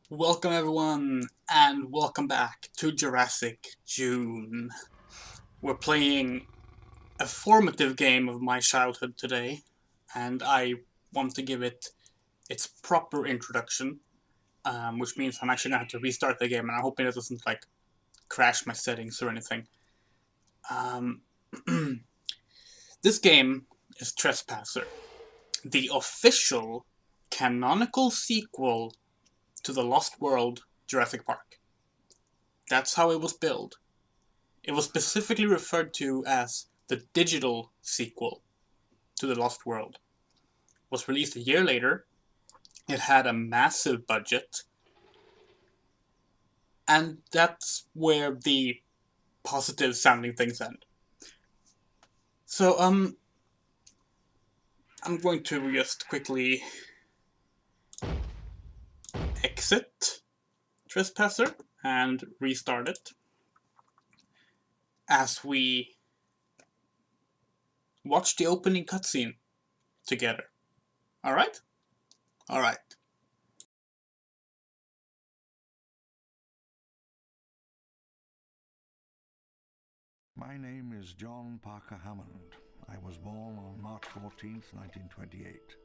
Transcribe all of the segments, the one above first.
Welcome everyone, and welcome back to Jurassic June. We're playing a formative game of my childhood today, and I want to give it its proper introduction, which means I'm actually going to have to restart the game, and I'm hoping it doesn't, crash my settings or anything. Um, this game is Trespasser, the official canonical sequel to the Lost World Jurassic Park. That's how it was billed. It was specifically referred to as the digital sequel to The Lost World. It was released a year later. It had a massive budget. And that's where the positive sounding things end. So, I'm going to just quickly exit Trespasser and restart it as we watch the opening cutscene together. Alright? Alright. My name is John Parker Hammond. I was born on March 14, 1928.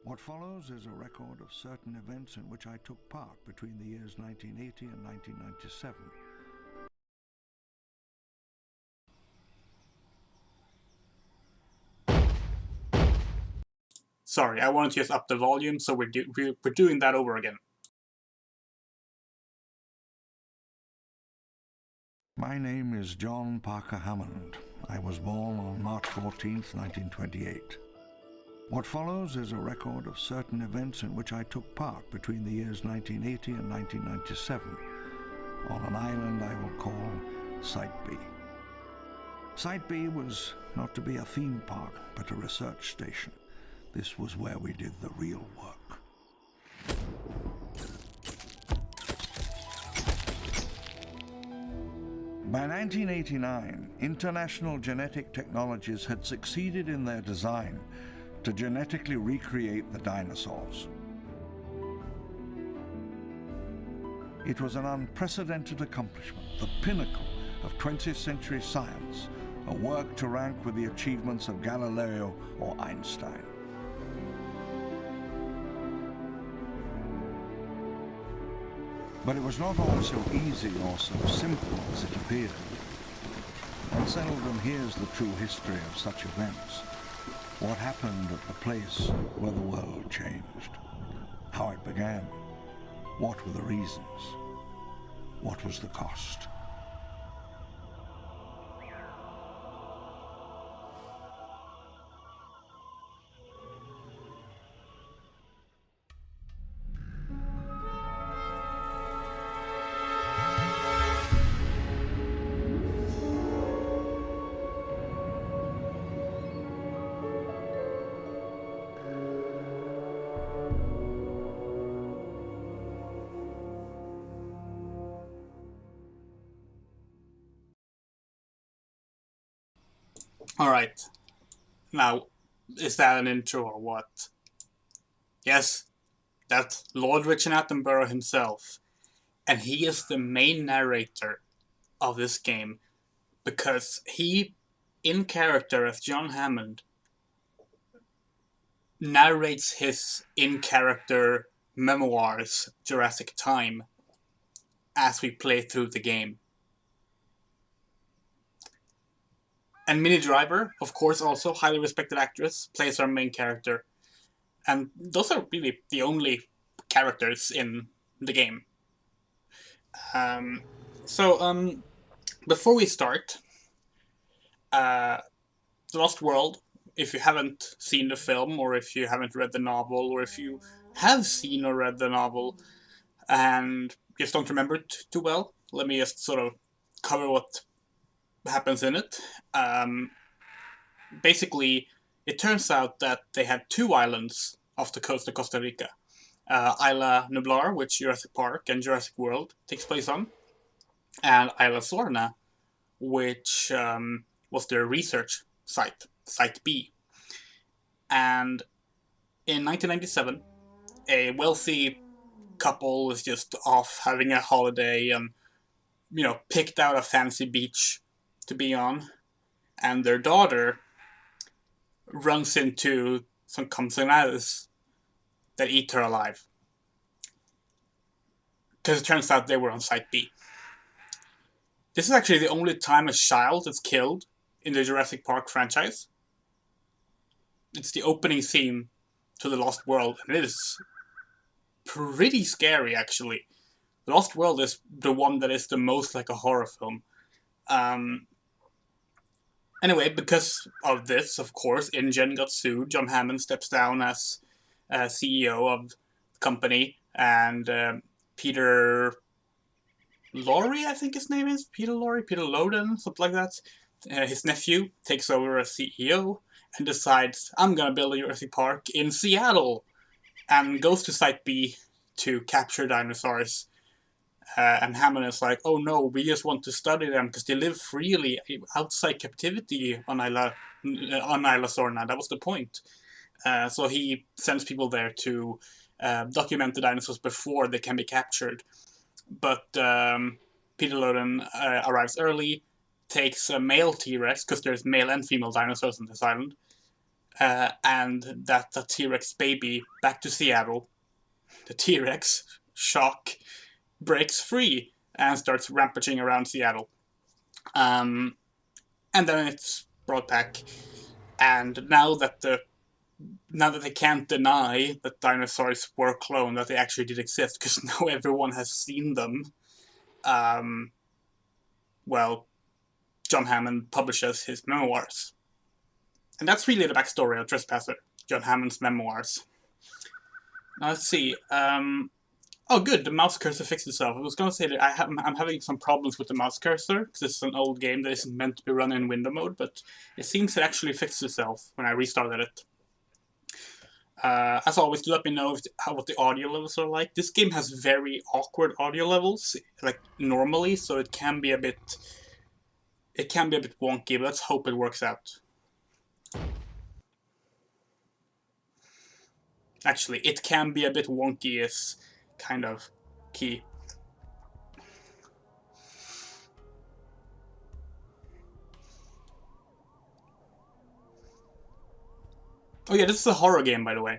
What follows is a record of certain events in which I took part between the years 1980 and 1997. Sorry, I wanted to just up the volume, so we're doing that over again. My name is John Parker Hammond. I was born on March 14, 1928. What follows is a record of certain events in which I took part between the years 1980 and 1997 on an island I will call Site B. Site B was not to be a theme park, but a research station. This was where we did the real work. By 1989, International Genetic Technologies had succeeded in their design to genetically recreate the dinosaurs. It was an unprecedented accomplishment, the pinnacle of 20th century science, a work to rank with the achievements of Galileo or Einstein. But it was not all so easy or so simple as it appeared. One seldom hears the true history of such events. What happened at the place where the world changed? How it began? What were the reasons? What was the cost? Alright. Now, is that an intro or what? Yes, that's Lord Richard Attenborough himself. And he is the main narrator of this game because he, in character as John Hammond, narrates his in-character memoirs, Jurassic Time, as we play through the game. And Minnie Driver, of course, also highly respected actress, plays our main character. And those are really the only characters in the game. So, before we start, The Lost World, if you haven't seen the film, or if you haven't read the novel, or if you have seen or read the novel and just don't remember it too well, let me just sort of cover what happens in it. Basically, it turns out that they had two islands off the coast of Costa Rica. Isla Nublar, which Jurassic Park and Jurassic World takes place on, and Isla Sorna, which was their research site, Site B. And in 1997, a wealthy couple is just off having a holiday and, picked out a fancy beach to be on. And their daughter runs into some Comsonales that eat her alive. Because it turns out they were on Site B. This is actually the only time a child is killed in the Jurassic Park franchise. It's the opening scene to The Lost World, and it is pretty scary, actually. The Lost World is the one that is the most like a horror film. Anyway, because of this, of course, InGen got sued. John Hammond steps down as CEO of the company, and Peter Lorre, I think his name is. Peter Lorre, Peter Loden, something like that. His nephew takes over as CEO and decides, I'm going to build a Jurassic Park in Seattle, and goes to Site B to capture dinosaurs. And Hammond is like, oh no, we just want to study them because they live freely outside captivity on Isla Sorna. That was the point. So he sends people there to document the dinosaurs before they can be captured. But Peter Loden arrives early, takes a male T-Rex, because there's male and female dinosaurs on this island, and that T-Rex baby back to Seattle. The T-Rex, shock, breaks free and starts rampaging around Seattle. And then it's brought back, and now that they can't deny that dinosaurs were cloned, that they actually did exist, because now everyone has seen them, John Hammond publishes his memoirs. And that's really the backstory of Trespasser, John Hammond's memoirs. Now let's see. Oh, good, the mouse cursor fixed itself. I was going to say that I'm having some problems with the mouse cursor, because it's an old game that isn't meant to be run in window mode, but it seems it actually fixed itself when I restarted it. As always, do let me know what the audio levels are like. This game has very awkward audio levels, like normally, so it can be a bit wonky, but let's hope it works out. Actually, it can be a bit wonky is kind of key. Oh yeah, this is a horror game, by the way.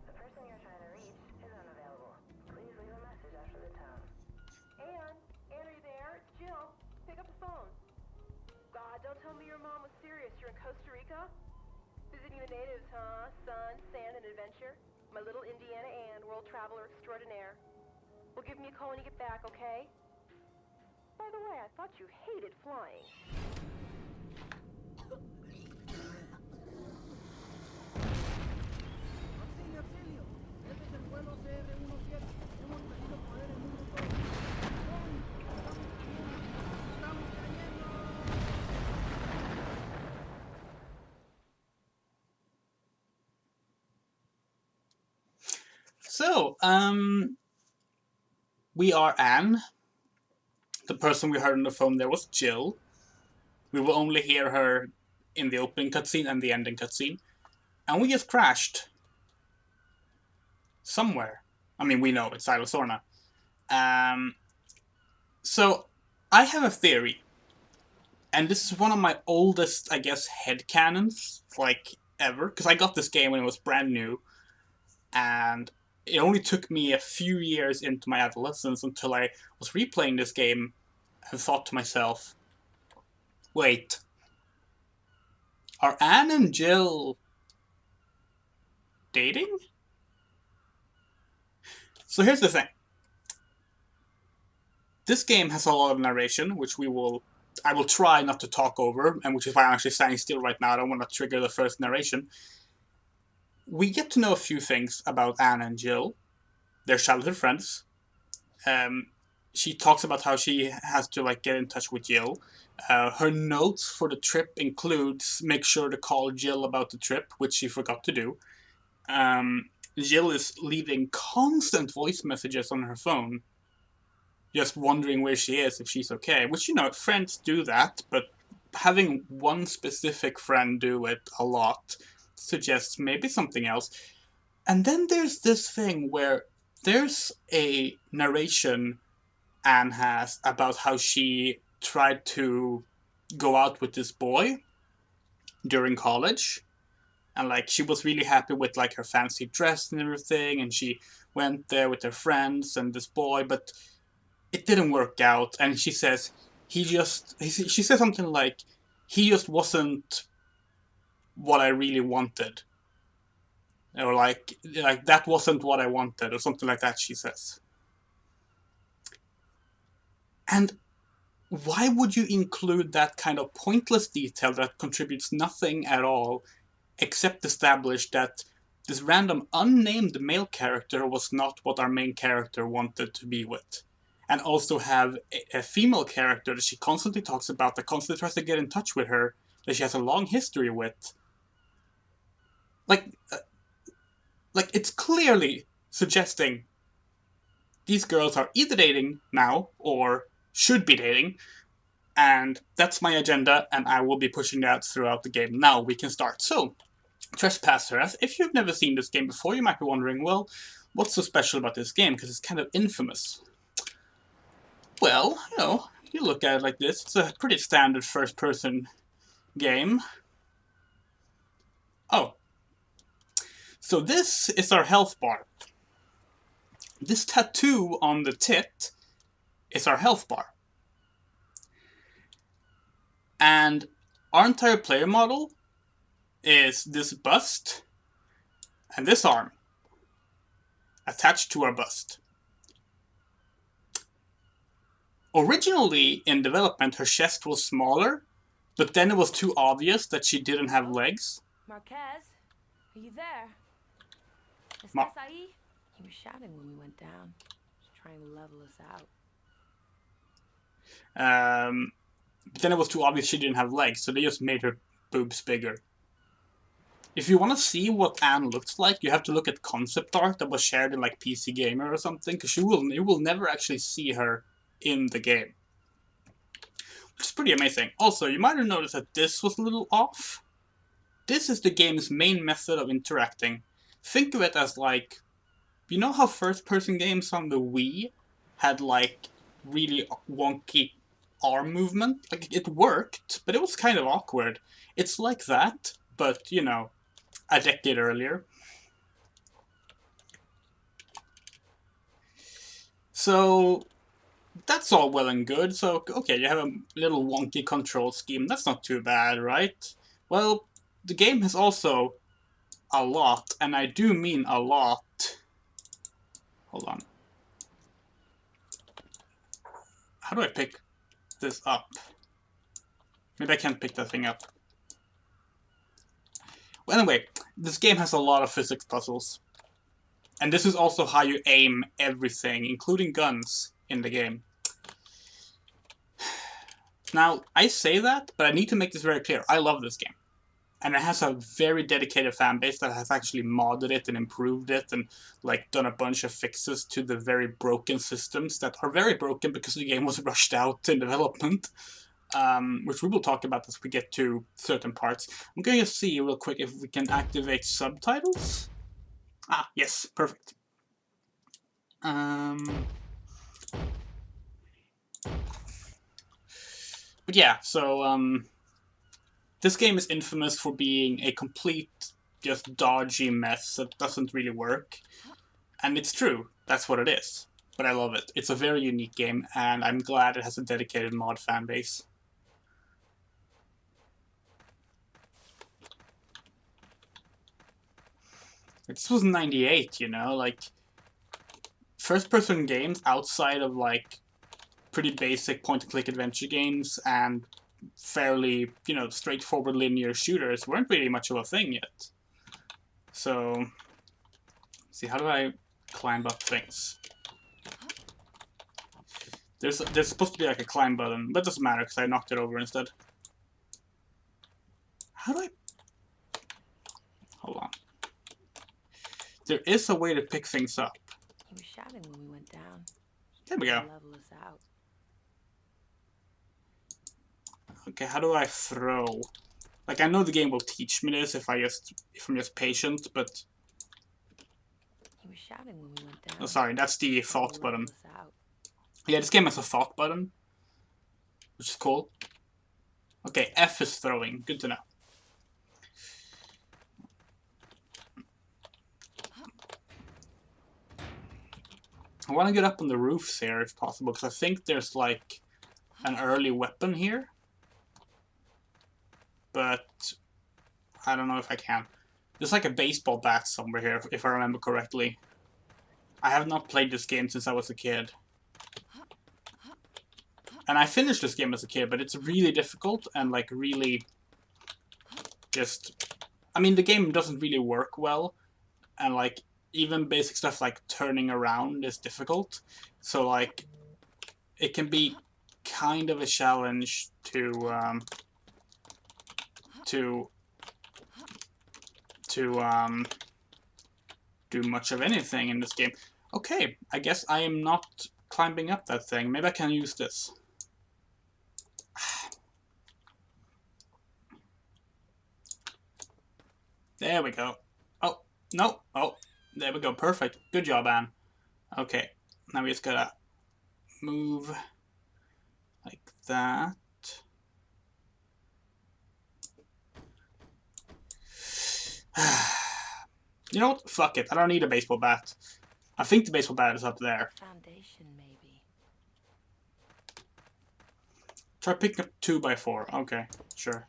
The person you're trying to reach is unavailable. Please leave a message after the tone. Anne, are you there? It's Jill. Pick up the phone. God, don't tell me your mom was serious. You're in Costa Rica? Visiting the natives, huh? Sun, sand, and adventure? My little Indiana Anne, world traveler extraordinaire. Well, give me a call when you get back, okay? By the way, I thought you hated flying. So, we are Anne. The person we heard on the phone there was Jill. We will only hear her in the opening cutscene and the ending cutscene. And we just crashed. Somewhere. I mean, we know it's Isla Sorna. So, I have a theory. And this is one of my oldest, I guess, headcanons, like, ever. Because I got this game when it was brand new. And it only took me a few years into my adolescence until I was replaying this game and thought to myself, wait, are Anne and Jill dating? So here's the thing. This game has a lot of narration, which I will try not to talk over, and which is why I'm actually standing still right now. I don't want to trigger the first narration. We get to know a few things about Anne and Jill. They're childhood friends. She talks about how she has to get in touch with Jill. Her notes for the trip includes make sure to call Jill about the trip, which she forgot to do. Jill is leaving constant voice messages on her phone, just wondering where she is, if she's okay. Which, friends do that, but having one specific friend do it a lot suggests maybe something else. And then there's this thing where there's a narration Anne has about how she tried to go out with this boy during college, and like she was really happy with like her fancy dress and everything, and she went there with her friends and this boy, but it didn't work out. And she says she says something like, he just wasn't what I really wanted, or like that wasn't what I wanted, or something like that, she says. And why would you include that kind of pointless detail that contributes nothing at all, except establish that this random unnamed male character was not what our main character wanted to be with? And also have a female character that she constantly talks about, that constantly tries to get in touch with her, that she has a long history with. Like it's clearly suggesting these girls are either dating now or should be dating, and that's my agenda, and I will be pushing that throughout the game. Now we can start. So, Trespasser, if you've never seen this game before, you might be wondering, well, what's so special about this game? Because it's kind of infamous. Well, you look at it like this. It's a pretty standard first-person game. Oh. So this is our health bar. This tattoo on the tit is our health bar. And our entire player model is this bust and this arm attached to our bust. Originally in development, her chest was smaller, but then it was too obvious that she didn't have legs. Marquez, are you there? ¿Estás ahí? He was shouting when we went down. He's trying to level us out. But then it was too obvious she didn't have legs, so they just made her boobs bigger. If you want to see what Anne looks like, you have to look at concept art that was shared in like PC Gamer or something, because you will never actually see her in the game. Which is pretty amazing. Also, you might have noticed that this was a little off. This is the game's main method of interacting. Think of it as like, you know how first-person games on the Wii had like really wonky arm movement? Like, it worked, but it was kind of awkward. It's like that, but, a decade earlier. So, that's all well and good. So, okay, you have a little wonky control scheme. That's not too bad, right? Well, the game has also a lot, and I do mean a lot. Hold on. How do I pick this up? Maybe I can't pick that thing up. Well, anyway, this game has a lot of physics puzzles. And this is also how you aim everything, including guns, in the game. Now, I say that, but I need to make this very clear. I love this game. And it has a very dedicated fan base that has actually modded it and improved it and like done a bunch of fixes to the very broken systems that are very broken because the game was rushed out in development. Which we will talk about as we get to certain parts. I'm going to see real quick if we can activate subtitles. Ah, yes, perfect. But yeah, so this game is infamous for being a complete, just dodgy mess that doesn't really work. And it's true, that's what it is. But I love it. It's a very unique game, and I'm glad it has a dedicated mod fan base. This was 98, like, first-person games outside of, like, pretty basic point-and-click adventure games and fairly, straightforward linear shooters weren't really much of a thing yet. So, let's see, how do I climb up things? There's supposed to be, like, a climb button, but it doesn't matter because I knocked it over instead. How do I... Hold on. There is a way to pick things up. He was shouting when we went down. There we go. Level us out. Okay, how do I throw? Like, I know the game will teach me this if I'm just patient, but... He was shouting when we went down. Oh, sorry, that's the Tried to thought level button. us out. Yeah, this game has a thought button, which is cool. Okay, F is throwing. Good to know. I want to get up on the roofs here if possible, because I think there's like an early weapon here. But I don't know if I can. There's like a baseball bat somewhere here, if I remember correctly. I have not played this game since I was a kid. And I finished this game as a kid, but it's really difficult and like really just... I mean, the game doesn't really work well. And like, even basic stuff like turning around is difficult. So like, it can be kind of a challenge to do much of anything in this game. Okay, I guess I am not climbing up that thing. Maybe I can use this. There we go. Oh, no. Oh, there we go. Perfect. Good job, Anne. Okay, now we just gotta move like that. You know what? Fuck it. I don't need a baseball bat. I think the baseball bat is up there. Foundation, maybe. Try picking up 2x4. Okay, sure.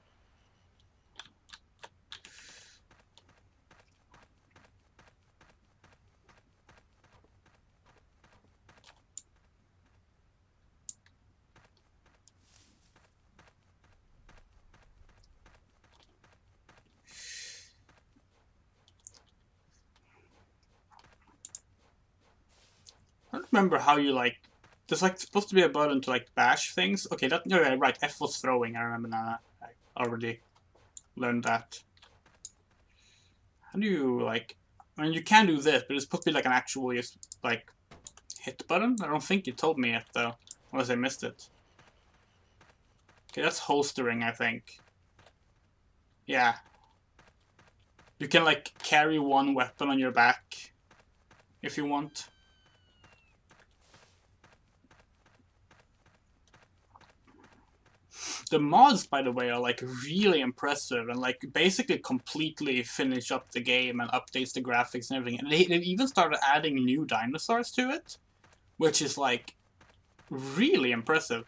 I don't remember how you like. There's like supposed to be a button to like bash things. Okay, that no, yeah, right. F was throwing. I remember now. I already learned that. How do you like? I mean, you can do this, but it's supposed to be like an actual just like hit button. I don't think you told me yet though, unless I missed it. Okay, that's holstering, I think. Yeah. You can like carry one weapon on your back if you want. The mods, by the way, are like really impressive and like basically completely finish up the game and updates the graphics and everything. And they've even started adding new dinosaurs to it, which is like really impressive.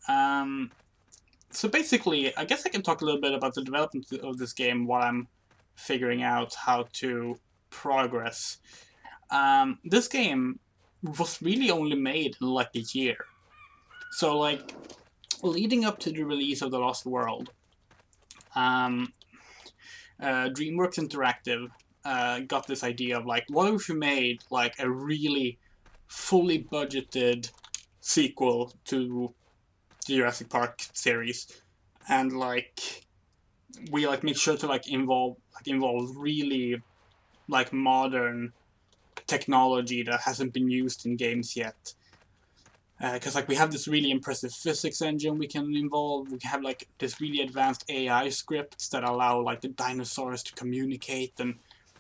So basically, I guess I can talk a little bit about the development of this game while I'm figuring out how to progress. This game was really only made in like a year. So like, leading up to the release of The Lost World, DreamWorks Interactive got this idea of like, what if we made like a really fully budgeted sequel to the Jurassic Park series, and like we like make sure to like involve really like modern technology that hasn't been used in games yet. Because like we have this really impressive physics engine we can involve. We have like this really advanced AI scripts that allow like the dinosaurs to communicate and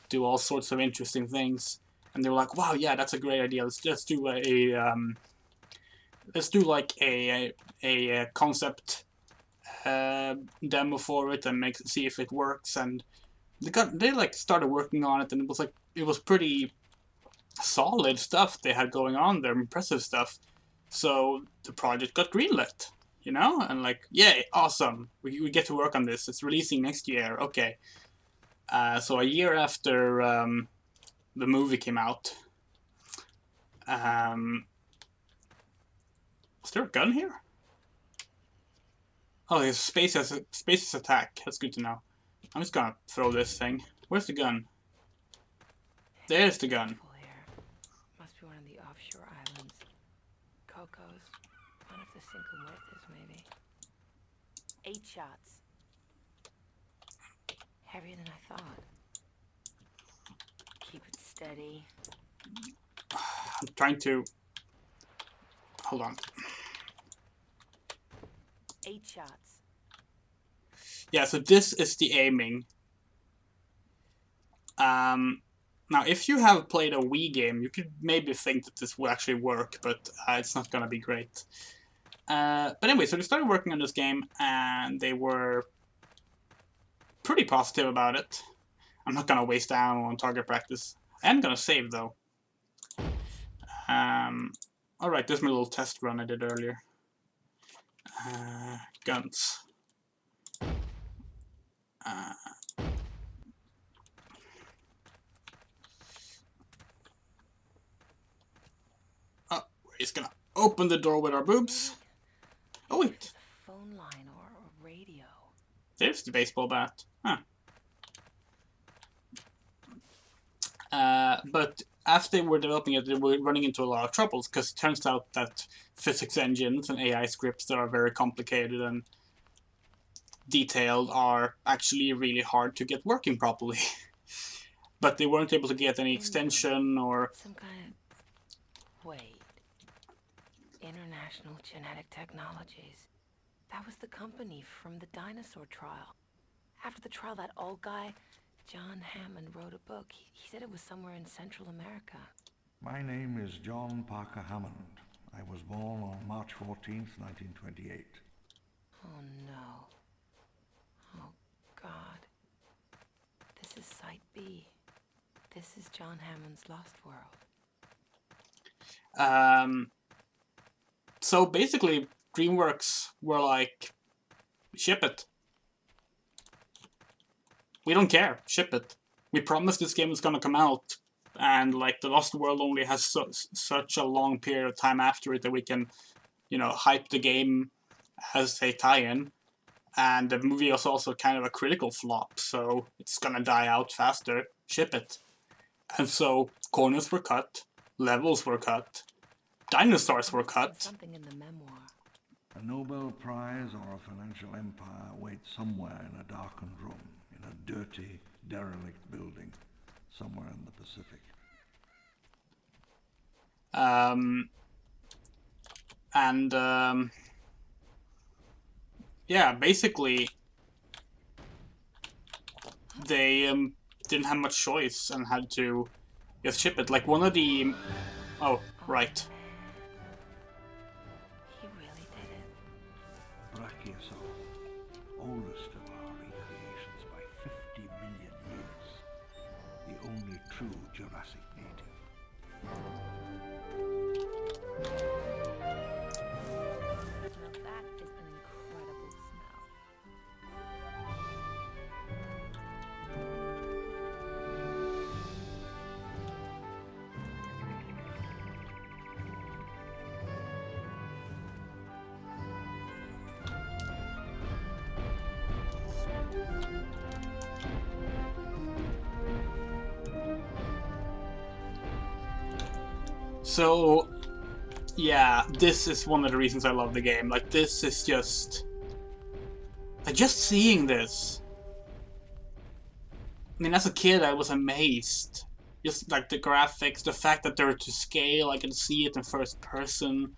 do all sorts of interesting things. And they were like, "Wow, yeah, that's a great idea. Let's do like a concept demo for it and see if it works." And they like started working on it, and it was pretty solid stuff they had going on there, impressive stuff. So the project got greenlit, you know, and like, yay, awesome, we get to work on this. It's releasing next year. Okay. So a year after the movie came out, is there a gun here? Oh, there's space's attack. That's good to know. I'm just gonna throw this thing. Where's the gun? There's the gun. Must be one of the offshore islands. Cocos. One of the Cinco Muertes, maybe. 8 shots. Heavier than I thought. Keep it steady. I'm trying to... Hold on. 8 shots. Yeah, so this is the aiming. Now, if you have played a Wii game, you could maybe think that this will actually work, but it's not gonna be great. But anyway, so they started working on this game, and they were pretty positive about it. I'm not gonna waste ammo on target practice. I am gonna save, though. Alright, this is my little test run I did earlier. Guns. Oh, we're just gonna open the door with our boobs. Oh wait, A phone line or a radio. there's the baseball bat. Huh. But as they were developing it, they were running into a lot of troubles, because it turns out that physics engines and AI scripts that are very complicated and detailed are actually really hard to get working properly. But they weren't able to get any extension or... Some kind of... Wait. International Genetic Technologies. That was the company from the dinosaur trial. After the trial, that old guy, John Hammond, wrote a book. He said it was somewhere in Central America. My name is John Parker Hammond. I was born on March 14th, 1928. Oh no. Oh God. This is Site B. This is John Hammond's Lost World. So basically, DreamWorks were like, ship it. We don't care, ship it. We promised this game was gonna come out, and like the Lost World only has such a long period of time after it that we can, you know, hype the game as a tie-in. And the movie was also kind of a critical flop, so it's gonna die out faster. Ship it. And so corners were cut, levels were cut, dinosaurs were cut. Something in the memoir. A Nobel Prize or a financial empire waits somewhere in a darkened room, in a dirty, derelict building, somewhere in the Pacific. Yeah, basically, they didn't have much choice and had to just ship it. Like one of the... Oh, right. He really did it. Brachiosaur, oldest of our recreations by 50 million years. The only true Jurassic native. Now that is an incredible smell. So, yeah, this is one of the reasons I love the game. Like, this is just... Like, just seeing this... I mean, as a kid, I was amazed. Just, like, the graphics, the fact that they're to scale, I can see it in first person.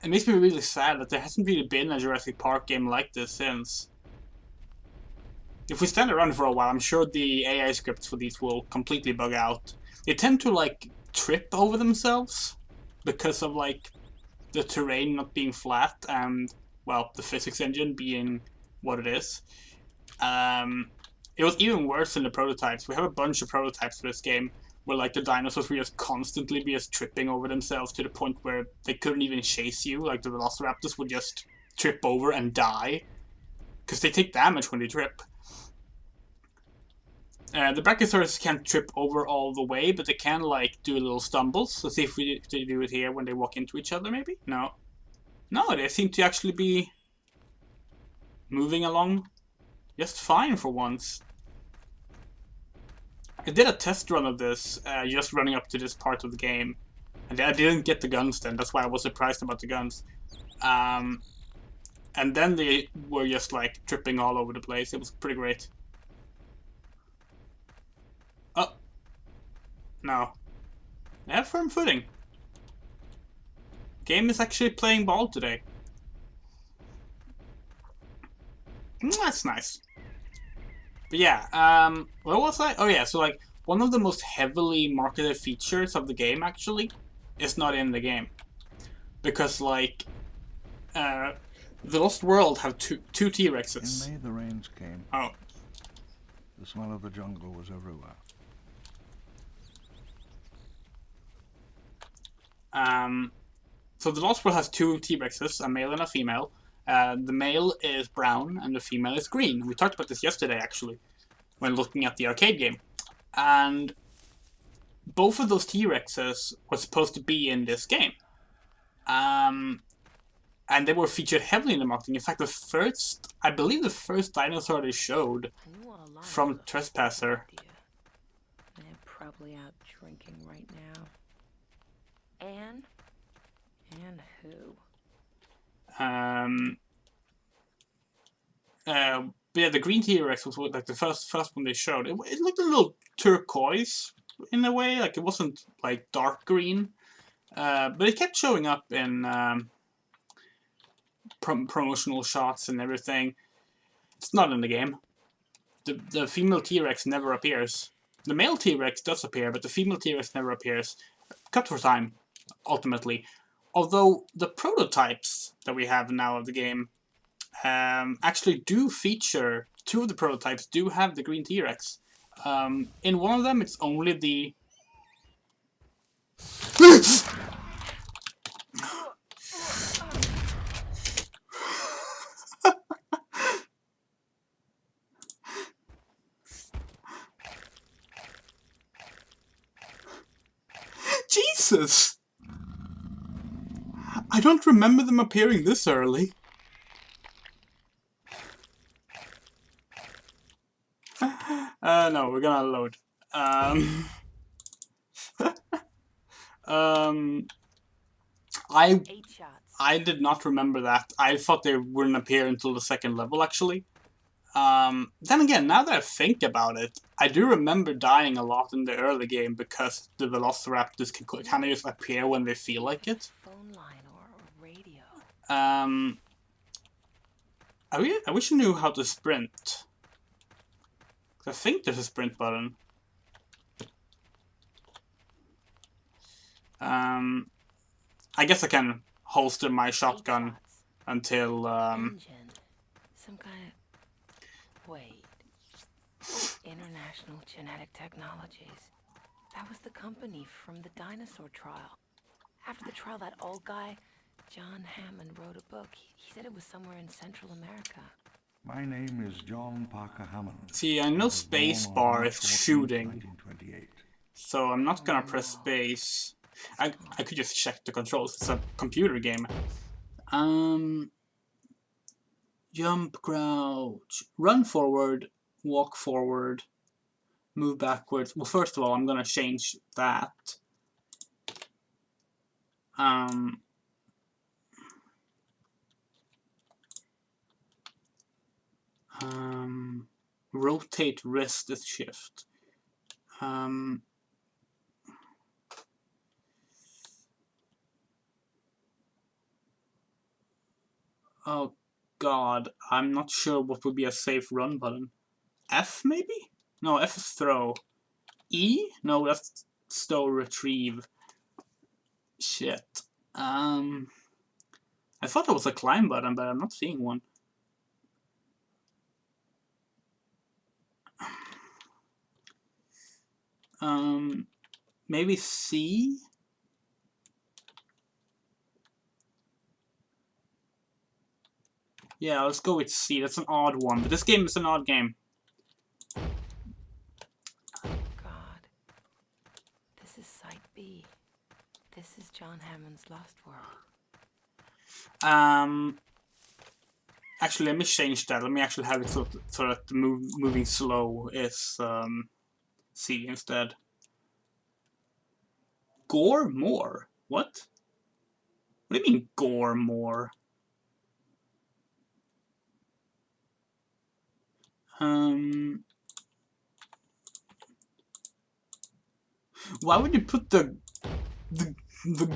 It makes me really sad that there hasn't really been a Jurassic Park game like this since. If we stand around for a while, I'm sure the AI scripts for these will completely bug out. They tend to, like, trip over themselves because of, like, the terrain not being flat and, well, the physics engine being what it is. It was even worse in the prototypes. We have a bunch of prototypes for this game where, like, the dinosaurs would just constantly be just tripping over themselves to the point where they couldn't even chase you. Like, the velociraptors would just trip over and die because they take damage when they trip. The Brachiosaurus can't trip over all the way, but they can, like, do little stumbles. Let's see if they do it here when they walk into each other, maybe? No. No, they seem to actually be moving along just fine for once. I did a test run of this, just running up to this part of the game. And I didn't get the guns then, that's why I was surprised about the guns. And then they were just, like, tripping all over the place. It was pretty great. Oh. No. They have firm footing. Game is actually playing ball today. That's nice. But yeah, what was I? Oh yeah, so like one of the most heavily marketed features of the game actually is not in the game because like the Lost World have two In T-Rexes. May, the rains came. Oh, The smell of the jungle was everywhere. so the Lost World has two T-Rexes, a male and a female. The male is brown and the female is green. We talked about this yesterday actually when looking at the arcade game, and both of those T-Rexes were supposed to be in this game. And they were featured heavily in the marketing. In fact, I believe the first dinosaur they showed from Trespasser. They're probably out drinking right now. Anne? Anne who? But yeah, the green T-Rex was like the first one they showed. It looked a little turquoise in a way, like it wasn't like dark green, but it kept showing up in promotional shots and everything. It's not in the game. The female T-Rex never appears. The male T-Rex does appear, but the female T-Rex never appears. Cut for time, ultimately. Although the prototypes that we have now of the game actually do feature, two of the prototypes do have the green T-Rex. In one of them, it's only the... Jesus! I don't remember them appearing this early. No, we're gonna load. I did not remember that. I thought they wouldn't appear until the second level, actually. Then again, now that I think about it, I do remember dying a lot in the early game because the Velociraptors can kind of just appear when they feel like it. Phone line or radio. I wish I knew how to sprint. I think there's a sprint button. I guess I can holster my shotgun until Engine. Some kind of... Wait. International Genetic Technologies. That was the company from the dinosaur trial. After the trial, that old guy, John Hammond, wrote a book. He said it was somewhere in Central America. My name is John Parker Hammond. See, I know spacebar is shooting, so I'm not gonna press space. I could just check the controls. It's a computer game. Jump, crouch, run forward, walk forward, move backwards. Well, first of all, I'm gonna change that. Rotate wrist is shift. Oh god, I'm not sure what would be a safe run button. F maybe? No, F is throw. E? No, that's stow retrieve. Shit. I thought it was a climb button, but I'm not seeing one. Maybe C? Yeah, let's go with C. That's an odd one, but this game is an odd game. God. This is Site B. This is John Hammond's Lost World. Actually, let me change that. Let me actually have it so that the moving slow is C instead. Gore more? What? What do you mean gore more? Why would you put the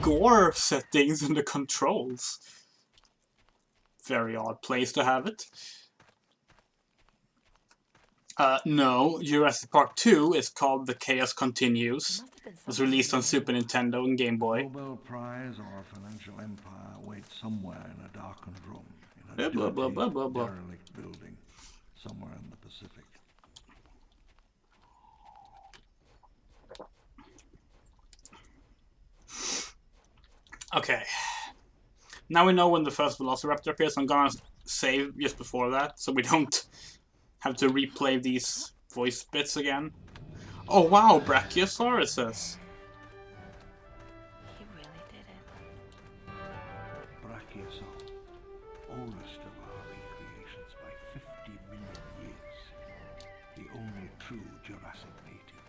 gore settings in the controls? Very odd place to have it. No, Jurassic Park 2 is called The Chaos Continues. Must have been It was someone released on named Super Nintendo and Game Boy. Nobel Prize or a financial empire waits somewhere in a darkened room, in a Blah, blah, dirty, blah, blah, blah. derelict building, somewhere in the Pacific. Okay. Now we know when the first Velociraptor appears. I'm gonna save just before that, so we don't have to replay these voice bits again. Oh wow, Brachiosauruses. He really did it. Brachiosaur, oldest of our recreations by 50 million years. The only true Jurassic native.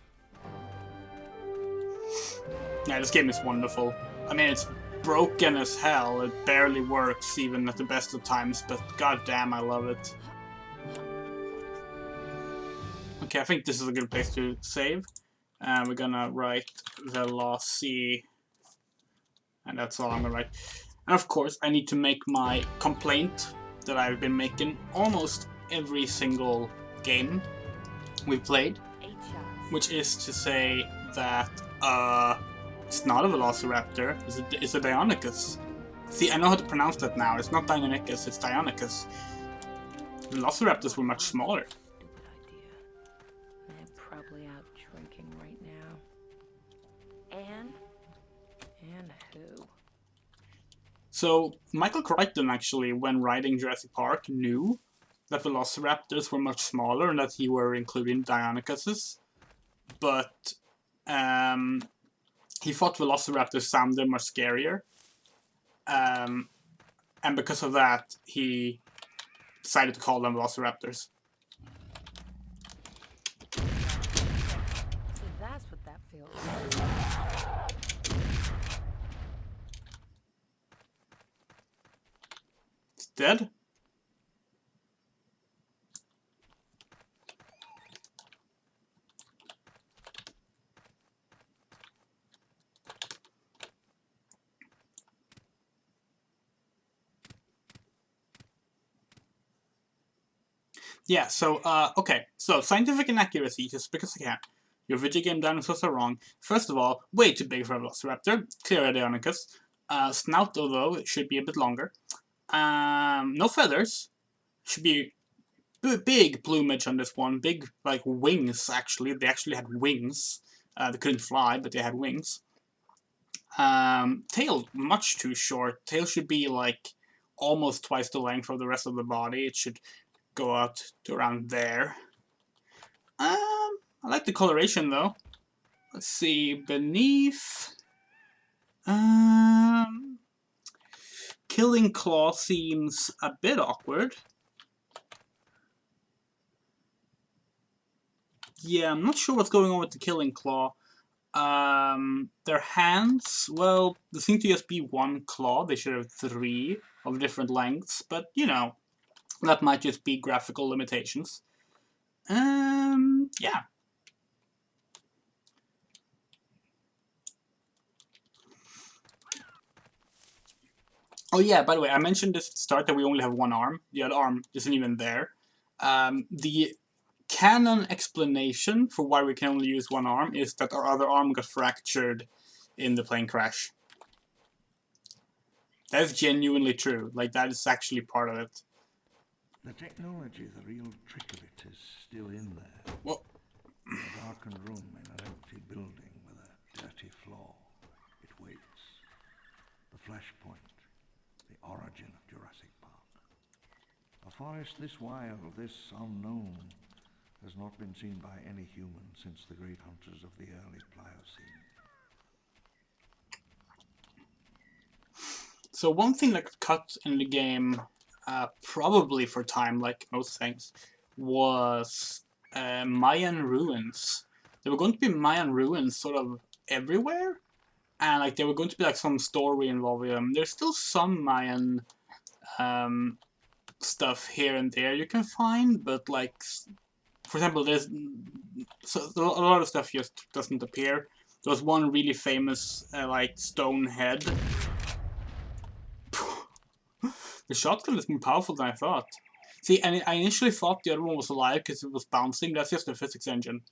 Yeah, this game is wonderful. I mean, it's broken as hell. It barely works even at the best of times, but goddamn, I love it. Okay, I think this is a good place to save. We're gonna write Veloci, and that's all I'm gonna write. And of course, I need to make my complaint that I've been making almost every single game we've played, 8 shots. which is to say that it's not a Velociraptor, it's a Deinonychus. See, I know how to pronounce that now. It's not Deinonychus, it's Deinonychus. Velociraptors were much smaller. Stupid idea. They're probably out drinking right now. And who? So, Michael Crichton actually, when writing Jurassic Park, knew that Velociraptors were much smaller and that he were including Deinonychuses. But he thought Velociraptors sounded much scarier. And because of that, he decided to call them Velociraptors. So that's what that feels like. It's dead? Yeah, so, okay. So, scientific inaccuracy, just because I can. Your video game dinosaurs are wrong. First of all, way too big for a Velociraptor. Clear Deinonychus. Snout, though, it should be a bit longer. No feathers. Should be big plumage on this one. Big, like, wings, actually. They actually had wings. They couldn't fly, but they had wings. Tail, much too short. Tail should be, like, almost twice the length of the rest of the body. It should go out to around there. I like the coloration though. Let's see, beneath. Killing Claw seems a bit awkward. Yeah, I'm not sure what's going on with the Killing Claw. Their hands, well, there seem to just be one claw. They should have 3 of different lengths, but you know, that might just be graphical limitations. Yeah. Oh yeah, by the way, I mentioned this at the start that we only have one arm. The other arm isn't even there. The canon explanation for why we can only use one arm is that our other arm got fractured in the plane crash. That is genuinely true. Like, that is actually part of it. The technology, the real trick of it, is still in there. Well, In a darkened room in an empty building with a dirty floor, it waits. The flashpoint, the origin of Jurassic Park. A forest this wild, this unknown, has not been seen by any human since the great hunters of the early Pliocene. so one thing that got cut in the game, probably for time, like most things, was Mayan ruins. There were going to be Mayan ruins sort of everywhere, and like there were going to be like some story involving them. There's still some Mayan stuff here and there you can find, but like, for example, there's a lot of stuff just doesn't appear. There was one really famous like stone head. The shotgun is more powerful than I thought. See, and I initially thought the other one was alive because it was bouncing. That's just the physics engine.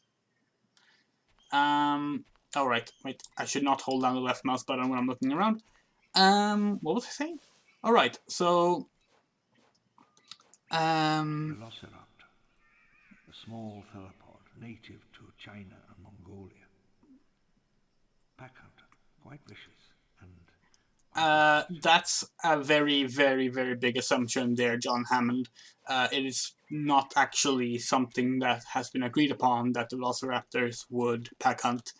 Alright, wait. I should not hold down the left mouse button when I'm looking around. What was I saying? Alright, so... Velociraptor, a small theropod native to China and Mongolia. Pack hunter, quite vicious and... that's a very, very, very big assumption there, John Hammond. It is not actually something that has been agreed upon that the Velociraptors would pack hunt.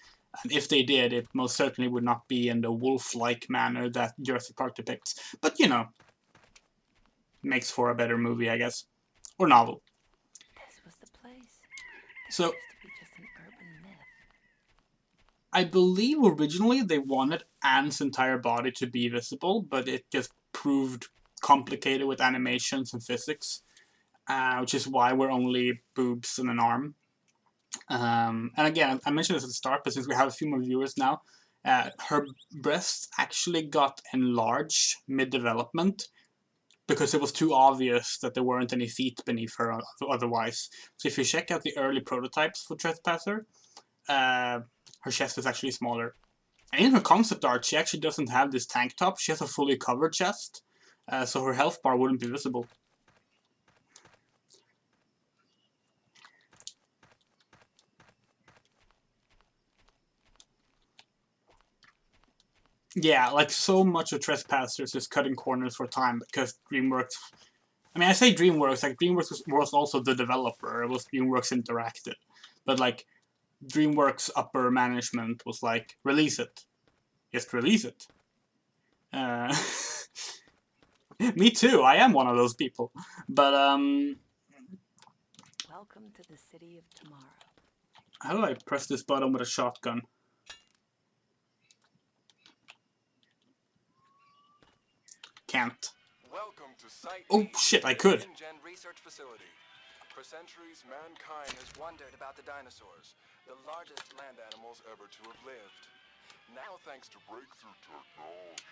And if they did, it most certainly would not be in the wolf-like manner that Jurassic Park depicts. But, you know, makes for a better movie, I guess. Or novel. This was the place. So, Used to be just an urban myth. I believe originally they wanted Anne's entire body to be visible, but it just proved complicated with animations and physics, which is why we're only boobs and an arm. And again, I mentioned this at the start, but since we have a few more viewers now, her breasts actually got enlarged mid-development because it was too obvious that there weren't any feet beneath her otherwise. So if you check out the early prototypes for Trespasser, her chest is actually smaller. And in her concept art, she actually doesn't have this tank top. She has a fully covered chest, so her health bar wouldn't be visible. Yeah, like so much of Trespassers is cutting corners for time because DreamWorks... I mean, I say DreamWorks, like DreamWorks was also the developer. It was DreamWorks Interactive. But like, DreamWorks upper management was like, release it. Just release it. Me too, I am one of those people. But, Welcome to the city of tomorrow. how do I press this button with a shotgun? Can't. Welcome to Site Oh shit, I could. Gen research facility. For centuries, mankind has wondered about the dinosaurs, the largest land animals ever to have lived. Now, thanks to breakthrough technology.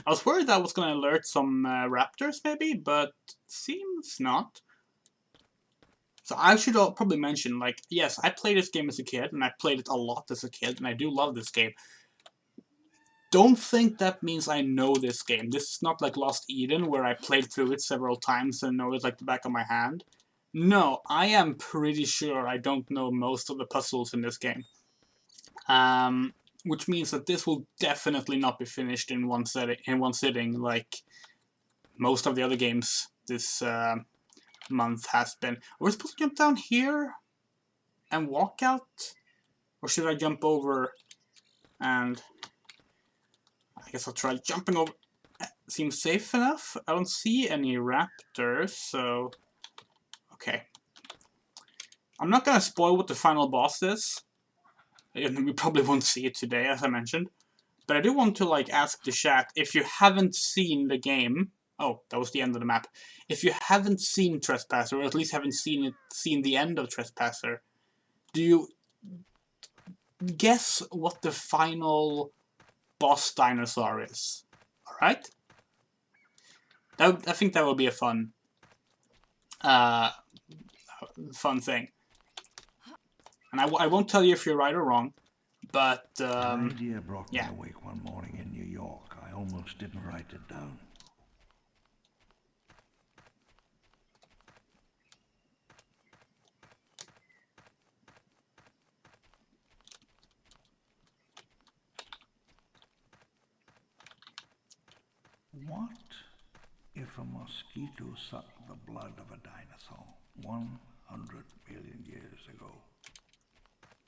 I was worried that was going to alert some raptors, maybe, but seems not. So I should probably mention, like, yes, I played this game as a kid, and I played it a lot as a kid, and I do love this game. Don't think that means I know this game. This is not like Lost Eden, where I played through it several times and know it like the back of my hand. No, I am pretty sure I don't know most of the puzzles in this game. Which means that this will definitely not be finished in one sitting, like most of the other games this month has been. Are we supposed to jump down here and walk out? Or should I jump over and... I guess I'll try jumping over. Seems safe enough. I don't see any raptors, so... Okay. I'm not gonna spoil what the final boss is. We probably won't see it today, as I mentioned. But I do want to, like, ask the chat, if you haven't seen the game... Oh, that was the end of the map. If you haven't seen Trespasser, or at least haven't seen the end of Trespasser, do you guess what the final boss dinosaur is? Alright? I think that will be a fun thing. And I won't tell you if you're right or wrong, but An idea brought me awake one morning in New York. I almost didn't write it down. What if a mosquito sucked the blood of a dinosaur 100 million years ago?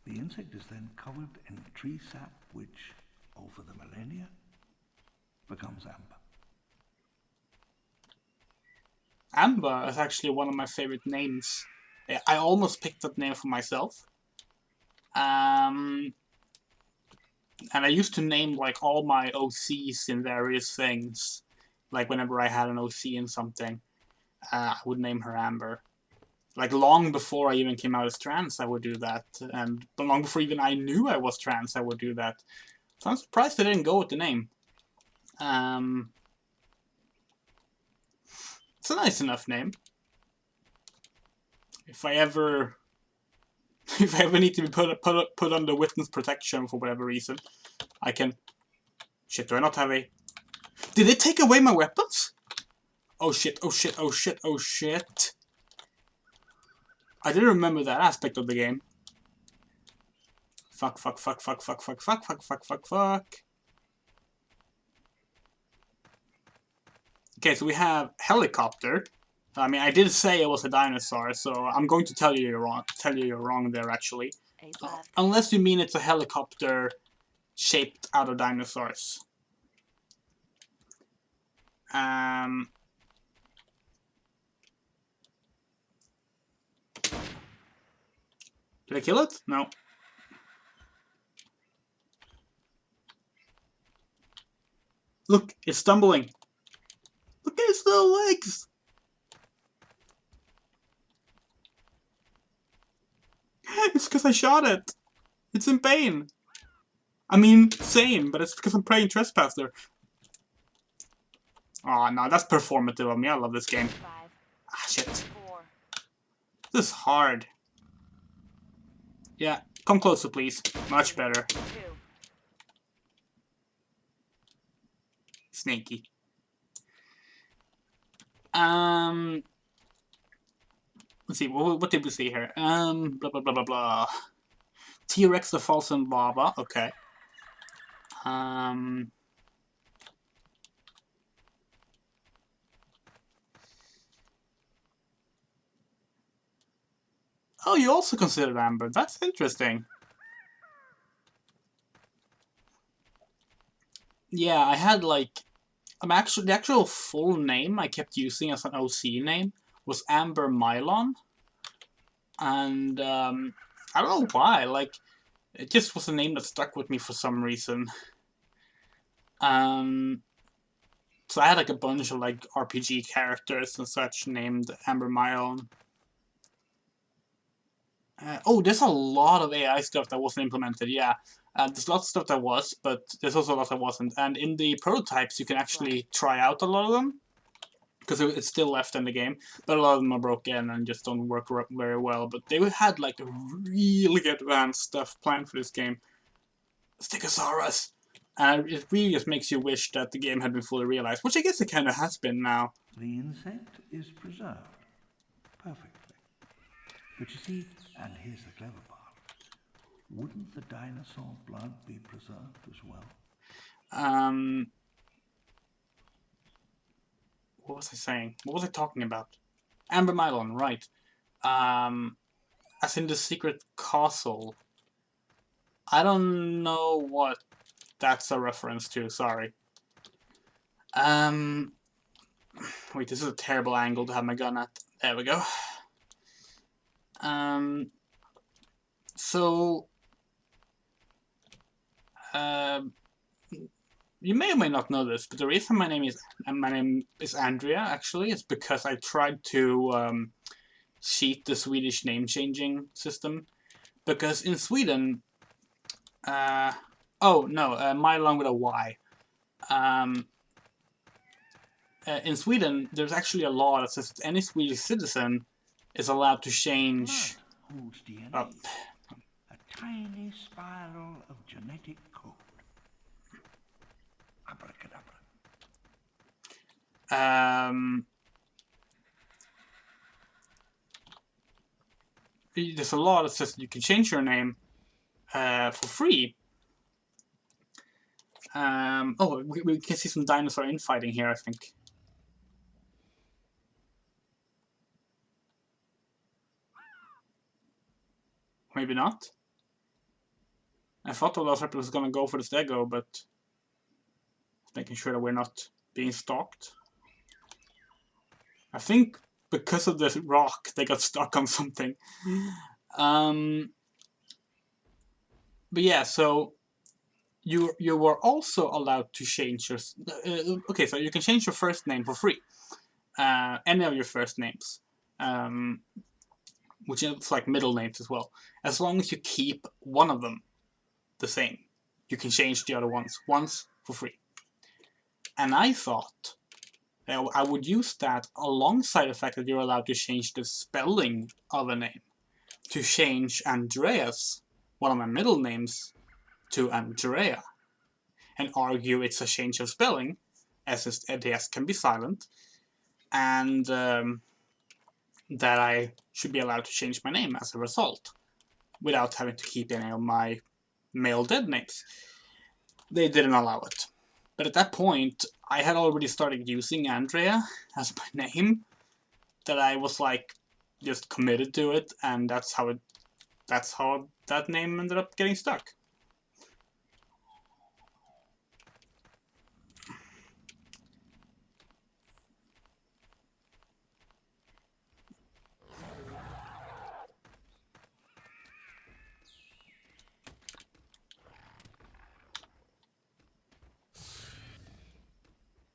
The insect is then covered in tree sap, which, over the millennia, becomes amber. Amber is actually one of my favorite names. I almost picked that name for myself. And I used to name, like, all my OCs in various things. Like, whenever I had an OC in something, I would name her Amber. Like, long before I even came out as trans, I would do that. And long before even I knew I was trans, I would do that. So I'm surprised they didn't go with the name. It's a nice enough name. If I ever need to be put under witness protection for whatever reason, I can. Shit, do I not have a? Did they take away my weapons? Oh shit! Oh shit! Oh shit! Oh shit! I didn't remember that aspect of the game. Fuck! Fuck! Fuck! Fuck! Fuck! Fuck! Fuck! Fuck! Fuck! Fuck! Fuck! Okay, so we have helicopter. I mean, I did say it was a dinosaur, so I'm going to tell you you're wrong. Tell you you're wrong there, actually. Unless you mean it's a helicopter shaped out of dinosaurs. Did I kill it? No. Look, it's stumbling. Look at its little legs. It's because I shot it. It's in pain. I mean, same, but it's because I'm playing Trespasser. Oh no, that's performative of me. I love this game. Ah, shit. This is hard. Yeah, come closer, please. Much better. Snaky. Let's see. What did we see here? Blah blah blah blah blah. T-Rex that falls in lava. Okay. Oh, you also considered Amber. That's interesting. Yeah, I had like, the actual full name I kept using as an OC name was Amber Mylon, and I don't know why. Like, it just was a name that stuck with me for some reason. So I had like a bunch of like RPG characters and such named Amber Mylon. Oh, there's a lot of AI stuff that wasn't implemented, yeah. There's lots of stuff that was, but there's also a lot that wasn't. And in the prototypes, you can actually try out a lot of them, because it's still left in the game. But a lot of them are broken and just don't work very well. But they had like really advanced stuff planned for this game. Stegosaurus! And it really just makes you wish that the game had been fully realized, which I guess it kind of has been now. The insect is preserved perfectly. But you see, and here's the clever part, wouldn't the dinosaur blood be preserved as well? What was I saying? What was I talking about? Amber Mylon, right. As in the secret castle. I don't know what that's a reference to, sorry. Wait, this is a terrible angle to have my gun at. There we go. You may or may not know this, but the reason my name is Andrea, actually, is because I tried to cheat the Swedish name changing system. Because in Sweden, Mylon with a Y. In Sweden, there's actually a law that says that any Swedish citizen is allowed to change up. A tiny spiral of genetic code. Abracadabra. There's a law that says you can change your name for free. We can see some dinosaur infighting here, I think. Maybe not. I thought the Velociraptor was gonna go for the Stego, but making sure that we're not being stalked. I think because of the rock, they got stuck on something. But yeah, so you were also allowed to change your... okay, so you can change your first name for free. Any of your first names. Which is like middle names as well. As long as you keep one of them the same. You can change the other ones once for free. And I thought that I would use that alongside the fact that you're allowed to change the spelling of a name. To change Andreas, one of my middle names, to Andrea. And argue it's a change of spelling, as the S can be silent. And that I should be allowed to change my name as a result, without having to keep any of my male dead names. They didn't allow it. But at that point, I had already started using Andrea as my name, that I was like, just committed to it, and that's how that name ended up getting stuck.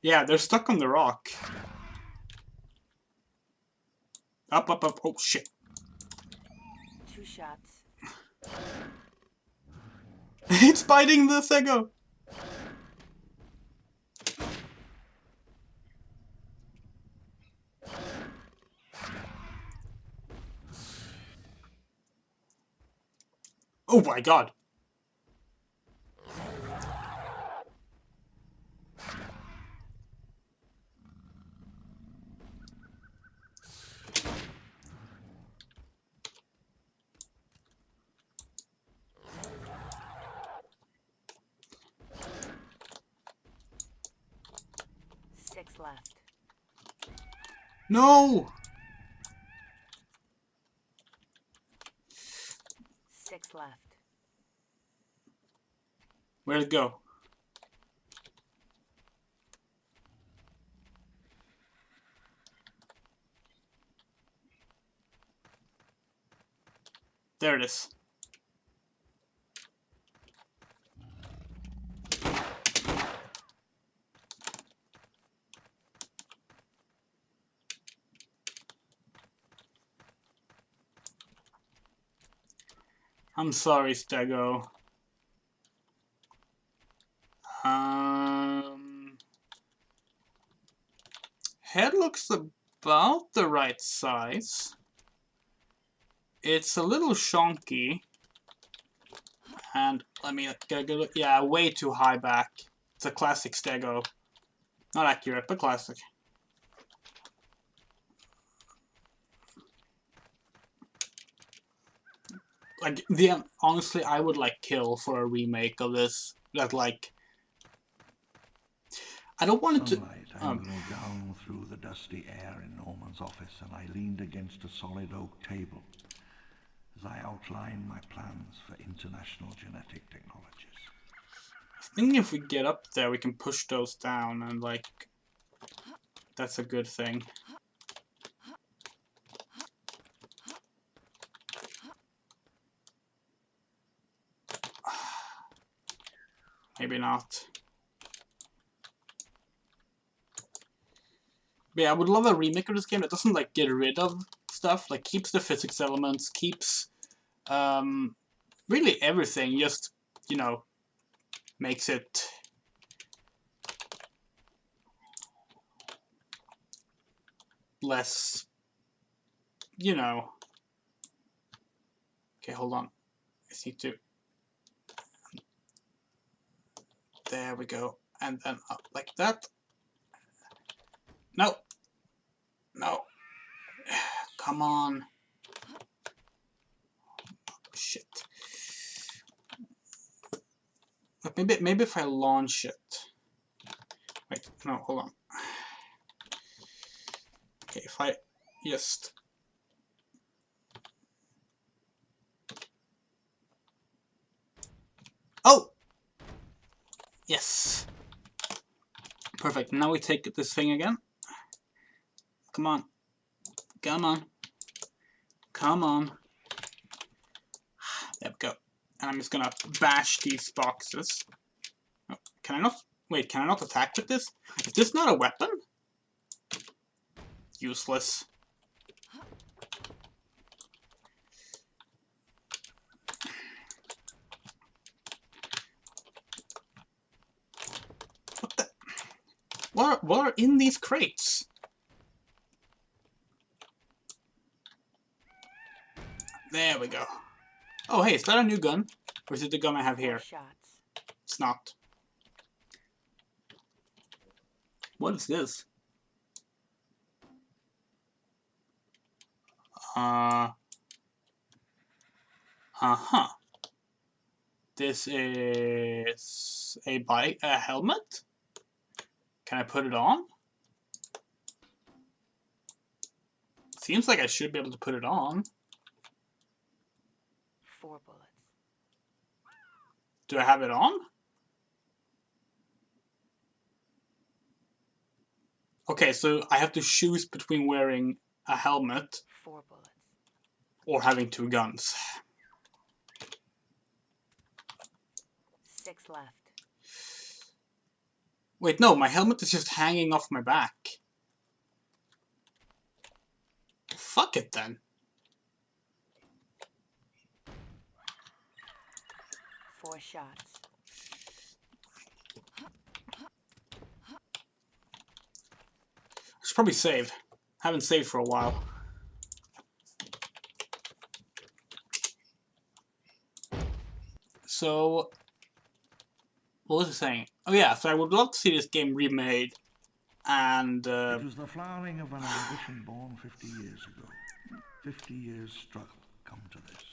Yeah, they're stuck on the rock. Up, up, up. Oh, shit. 2 shots. It's biting the Sego! Oh my god. Six left. No! 6 left. Where'd it go? There it is. I'm sorry, Stego. Head looks about the right size. It's a little chonky. And let me get a good look. Yeah, way too high back. It's a classic Stego. Not accurate, but classic. Like, honestly, I would like kill for a remake of this. That, like, I don't want it to. Sunlight angled down through the dusty air in Norman's office, and I leaned against a solid oak table as I outlined my plans for international genetic technologies. I think if we get up there, we can push those down, and like, that's a good thing. Maybe not. But yeah, I would love a remake of this game that doesn't like get rid of stuff, like keeps the physics elements, keeps really everything, just, you know, makes it less, you know. Okay, hold on. I need to. There we go. And then up like that. No. No. Come on. Shit. But maybe if I launch it. Wait, no, hold on. Okay, if I just. Oh! Yes. Perfect. Now we take this thing again. Come on. Come on. Come on. There we go. And I'm just gonna bash these boxes. Oh, can I not? Wait, can I not attack with this? Is this not a weapon? Useless. What the? What are in these crates? There we go. Oh, hey, is that a new gun? Or is it the gun I have 4 here? shots. It's not. What is this? Uh-huh. This is a helmet? Can I put it on? Seems like I should be able to put it on. 4 bullets. Do I have it on? Okay, so I have to choose between wearing a helmet 4 bullets. or having 2 guns. 6 left. Wait, no, my helmet is just hanging off my back. Fuck it then. 4 shots. I should probably save. Haven't saved for a while. So, what was I saying? Oh yeah, so I would love to see this game remade. And, It was the flowering of an ambition born 50 years ago. 50 years struggle come to this.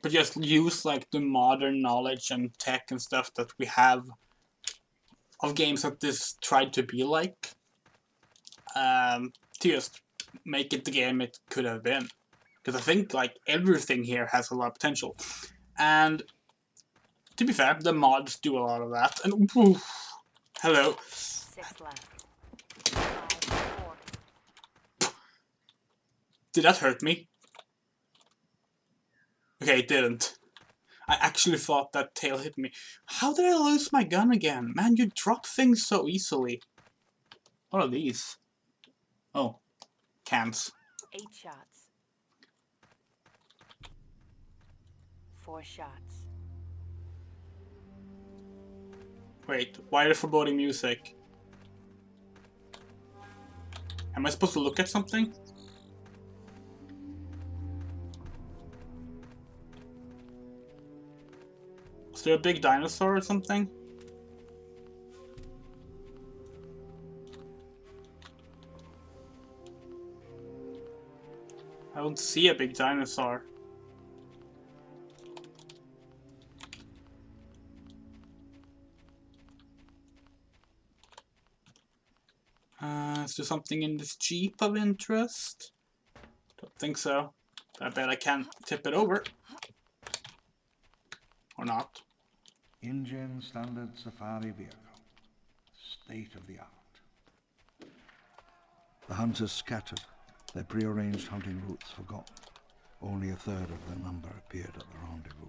but just use like the modern knowledge and tech and stuff that we have of games that this tried to be like. To just make it the game it could have been. Because I think like everything here has a lot of potential. And to be fair, the mods do a lot of that. And oof, hello. 6 left. 5, 4. Did that hurt me? Okay, it didn't. I actually thought that tail hit me. How did I lose my gun again? Man, you drop things so easily. What are these? Oh, cans. 8 shots. 4 shots. Wait, why the foreboding music? Am I supposed to look at something? Is there a big dinosaur or something? I don't see a big dinosaur. Is there something in this Jeep of interest? Don't think so. I bet I can tip it over. Or not. InGen standard safari vehicle. State of the art. The hunters scattered, their prearranged hunting routes forgotten. Only a third of their number appeared at the rendezvous.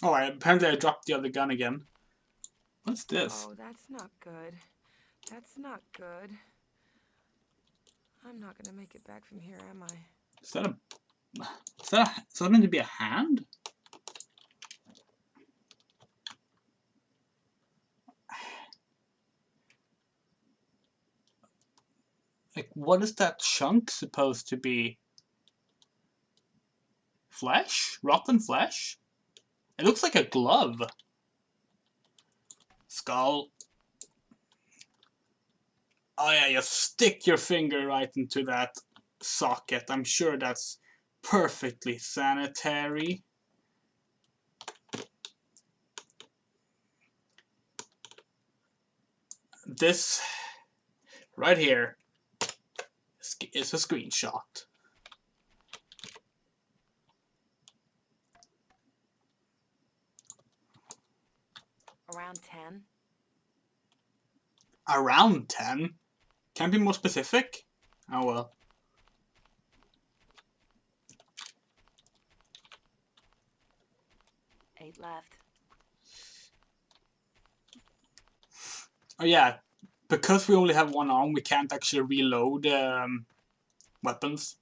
Oh, apparently I dropped the other gun again. What's this? Oh, that's not good. That's not good. I'm not gonna make it back from here, am I? Is that meant to be a hand? Like, what is that chunk supposed to be? Flesh? Rotten flesh? It looks like a glove. Skull. Oh yeah, you stick your finger right into that socket. I'm sure that's perfectly sanitary. This right here is a screenshot. Around 10. Around 10? Can't be more specific? Oh well. Eight left. Oh yeah, because we only have one arm, we can't actually reload weapons.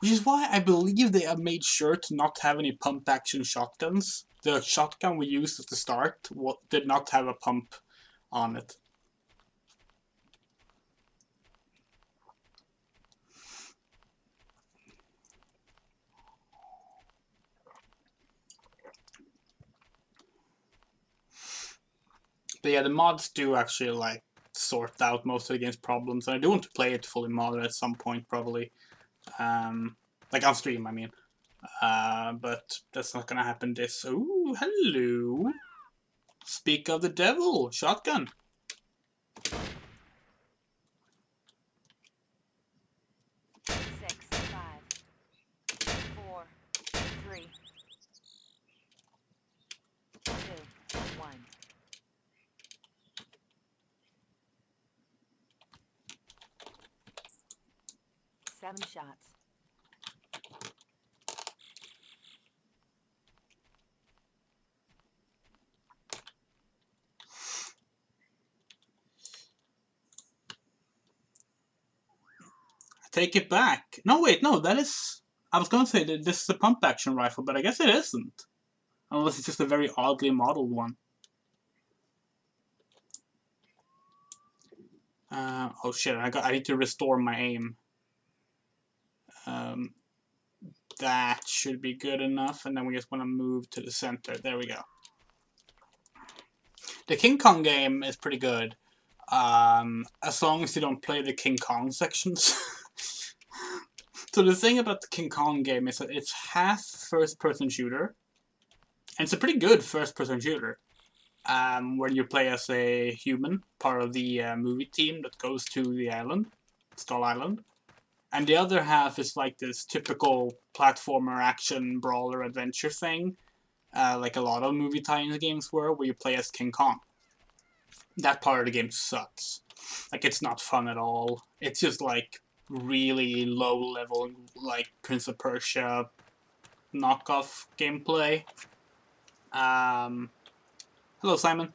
Which is why I believe they have made sure to not have any pump-action shotguns. The shotgun we used at the start did not have a pump on it. But yeah, the mods do actually like sort out most of the game's problems, and I do want to play it fully modded at some point, probably. Like on stream, I mean. But that's not gonna happen this. Ooh, hello. Speak of the devil, shotgun. 6, 5, 4, 3, 2, 1. Seven shots. Take it back. No, wait, no, that is... I was gonna say that this is a pump-action rifle, but I guess it isn't. Unless it's just a very oddly modeled one. Oh shit, I need to restore my aim. That should be good enough, and then we just want to move to the center. There we go. The King Kong game is pretty good. As long as you don't play the King Kong sections. So the thing about the King Kong game is that it's half first-person shooter, and it's a pretty good first-person shooter, where you play as a human, part of the movie team that goes to the island, Skull Island, and the other half is like this typical platformer, action, brawler, adventure thing, like a lot of movie tie-in games were, where you play as King Kong. That part of the game sucks. Like, it's not fun at all. It's just like really low level, like Prince of Persia knockoff gameplay. Hello, Simon.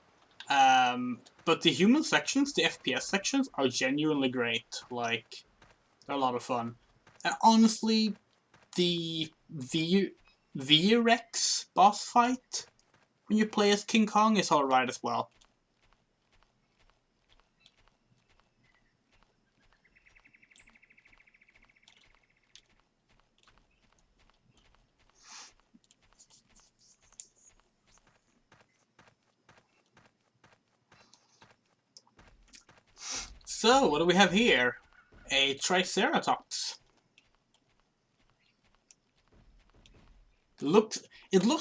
But the human sections, the FPS sections, are genuinely great. Like, they're a lot of fun. And honestly, the V-Rex boss fight when you play as King Kong is alright as well. So, what do we have here? A Triceratops. It looks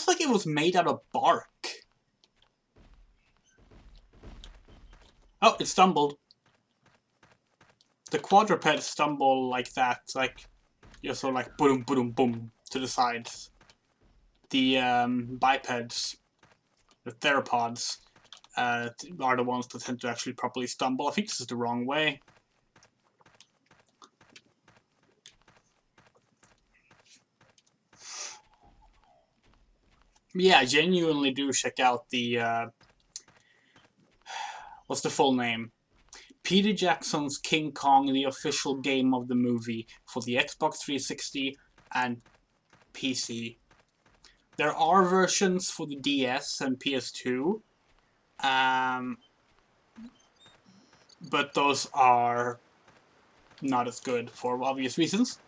like it was made out of bark. Oh, it stumbled. The quadrupeds stumble like that, like you're sort of like boom, boom, boom to the sides. The bipeds, the theropods, are the ones that tend to actually properly stumble. I think this is the wrong way. Yeah, I genuinely do check out the, what's the full name? Peter Jackson's King Kong, the official game of the movie for the Xbox 360 and PC. There are versions for the DS and PS2, but those are not as good for obvious reasons.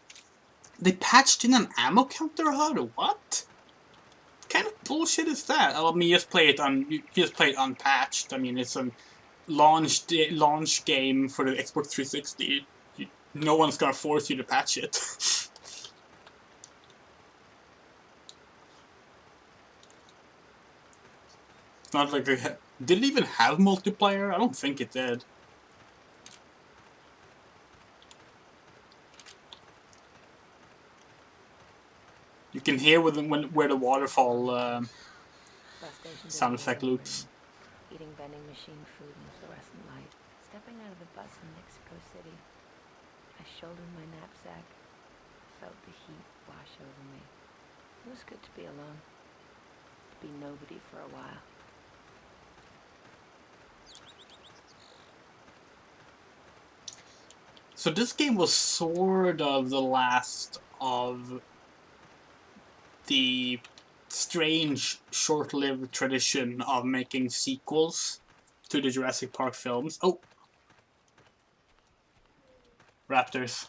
They patched in an ammo counter HUD? What? What kind of bullshit is that? I mean, you just play it unpatched. I mean, it's a launch game for the Xbox 360. No one's gonna force you to patch it. It's not like they did it even have multiplayer? I don't think it did. You can hear where the waterfall sound effect loops. Eating vending machine food in fluorescent light. Stepping out of the bus in Mexico City. I shouldered my knapsack. Felt the heat wash over me. It was good to be alone. To be nobody for a while. So this game was sort of the last of the strange, short-lived tradition of making sequels to the Jurassic Park films. Oh! Raptors.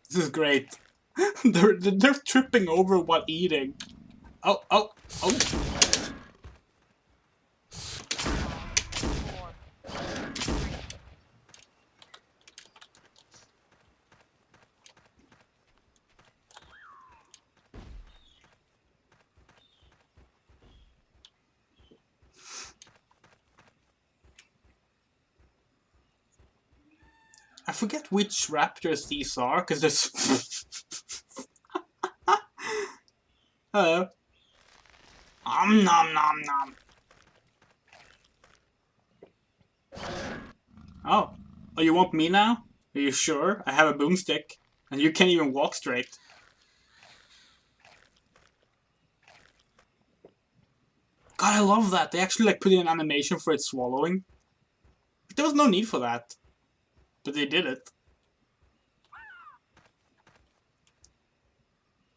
This is great. they're tripping over while eating. Oh, oh, oh. I forget which raptors these are, because there's... Hello. Nom nom nom. Oh. Oh, you want me now? Are you sure? I have a boomstick. And you can't even walk straight. God, I love that. They actually like put in an animation for it swallowing. There was no need for that. But they did it.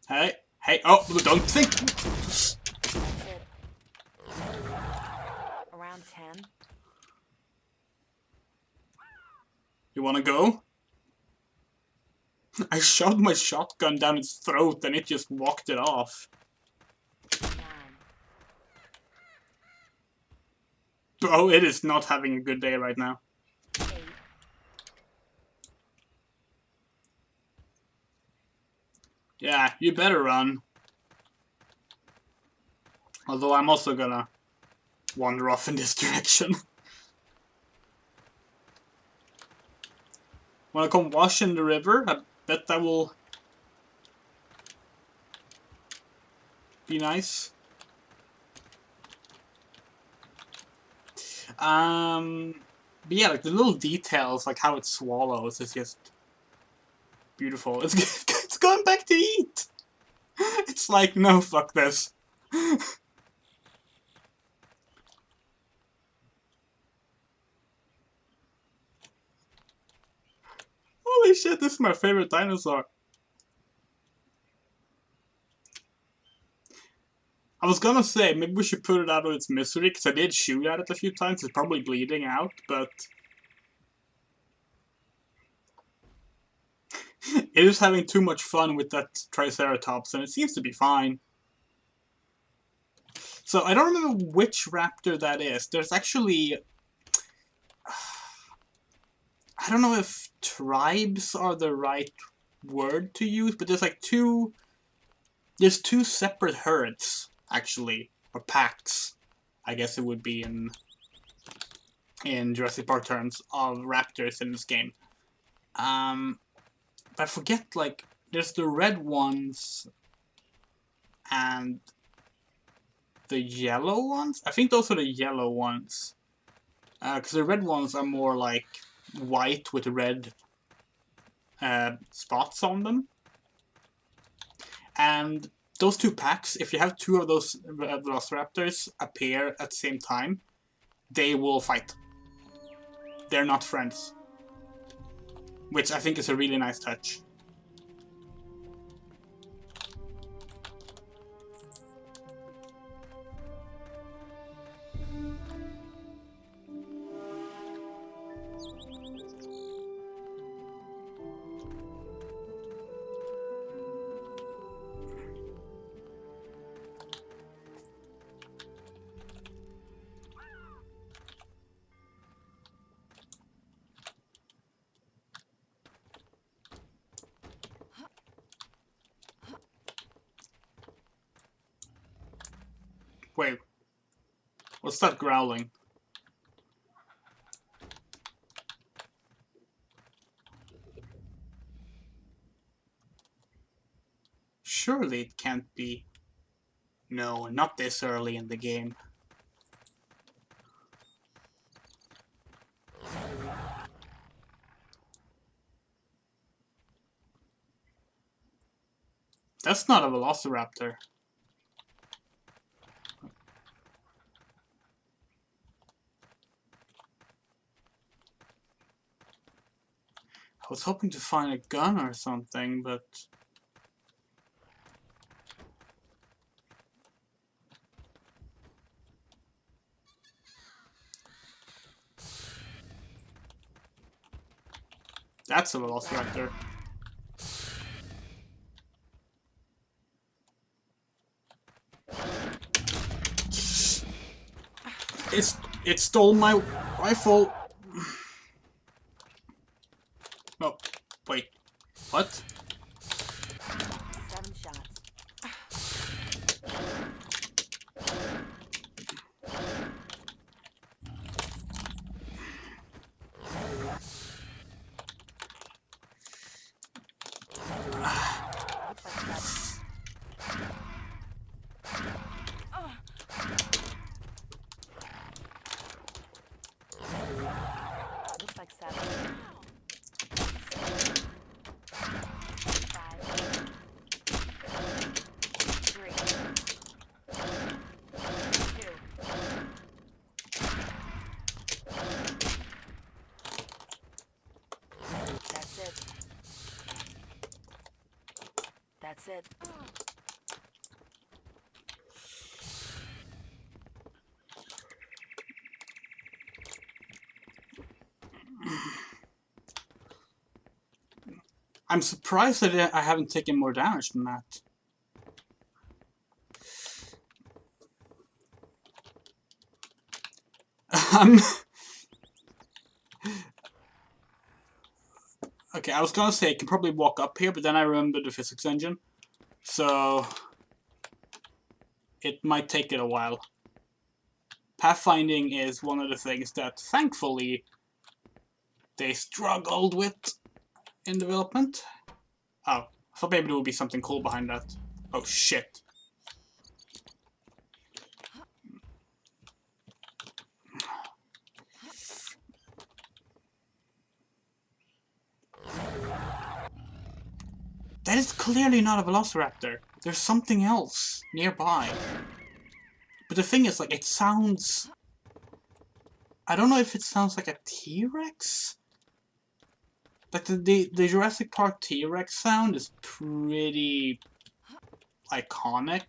Hey. Hey. Oh, don't think. That's it. Around 10? You wanna go? I shoved my shotgun down its throat and it just walked it off. 9. Bro, it is not having a good day right now. 8. Yeah, you better run. Although I'm also gonna wander off in this direction. Wanna come wash in the river? I bet that will be nice. But yeah, like the little details, like how it swallows, is just beautiful. It's going back to eat. It's like, no, fuck this. Holy shit, this is my favorite dinosaur. I was gonna say, maybe we should put it out of its misery, because I did shoot at it a few times. It's probably bleeding out, but... it is having too much fun with that Triceratops, and it seems to be fine. So, I don't remember which raptor that is. There's actually... I don't know if tribes are the right word to use, but there's like two... There's two separate herds, actually. Or packs, I guess it would be in Jurassic Park terms, of raptors in this game. But I forget, like, there's the red ones and the yellow ones? I think those are the yellow ones. Because the red ones are more like white with red spots on them. And those two packs, if you have two of those velociraptors appear at the same time, they will fight. They're not friends. Which I think is a really nice touch. Wait, what's that growling? Surely it can't be. No, not this early in the game. That's not a velociraptor. I was hoping to find a gun or something, but... That's a velociraptor. It stole my rifle. Oh, wait. What? 7 shots. Looks like 7. 5. 3. 2. That's it. That's it. I'm surprised that I haven't taken more damage than that. Okay, I was gonna say I can probably walk up here, but then I remembered the physics engine. So... it might take it a while. Pathfinding is one of the things that, thankfully, they struggled with in development. Oh, I thought maybe there would be something cool behind that. Oh shit. That is clearly not a velociraptor. There's something else nearby. But the thing is, like, it sounds... I don't know if it sounds like a T-Rex? Like, the Jurassic Park T-Rex sound is pretty iconic.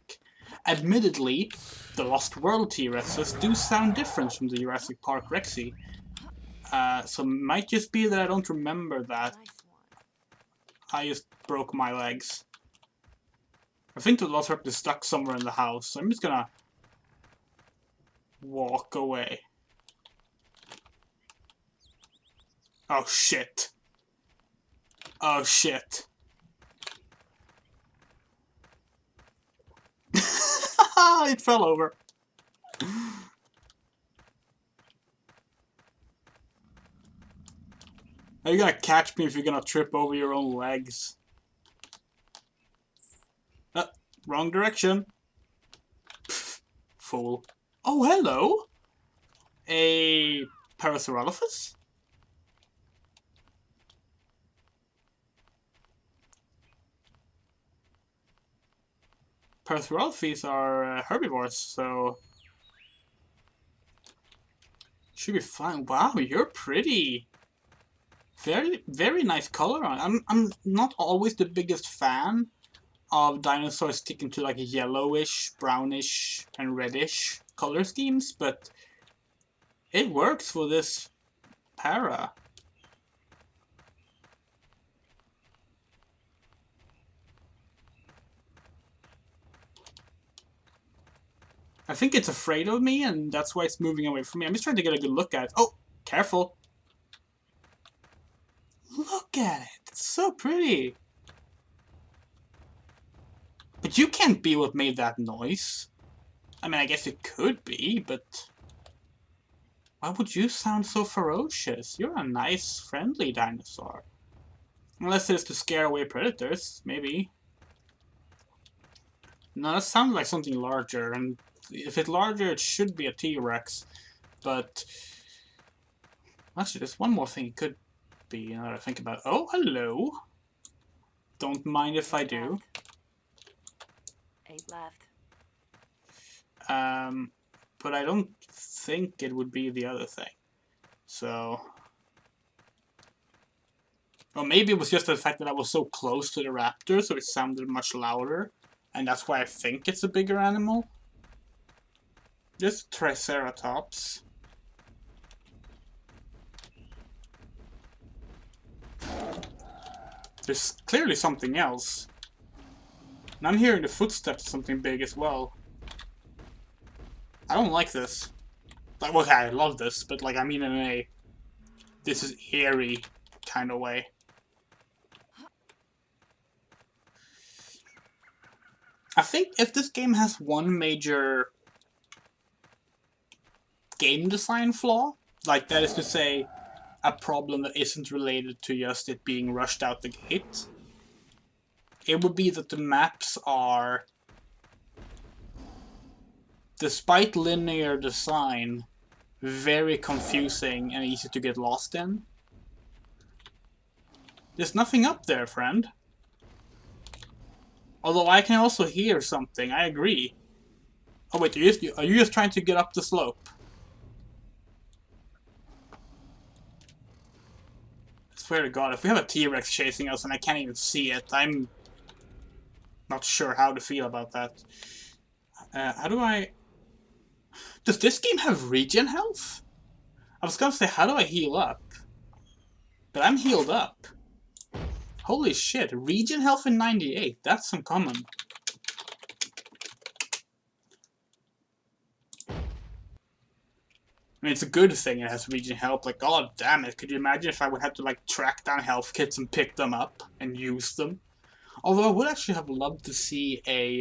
Admittedly, the Lost World T-Rexes do sound different from the Jurassic Park Rexy. So it might just be that I don't remember that. I just broke my legs. I think the Velociraptor is stuck somewhere in the house, so I'm just gonna walk away. Oh shit. Oh shit. It fell over. Are you gonna catch me if you're gonna trip over your own legs? Wrong direction. Pfft, fool. Oh, hello! A Parasaurolophus? Parasaurolophus are herbivores, so... should be fine. Wow, you're pretty. Very, very nice color on. I'm not always the biggest fan of dinosaurs sticking to like yellowish, brownish, and reddish color schemes, but it works for this para. I think it's afraid of me, and that's why it's moving away from me. I'm just trying to get a good look at it. Oh, careful. Look at it. It's so pretty. But you can't be what made that noise. I mean, I guess it could be, but... why would you sound so ferocious? You're a nice, friendly dinosaur. Unless it's to scare away predators, maybe. No, that sounds like something larger, and if it's larger, it should be a T-Rex. But... actually, there's one more thing it could be, now that I think about it. Oh, hello! Don't mind if I do. 8 left. But I don't think it would be the other thing. So... Or maybe it was just the fact that I was so close to the raptor, so it sounded much louder. And that's why I think it's a bigger animal. Just Triceratops. There's clearly something else. And I'm hearing the footsteps of something big as well. I don't like this. Like, okay, I love this, but like, I mean in a... This is eerie kind of way. I think if this game has one major game design flaw, like that is to say, a problem that isn't related to just it being rushed out the gate, it would be that the maps are, despite linear design, very confusing and easy to get lost in. There's nothing up there, friend. Although I can also hear something, I agree. Oh wait, are you just trying to get up the slope? I swear to God, if we have a T-Rex chasing us and I can't even see it, I'm not sure how to feel about that. How do I... Does this game have regen health? I was gonna say, how do I heal up? But I'm healed up. Holy shit, regen health in 98, that's uncommon. I mean, it's a good thing it has regen health, like, god damn it, could you imagine if I would have to, like, track down health kits and pick them up and use them? Although I would actually have loved to see a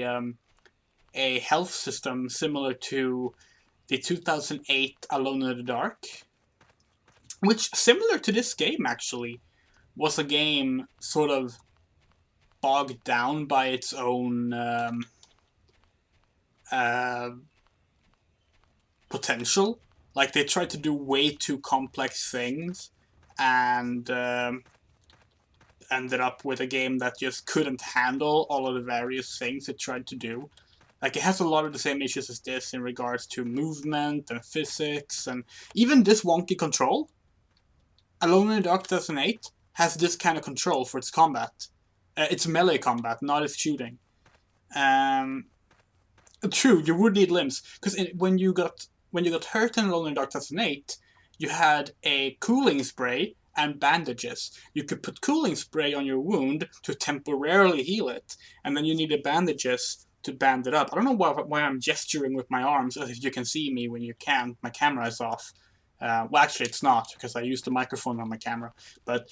health system similar to the 2008 Alone in the Dark, which, similar to this game, actually, was a game sort of bogged down by its own potential. Like, they tried to do way too complex things and ended up with a game that just couldn't handle all of the various things it tried to do. Like, it has a lot of the same issues as this in regards to movement and physics, and even this wonky control. Alone in the Dark 2008 has this kind of control for its combat. It's melee combat, not its shooting. True, you would need limbs, because when you got hurt in Alone in the Dark 2008, you had a cooling spray and bandages. You could put cooling spray on your wound to temporarily heal it, and then you needed bandages to band it up. I don't know why I'm gesturing with my arms, as if you can see me when you can't. My camera is off. Well, actually, it's not, because I used the microphone on my camera. But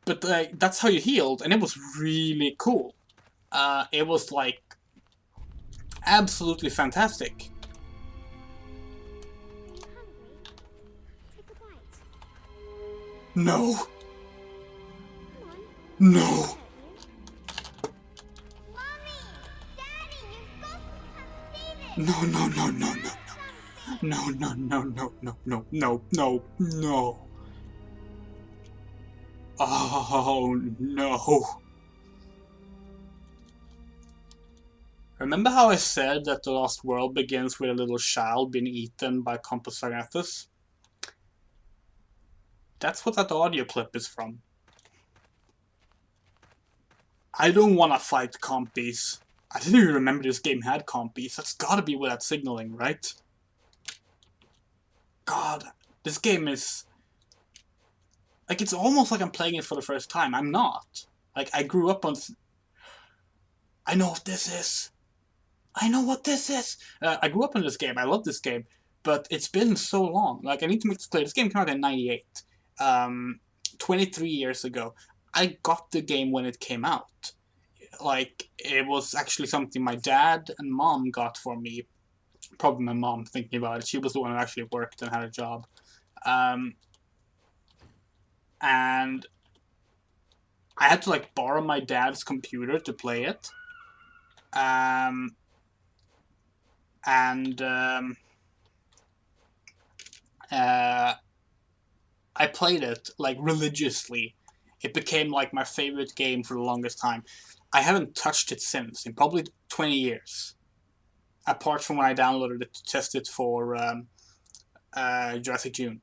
that's how you healed, and it was really cool. It was, like, absolutely fantastic. No. No. No, no, no, no, no, no. No, no, no, no, no, no, no, no, no. Oh, no. Remember how I said that the Lost World begins with a little child being eaten by Compsognathus? That's what that audio clip is from. I don't want to fight compies. I didn't even remember this game had compies. That's gotta be with that signaling, right? God, this game is... Like, it's almost like I'm playing it for the first time. I'm not. Like, I grew up on... I know what this is. I know what this is. I grew up on this game. I love this game. But it's been so long. Like, I need to make this clear. This game came out in 98. 23 years ago. I got the game when it came out. Like, it was actually something my dad and mom got for me. Probably my mom, thinking about it. She was the one who actually worked and had a job. And I had to, like, borrow my dad's computer to play it. I played it, like, religiously It became like my favorite game for the longest time. I haven't touched it since, in probably 20 years. Apart from when I downloaded it to test it for Jurassic June.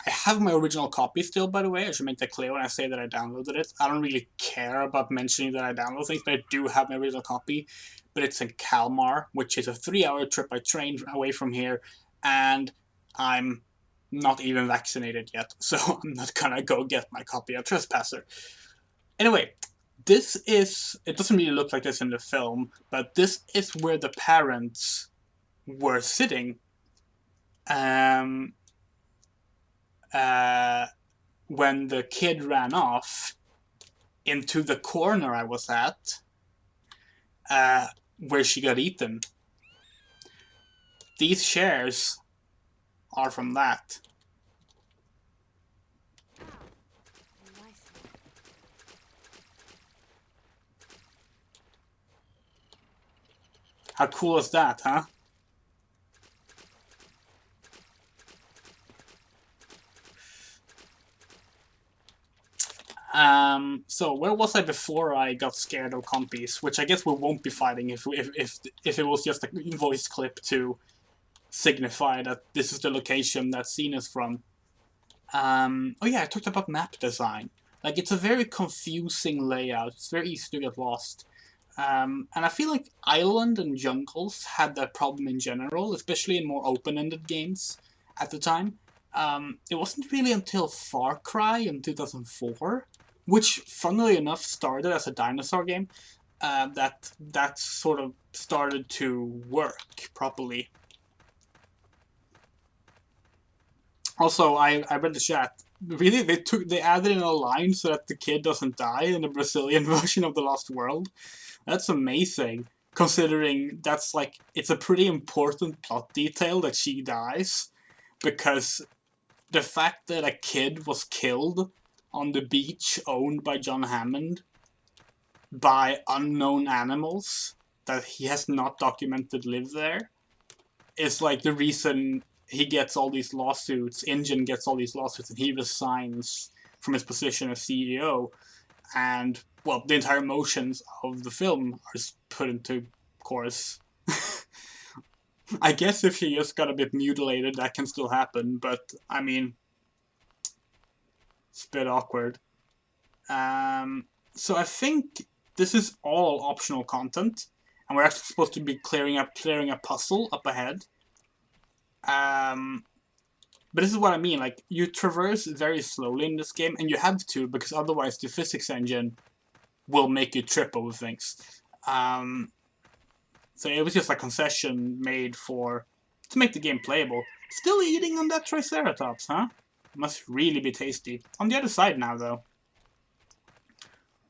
I have my original copy still, by the way. I should make that clear when I say that I downloaded it. I don't really care about mentioning that I download things, but I do have my original copy. But it's in Kalmar, which is a 3-hour trip by train away from here, and I'm not even vaccinated yet, so I'm not gonna go get my copy of Trespasser. Anyway, this is... It doesn't really look like this in the film, but this is where the parents were sitting when the kid ran off into the corner I was at, where she got eaten. These shares are from that. How cool is that, huh? So where was I before I got scared of compies? Which I guess we won't be fighting if it was just a voice clip to signify that this is the location that scene is from. Oh yeah, I talked about map design. Like, it's a very confusing layout. It's very easy to get lost. And I feel like Island and Jungles had that problem in general, especially in more open-ended games at the time. It wasn't really until Far Cry in 2004, which, funnily enough, started as a dinosaur game, that sort of started to work properly. Also, I read the chat. Really, they added in a line so that the kid doesn't die in the Brazilian version of The Lost World. That's amazing, considering that's like, it's a pretty important plot detail that she dies, because the fact that a kid was killed on the beach owned by John Hammond by unknown animals that he has not documented live there is like the reason he gets all these lawsuits. InGen gets all these lawsuits, and he resigns from his position as CEO. And, well, the entire emotions of the film are put into chorus. I guess if he just got a bit mutilated, that can still happen, but, I mean, it's a bit awkward. So I think this is all optional content, and we're actually supposed to be clearing a puzzle up ahead. But this is what I mean, like, you traverse very slowly in this game, and you have to, because otherwise the physics engine will make you trip over things. So it was just a concession made to make the game playable. Still eating on that Triceratops, huh? Must really be tasty. On the other side now, though.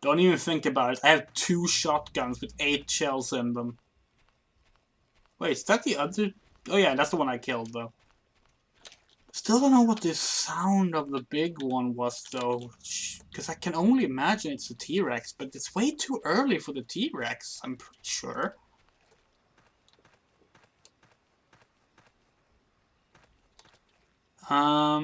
Don't even think about it. I have 2 shotguns with 8 shells in them. Wait, is that the other? Oh yeah, that's the one I killed, though. Still don't know what the sound of the big one was, though. Because I can only imagine it's a T-Rex, but it's way too early for the T-Rex, I'm pretty sure. I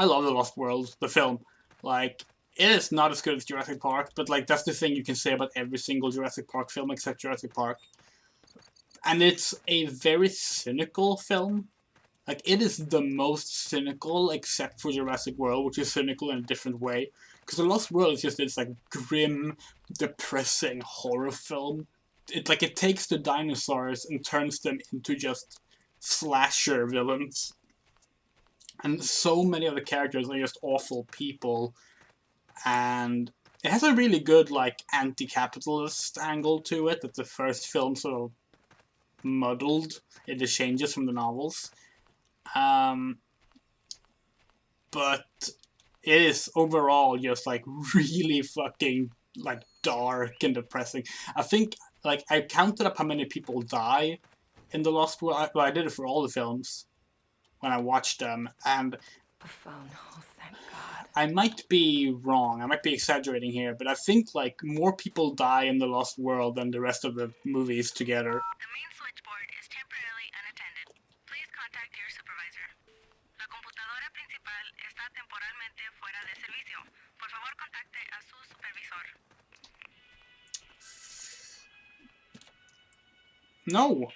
love The Lost World, the film. Like, it is not as good as Jurassic Park, but like, that's the thing you can say about every single Jurassic Park film except Jurassic Park. And it's a very cynical film. Like, it is the most cynical except for Jurassic World, which is cynical in a different way. Because The Lost World is just this like grim, depressing horror film. It takes the dinosaurs and turns them into just slasher villains. And so many of the characters are just awful people. And it has a really good, like, anti-capitalist angle to it that the first film sort of muddled in the changes from the novels. But it is overall just, like, really fucking, like, dark and depressing. I think, like, I counted up how many people die in The Lost World. Well, I did it for all the films when I watched them, and A phone. Oh, thank God. I might be wrong, I might be exaggerating here, but I think, like, more people die in The Lost World than the rest of the movies together. The main switchboard is temporarily unattended. Please contact principal está temporalmente fuera de servicio. Por favor, contacte a su supervisor. No!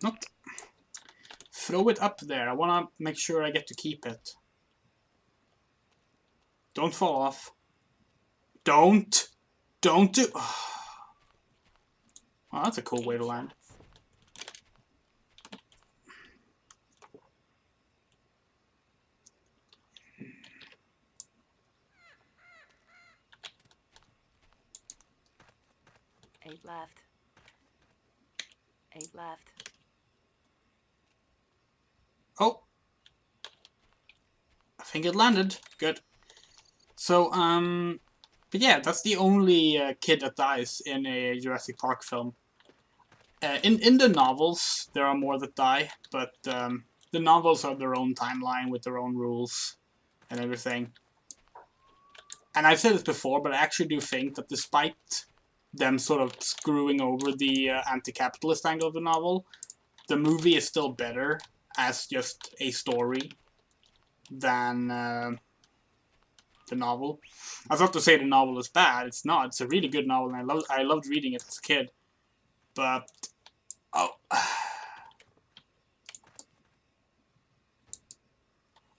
Not... Throw it up there. I wanna make sure I get to keep it. Don't fall off. Don't do... Oh, that's a cool way to land. Eight left. 8 left. Oh! I think it landed. Good. So, but yeah, that's the only kid that dies in a Jurassic Park film. In the novels, there are more that die, but the novels have their own timeline with their own rules and everything. And I've said this before, but I actually do think that despite them sort of screwing over the anti-capitalist angle of the novel, the movie is still better as just a story than the novel. I was about to say the novel is bad. It's not. It's a really good novel, and I loved reading it as a kid. But oh,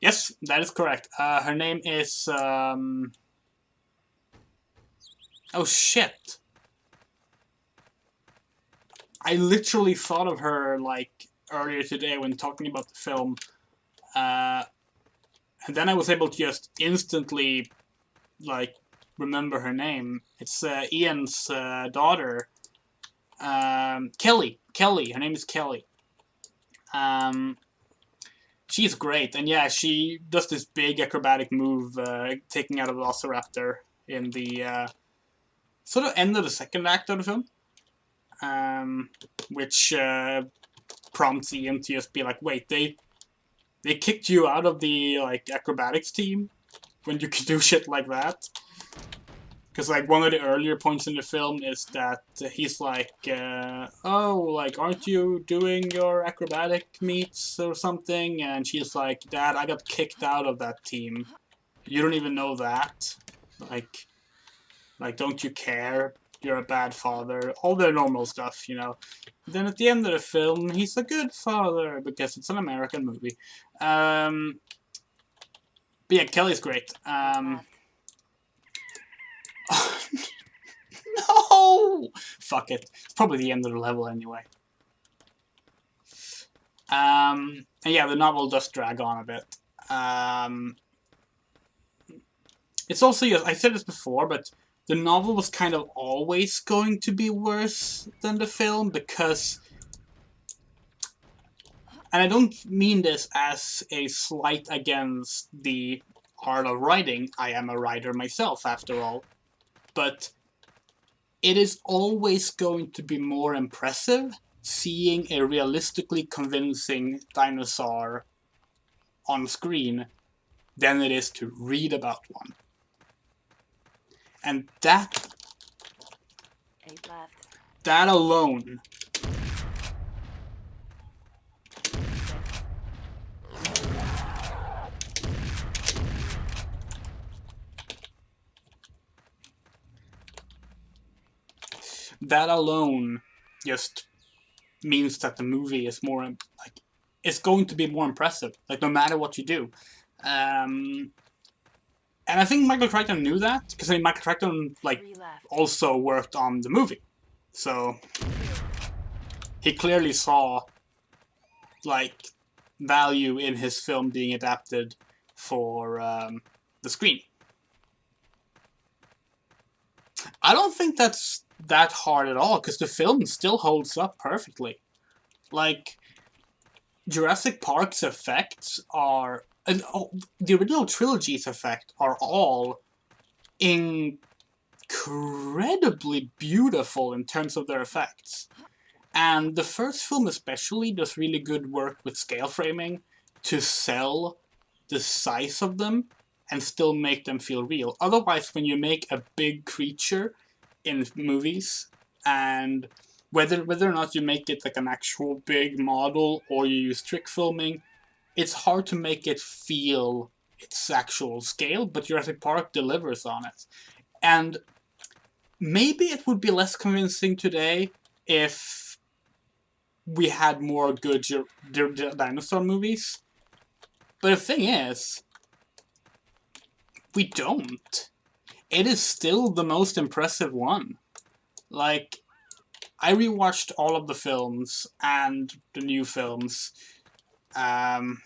yes, that is correct. Her name is oh shit. I literally thought of her like earlier today when talking about the film, and then I was able to just instantly like remember her name. It's Ian's daughter, Kelly. Her name is Kelly. She's great, and yeah, she does this big acrobatic move, taking out a velociraptor in the sort of end of the second act of the film. Which prompts Ian to just be like, wait, they kicked you out of the like acrobatics team when you can do shit like that? Because like one of the earlier points in the film is that he's like, oh, like aren't you doing your acrobatic meets or something? And she's like, Dad, I got kicked out of that team. You don't even know that. Like don't you care? You're a bad father, all the normal stuff, you know. Then at the end of the film, he's a good father, because it's an American movie. But yeah, Kelly's great. No! Fuck it. It's probably the end of the level anyway. And yeah, the novel does drag on a bit. It's also, yes, I said this before, but the novel was kind of always going to be worse than the film because, and I don't mean this as a slight against the art of writing, I am a writer myself after all, but it is always going to be more impressive seeing a realistically convincing dinosaur on screen than it is to read about one. And that alone just means that the movie is more like it's going to be more impressive, like no matter what you do. And I think Michael Crichton knew that, because I mean, Michael Crichton like also worked on the movie, so he clearly saw like value in his film being adapted for the screen. I don't think that's that hard at all, because the film still holds up perfectly. Like Jurassic Park's effects are. And the original trilogy's effects are all incredibly beautiful in terms of their effects. And the first film especially does really good work with scale framing to sell the size of them and still make them feel real. Otherwise, when you make a big creature in movies, and whether or not you make it like an actual big model or you use trick filming, it's hard to make it feel its actual scale, but Jurassic Park delivers on it. And maybe it would be less convincing today if we had more good dinosaur movies. But the thing is, we don't. It is still the most impressive one. Like, I rewatched all of the films and the new films last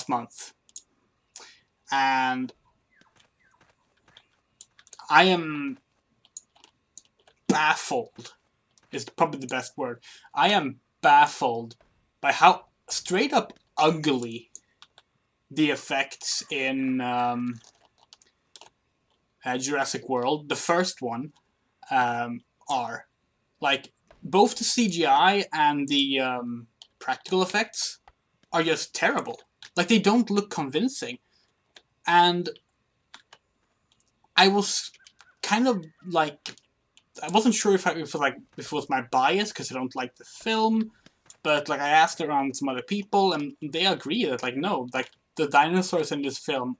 month. And I am baffled, is probably the best word. I am baffled by how straight up ugly the effects in Jurassic World, the first one, are. Like, both the CGI and the practical effects are just terrible. Like, they don't look convincing. And I was kind of like, I wasn't sure if it was my bias because I don't like the film, but like I asked around some other people and they agree that like no, like the dinosaurs in this film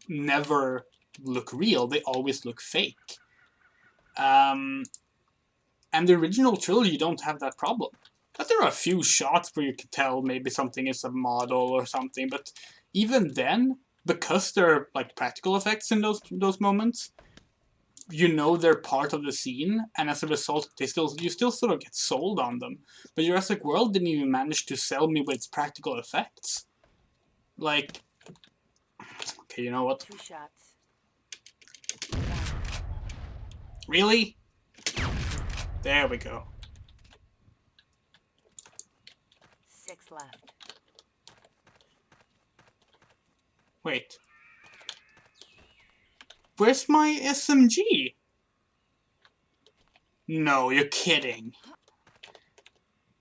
never look real; they always look fake. And the original trilogy don't have that problem. But there are a few shots where you can tell maybe something is a model or something, but even then, because they're like practical effects in those moments, you know they're part of the scene, and as a result, you still sort of get sold on them. But Jurassic World didn't even manage to sell me with its practical effects. Like, okay, you know what? 2 shots. Really? There we go. 6 left. Wait. Where's my SMG? No, you're kidding.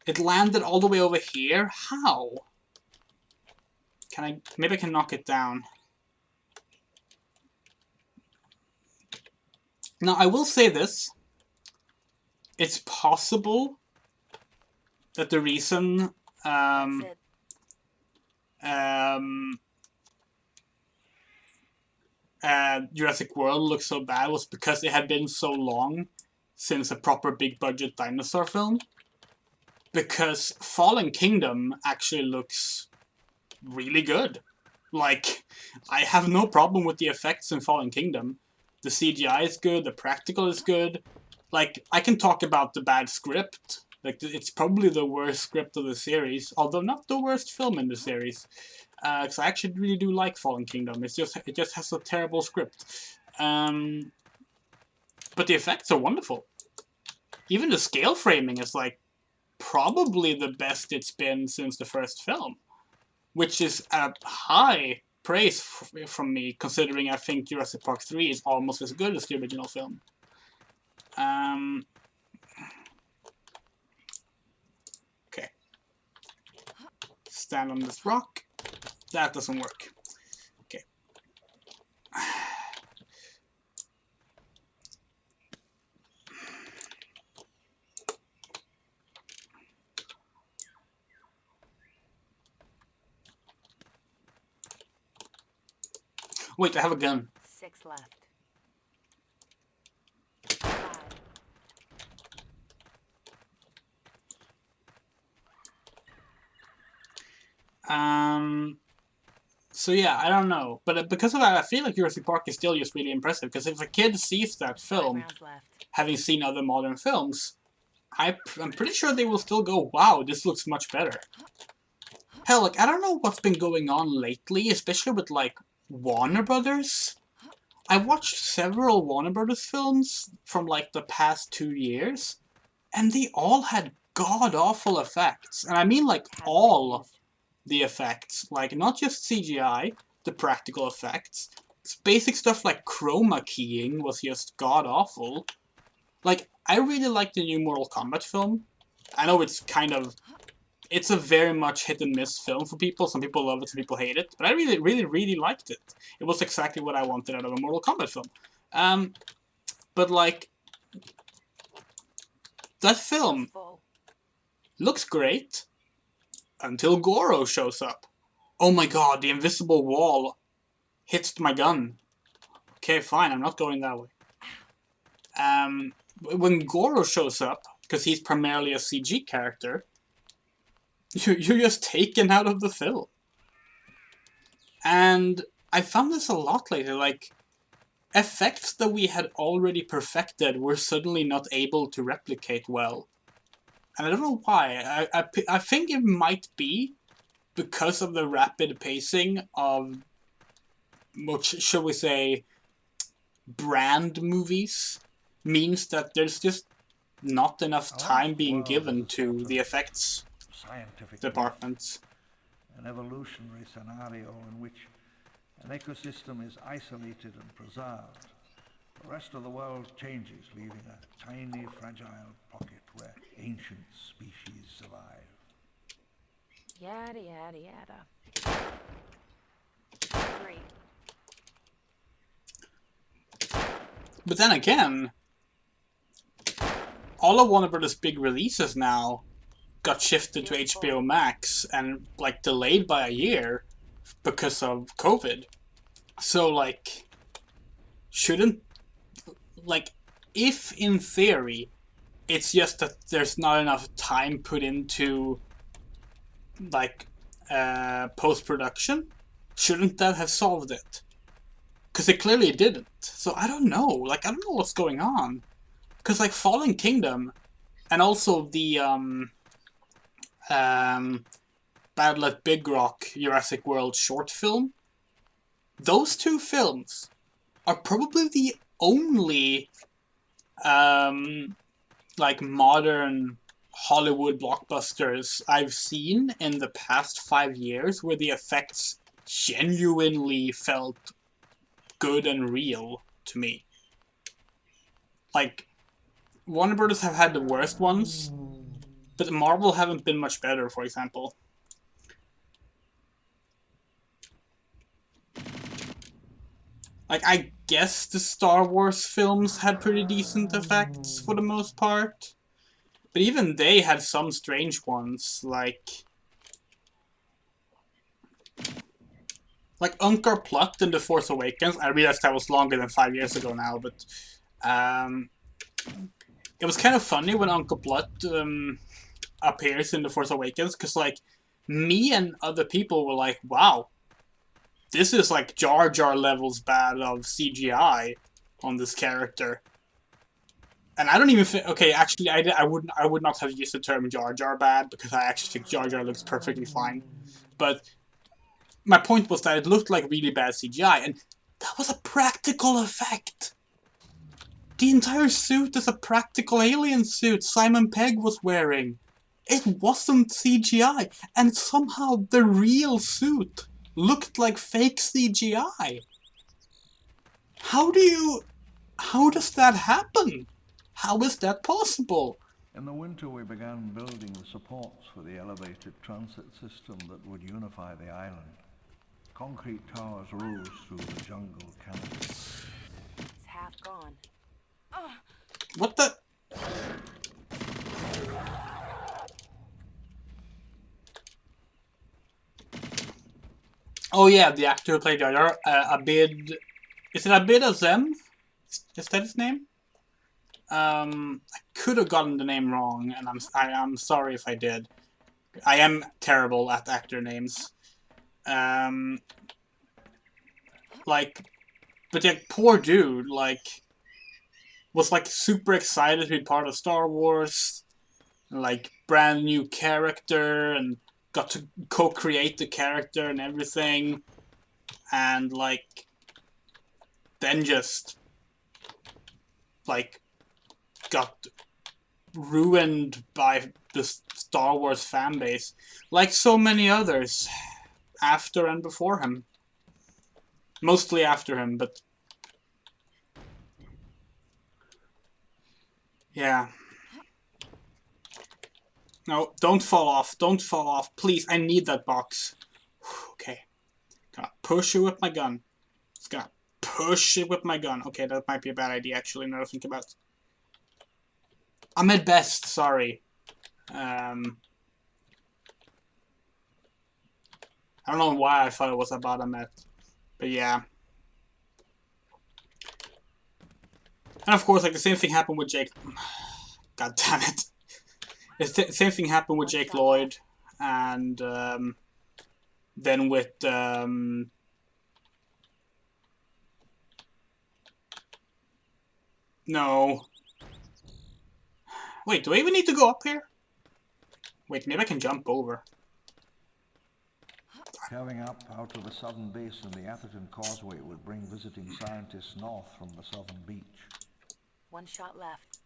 It landed all the way over here? How? Maybe I can knock it down. Now, I will say this. It's possible that the reason Jurassic World looked so bad was because it had been so long since a proper big budget dinosaur film. Because Fallen Kingdom actually looks really good. Like, I have no problem with the effects in Fallen Kingdom. The CGI is good, the practical is good. Like, I can talk about the bad script. Like, it's probably the worst script of the series, although not the worst film in the series. Because I actually really do like Fallen Kingdom. It just has a terrible script. But the effects are wonderful. Even the scale framing is like probably the best it's been since the first film, which is a high praise from me, considering I think Jurassic Park 3 is almost as good as the original film. Okay. Stand on this rock. That doesn't work. Okay. Wait, I have a gun. 6 left. 5. So yeah, I don't know. But because of that, I feel like Jurassic Park is still just really impressive. Because if a kid sees that 5 film, rounds left. having seen other modern films, I'm pretty sure they will still go, wow, this looks much better. Hell, like, I don't know what's been going on lately, especially with, like, Warner Brothers. I watched several Warner Brothers films from, like, the past 2 years, and they all had god-awful effects. And I mean, like, all the effects. Like, not just CGI, the practical effects. Basic stuff like chroma keying was just god-awful. Like, I really like the new Mortal Kombat film. I know it's kind of... It's a very much hit-and-miss film for people. Some people love it, some people hate it. But I really, really, really liked it. It was exactly what I wanted out of a Mortal Kombat film. But, like... That film looks great. Until Goro shows up. Oh my god, the invisible wall hits my gun. Okay, fine, I'm not going that way. When Goro shows up, because he's primarily a CG character, you're just taken out of the film. And I found this a lot lately, like, effects that we had already perfected were suddenly not able to replicate well. And I don't know why. I think it might be because of the rapid pacing of, what shall we say, brand movies, means that there's just not enough time being given to the effects departments. An evolutionary scenario in which an ecosystem is isolated and preserved. The rest of the world changes, leaving a tiny, fragile pocket where ancient species survive. Yada, yada, yada. Great. But then again, all of Warner Brothers' big releases now got shifted to HBO Max and, like, delayed by a year because of COVID. So, like, shouldn't, like, if in theory it's just that there's not enough time put into, like, post-production, shouldn't that have solved it? Because it clearly didn't. So I don't know. Like, I don't know what's going on. Because, like, Fallen Kingdom and also the Battle at Big Rock Jurassic World short film, those two films are probably the only like modern Hollywood blockbusters I've seen in the past 5 years where the effects genuinely felt good and real to me. Like, Warner Brothers have had the worst ones, but Marvel haven't been much better, for example. Like, I guess the Star Wars films had pretty decent effects for the most part. But even they had some strange ones, like Unkar Plutt in The Force Awakens. I realized that was longer than 5 years ago now, but it was kind of funny when Unkar Plutt appears in The Force Awakens, because, like, me and other people were like, wow, this is like Jar Jar levels bad of CGI on this character. And I don't even think, okay, actually, I would not have used the term Jar Jar bad, because I actually think Jar Jar looks perfectly fine. But my point was that it looked like really bad CGI, and that was a practical effect. The entire suit is a practical alien suit Simon Pegg was wearing. It wasn't CGI, and somehow the real suit looked like fake CGI. How does that happen? How is that possible? In the winter, we began building the supports for the elevated transit system that would unify the island. Concrete towers rose through the jungle canopy. It's half gone. What the? Oh yeah, the actor who played Jar Jar, Abid... Is it Abid Azem? Is that his name? I could have gotten the name wrong, and I'm sorry if I did. I am terrible at actor names. Like, but yeah, poor dude, like, was like super excited to be part of Star Wars, like, brand new character, and got to co-create the character and everything, and, like, then just, like, got ruined by the Star Wars fanbase, like so many others, after and before him. Mostly after him, but yeah. No, don't fall off. Don't fall off. Please, I need that box. Okay. Gonna push it with my gun. Just gonna push it with my gun. Okay, that might be a bad idea, actually, now that I think about it. I'm at best, sorry. I don't know why I thought it was about Ahmet, but yeah. And of course, like the same thing happened with Jake. God damn it! The same thing happened with Jake Lloyd, and then with no. Wait, do I even need to go up here? Wait, maybe I can jump over. Carving up out to the southern basin, the Atherton Causeway would bring visiting scientists north from the southern beach. One shot left.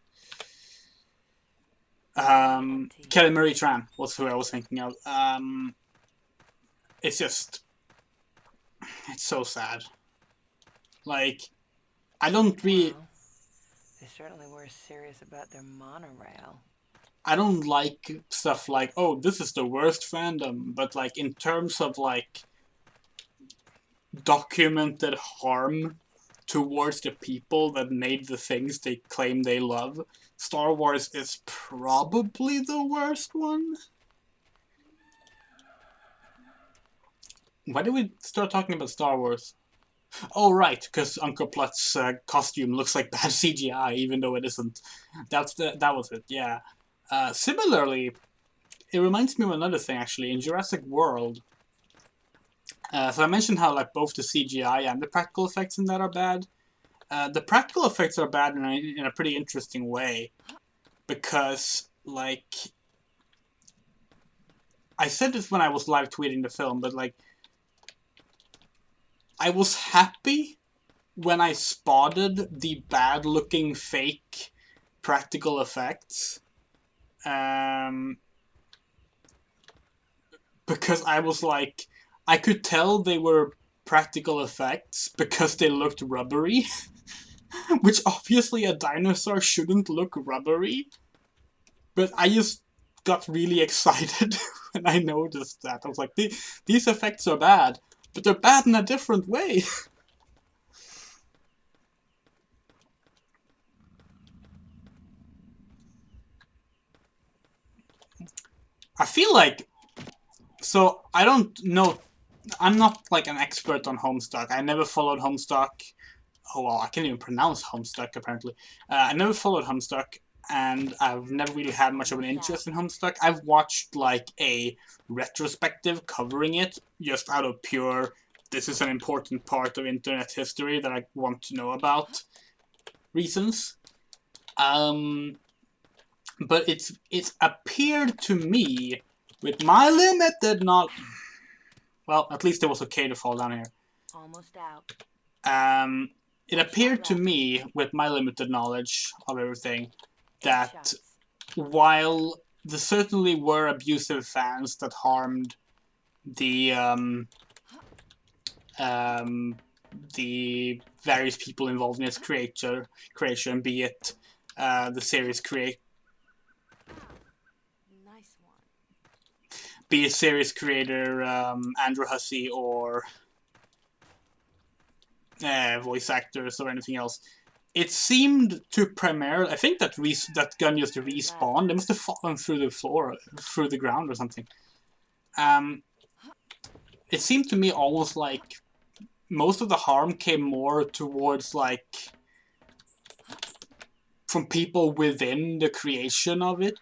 Kelly Marie Tran was who I was thinking of. It's just, it's so sad. Like, I don't really. Well, they certainly were serious about their monorail. I don't like stuff like, oh, this is the worst fandom, but like in terms of like documented harm towards the people that made the things they claim they love, Star Wars is probably the worst one. Why did we start talking about Star Wars? Oh, right, because Uncle Plutt's costume looks like bad CGI, even though it isn't. That was it, yeah. Similarly, it reminds me of another thing, actually. In Jurassic World, so I mentioned how like both the CGI and the practical effects in that are bad. The practical effects are bad in a pretty interesting way, because, like, I said this when I was live tweeting the film, but, like, I was happy when I spotted the bad-looking fake practical effects. Because I was like, I could tell they were practical effects because they looked rubbery. Which obviously a dinosaur shouldn't look rubbery. But I just got really excited when I noticed that. I was like, these effects are bad, but they're bad in a different way. I feel like, so I don't know, I'm not like an expert on Homestuck. I never followed Homestuck. Oh well, I can't even pronounce Homestuck apparently. I never followed Homestuck, and I've never really had much of an interest in Homestuck. I've watched like a retrospective covering it, just out of pure, this is an important part of internet history that I want to know about reasons. But it's appeared to me, with my limited knowledge, well, at least it was okay to fall down here. Almost out. It appeared to me, with my limited knowledge of everything, that while there certainly were abusive fans that harmed the various people involved in its creation, be it the series Nice one. be it series creator Andrew Hussey or voice actors or anything else. It seemed to primarily, I think that that gun just respawned. It must have fallen through the floor, through the ground or something. It seemed to me almost like most of the harm came more towards like from people within the creation of it,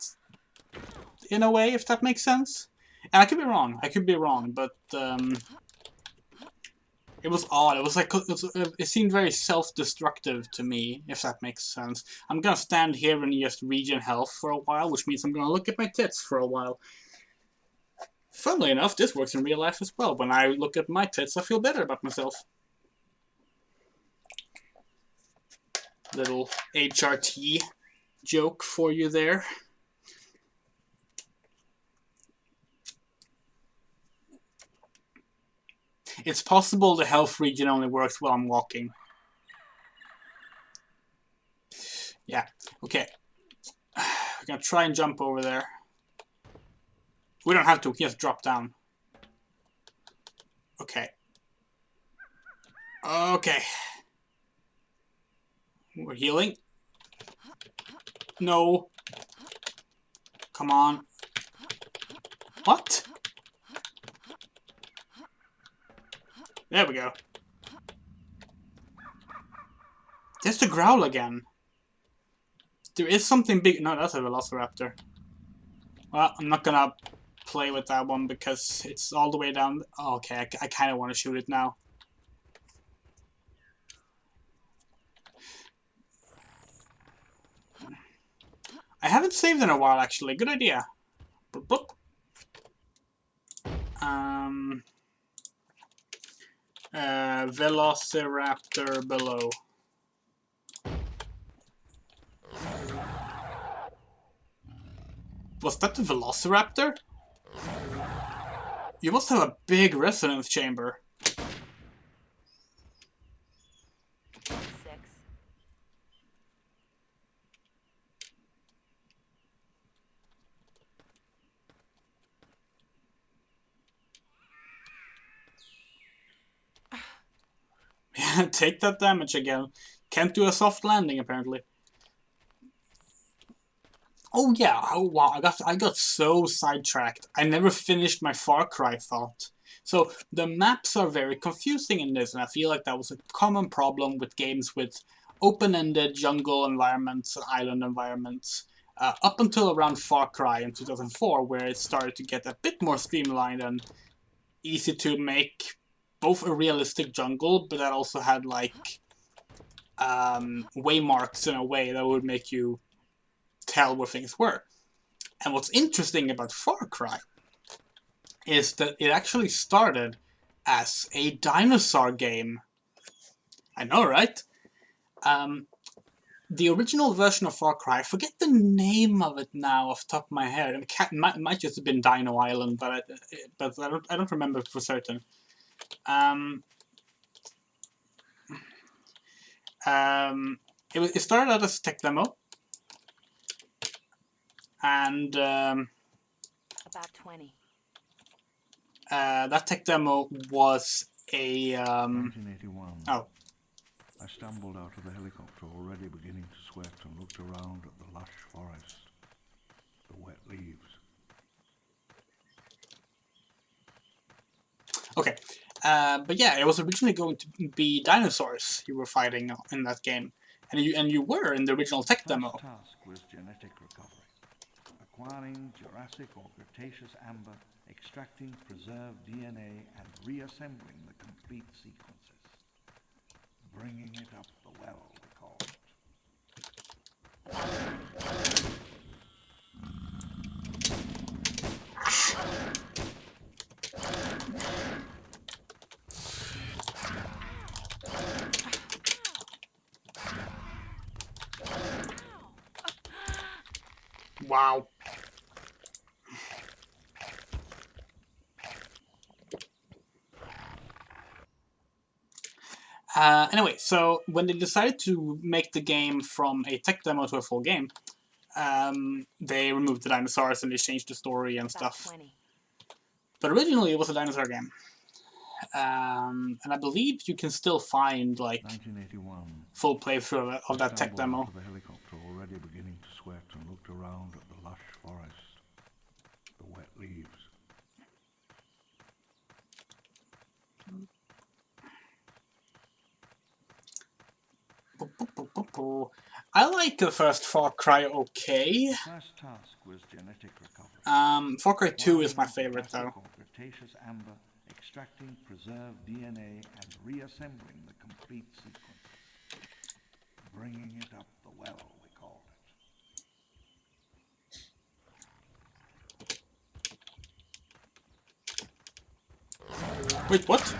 in a way, if that makes sense. And I could be wrong, but it was odd. It was like, it seemed very self-destructive to me, if that makes sense. I'm gonna stand here and just regen health for a while, which means I'm gonna look at my tits for a while. Funnily enough, this works in real life as well. When I look at my tits, I feel better about myself. Little HRT joke for you there. It's possible the health regen only works while I'm walking. Yeah, okay. We're gonna try and jump over there. We don't have to, we can just drop down. Okay. Okay. We're healing. No. Come on. What? There we go. There's the growl again. There is something big. No, that's a Velociraptor. Well, I'm not gonna play with that one because it's all the way down. Oh, okay, I kind of want to shoot it now. I haven't saved in a while, actually. Good idea. Boop, boop. Velociraptor below. Was that the Velociraptor? You must have a big resonance chamber. 6. Yeah, take that damage again. Can't do a soft landing, apparently. Oh yeah, oh wow, I got so sidetracked. I never finished my Far Cry thought. So the maps are very confusing in this, and I feel like that was a common problem with games with open-ended jungle environments and island environments. Up until around Far Cry in 2004, where it started to get a bit more streamlined and easy to make both a realistic jungle, but that also had like waymarks in a way that would make you tell where things were. And what's interesting about Far Cry is that it actually started as a dinosaur game. I know, right? The original version of Far Cry, I forget the name of it now off the top of my head. It might just have been Dino Island, but I don't remember for certain. It started out as a tech demo, and About 20. that tech demo was a 1981. oh. I stumbled out of the helicopter, already beginning to sweat, and looked around at the lush forest, the wet leaves. Okay, but yeah, it was originally going to be dinosaurs you were fighting in that game, and you were in the original tech demo. First task was genetic recovery, acquiring Jurassic or Cretaceous amber, extracting preserved DNA, and reassembling the complete sequences. Bringing it up the well, we call it. Wow. Anyway, so when they decided to make the game from a tech demo to a full game, they removed the dinosaurs and they changed the story and About stuff. 20. But originally it was a dinosaur game. And I believe you can still find like 1981. full playthrough of that tech Stumbled demo. out of the helicopter, already beginning to sweat, and looked around at the lush forest, the wet leaves. I like the first Far Cry okay. First task was genetic recovery. Far Cry 2 is my favorite though. Jurassic or Cretaceous amber, extracting preserved DNA and reassembling the complete sequence. Bringing it up the well, we called it. Wait, what?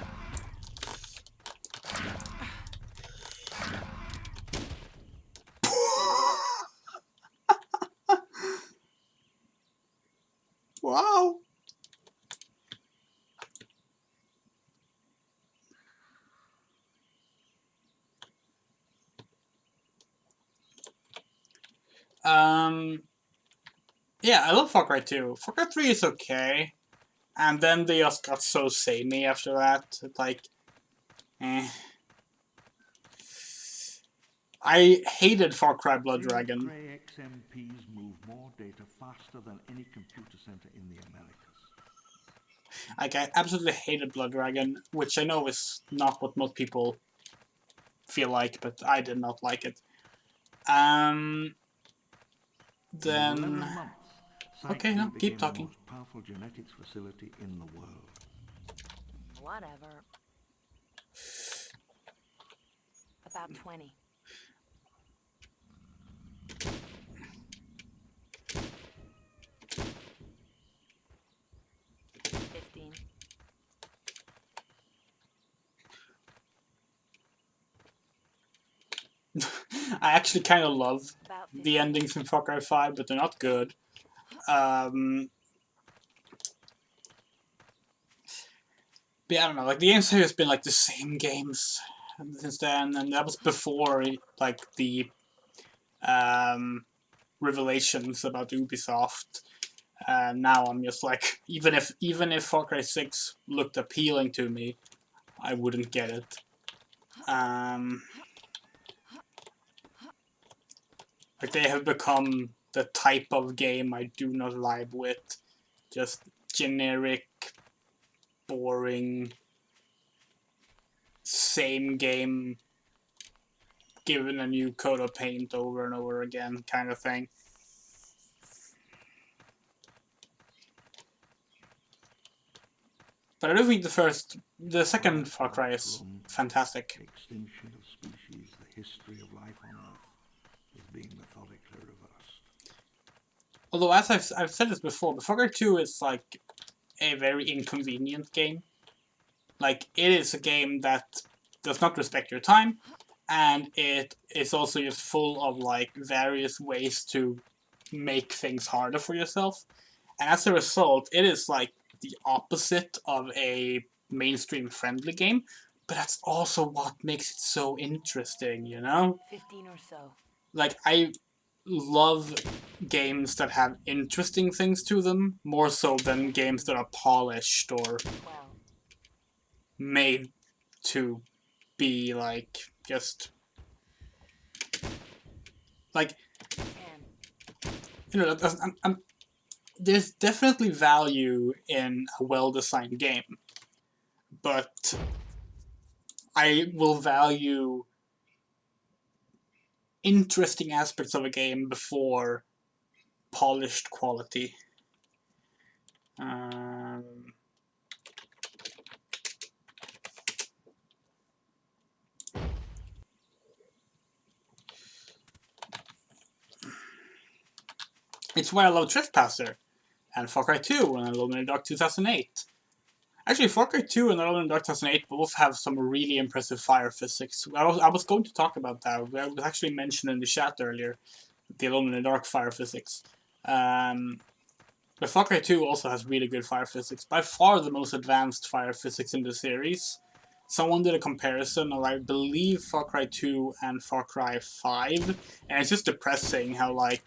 Wow. Yeah, I love Far Cry 2. Far Cry 3 is okay. And then they just got so samey after that. It's like, eh. I hated Far Cry Blood Dragon. Cray XMPs move more data faster than any computer center in the Americas. Like, I absolutely hated Blood Dragon, which I know is not what most people feel like, but I did not like it. In 11 Then... months, Okay, Site no, B keep became the talking. most powerful genetics facility in the world. Whatever. About 20. I actually kind of love About 15. the endings in Far Cry 5, but they're not good. But yeah, I don't know, like, the games here has been, like, the same games since then, and that was before, like, the, revelations about Ubisoft. And now I'm just like, even if Far Cry 6 looked appealing to me, I wouldn't get it. Like, they have become the type of game I do not vibe with. Just generic, boring, same game given a new coat of paint over and over again kind of thing. But I do think the second Far Cry is fantastic. The extinction of species, the history of life on Earth, is being methodically reversed. Although, as I've said this before, Far Cry 2 is like a very inconvenient game. Like, it is a game that does not respect your time, and it is also just full of like various ways to make things harder for yourself. And as a result, it is like the opposite of a mainstream friendly game, but that's also what makes it so interesting, you know? 15 or so. Like, I love games that have interesting things to them, more so than games that are polished or 12. made to be, like, just... Like, 10. you know, there's definitely value in a well-designed game, but I will value interesting aspects of a game before polished quality. It's why I love Trespasser and Far Cry 2 and Alone in the Dark 2008. Actually, Far Cry 2 and Alone in the Dark 2008 both have some really impressive fire physics. I was going to talk about that. It was actually mentioned in the chat earlier, the Alone in the Dark fire physics. But Far Cry 2 also has really good fire physics. By far the most advanced fire physics in the series. Someone did a comparison of, I believe, Far Cry 2 and Far Cry 5. And it's just depressing how, like,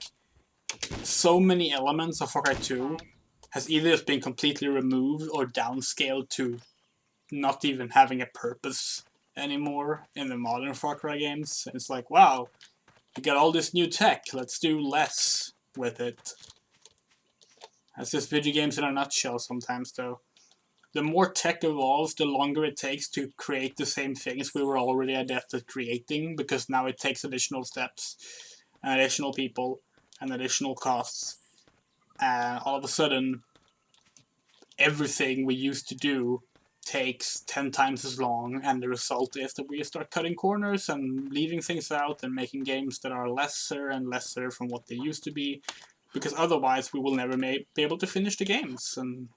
so many elements of Far Cry 2 has either just been completely removed or downscaled to not even having a purpose anymore in the modern Far Cry games. It's like, wow, we got all this new tech, let's do less with it. That's just video games in a nutshell sometimes, though. The more tech evolves, the longer it takes to create the same things we were already adept at creating, because now it takes additional steps, and additional people, and additional costs. And all of a sudden, everything we used to do takes 10 times as long, and the result is that we start cutting corners and leaving things out and making games that are lesser and lesser from what they used to be, because otherwise we will never be able to finish the games and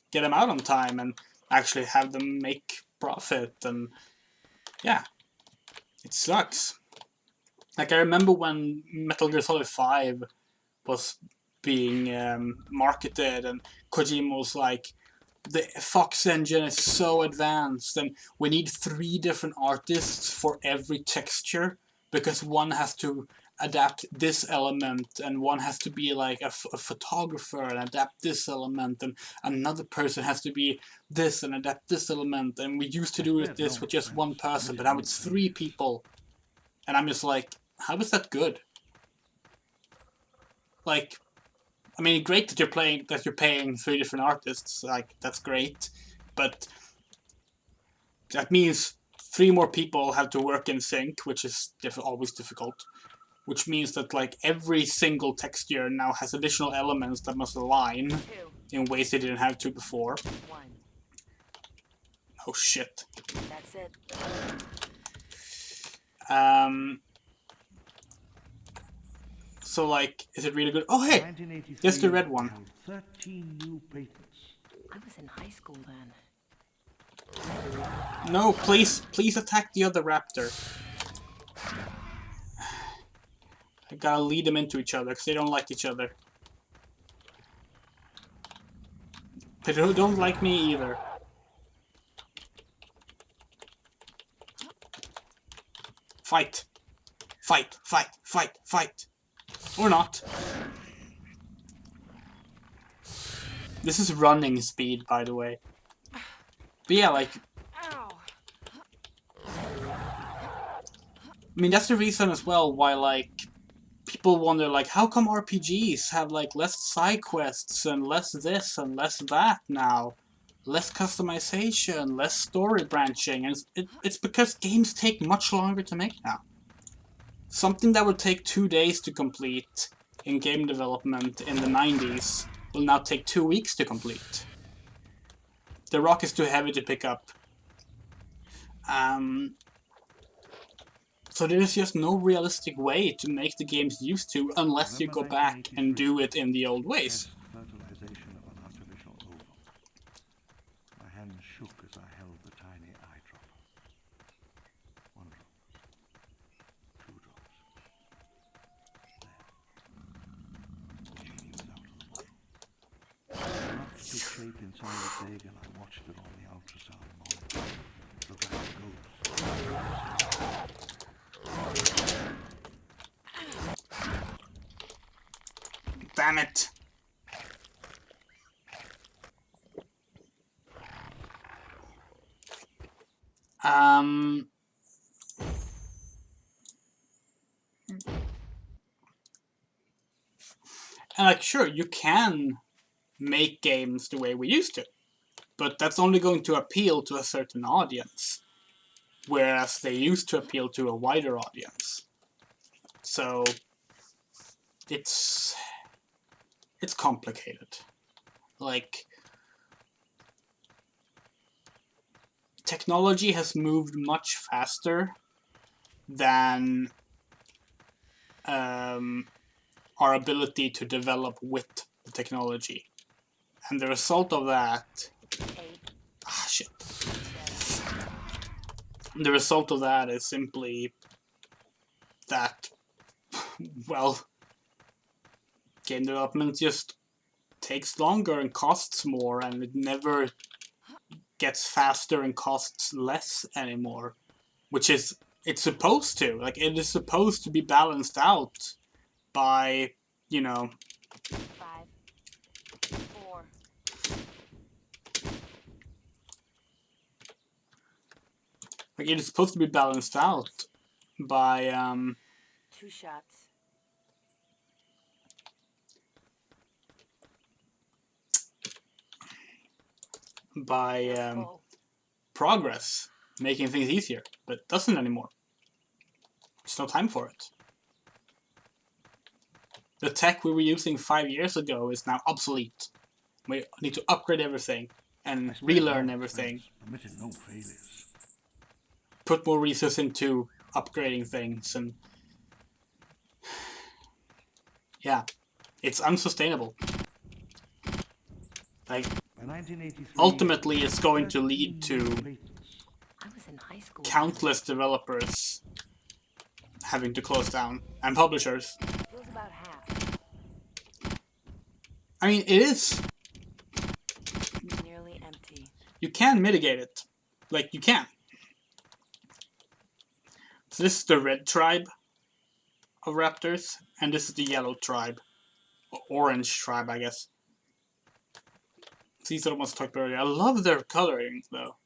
get them out on time and actually have them make profit. And yeah, it sucks. Like, I remember when Metal Gear Solid 5 was being marketed, and Kojima was like, the Fox engine is so advanced and we need 3 different artists for every texture, because one has to adapt this element and one has to be like a photographer and adapt this element, and another person has to be this and adapt this element, and we used to do this with just one person, but now it's 3 people. And I'm just like, how is that good? Like, I mean, great that you're paying 3 different artists. Like, that's great, but that means 3 more people have to work in sync, which is always difficult. Which means that like every single texture now has additional elements that must align 2, in ways they didn't have to before. 1. Oh shit. That's it. So like, is it really good? Oh hey, there's the red one. 13 new patents. I was in high school then. No, please attack the other raptor. I gotta lead them into each other because they don't like each other. They don't like me either. Fight. Fight, fight, fight, fight. Or not. This is running speed, by the way. But yeah, like... Ow. I mean, that's the reason as well why, like, people wonder, like, how come RPGs have, like, less side quests and less this and less that now? Less customization, less story branching, and it's because games take much longer to make now. Something that would take 2 days to complete in game development in the 90s will now take 2 weeks to complete. The rock is too heavy to pick up. So there is just no realistic way to make the games used to unless you go back and do it in the old ways. Fertilization of an artificial ovum. My hand shook as I held the tiny eye drop. 1 drop. 2 drops. There. The genie was out of the bottle. The rock took shape inside its egg and I watched it on the ultrasound monitor. It looked like a ghost. Damn it. And like, sure, you can make games the way we used to, but that's only going to appeal to a certain audience, whereas they used to appeal to a wider audience. So it's complicated. Like, technology has moved much faster than our ability to develop with the technology. And the result of that... Ah, shit. The result of that is simply that, well, game development just takes longer and costs more, and it never gets faster and costs less anymore. Which is, it's supposed to. Like, it is supposed to be balanced out by, you know... 5, 4. Like, it is supposed to be balanced out by, 2 shots. Full. progress, making things easier, but it doesn't anymore. There's no time for it. The tech we were using 5 years ago is now obsolete. We need to upgrade everything and relearn everything. Permitted no failures. Put more resources into upgrading things, and yeah, it's unsustainable. Like, ultimately it's going to lead to I was in high school. countless developers having to close down, and publishers. Feels about half. I mean, it is. Nearly empty. You can mitigate it. Like, you can. So this is the red tribe of raptors, and this is the yellow tribe. Or orange tribe, I guess. These are the ones I talked about earlier. I love their coloring, though.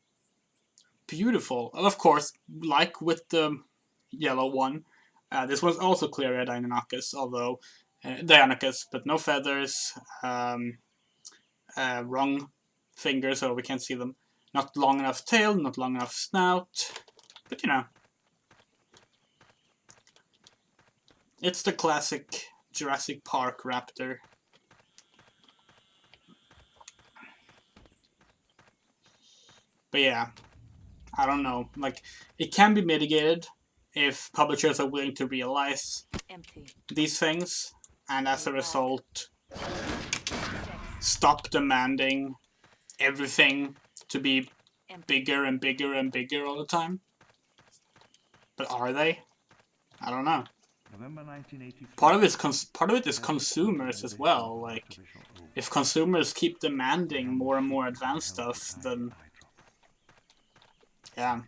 Beautiful. And of course, like with the yellow one, this one's also clear red Inanakis, although Deinonychus, but no feathers. Wrong finger, so we can't see them. Not long enough tail, not long enough snout. But you know. It's the classic Jurassic Park raptor. But yeah, I don't know. Like, it can be mitigated if publishers are willing to realize these things, and as a result, stop demanding everything to be bigger and bigger and bigger all the time. But are they? I don't know. Part of it is consumers as well. Like, if consumers keep demanding more and more advanced stuff, then yeah.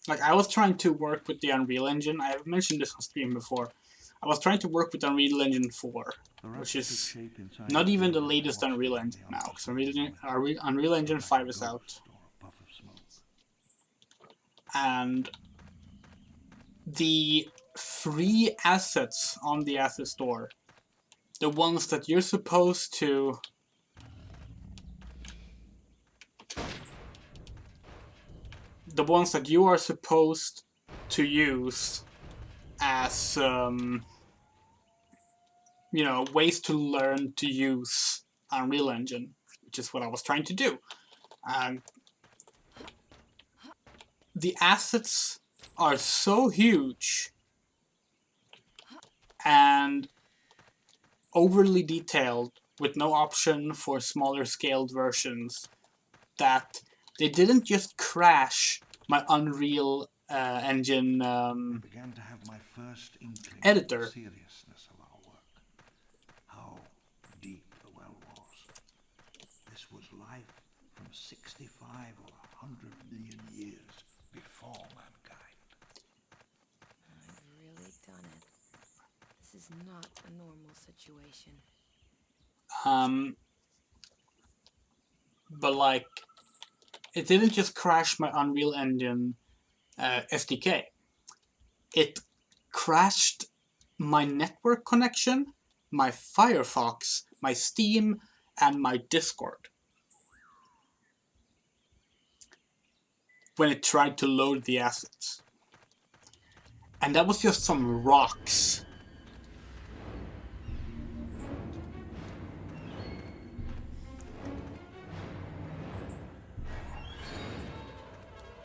Like, I was trying to work with the Unreal Engine. I've mentioned this on stream before. I was trying to work with Unreal Engine 4, which is not even the latest Unreal Engine now, because Unreal Engine 5 is out. And the free assets on the asset store, the ones that you're supposed to you are supposed to use as you know, ways to learn to use Unreal Engine, which is what I was trying to do. The assets are so huge and overly detailed with no option for smaller scaled versions that they didn't just crash my Unreal Engine began to have my first editor. Seriousness of our work. How deep the well was. This was life from 65 or 100 million years before mankind. I've really done it. This is not a normal situation. But like, it didn't just crash my Unreal Engine SDK. It crashed my network connection, my Firefox, my Steam, and my Discord when it tried to load the assets. And that was just some rocks.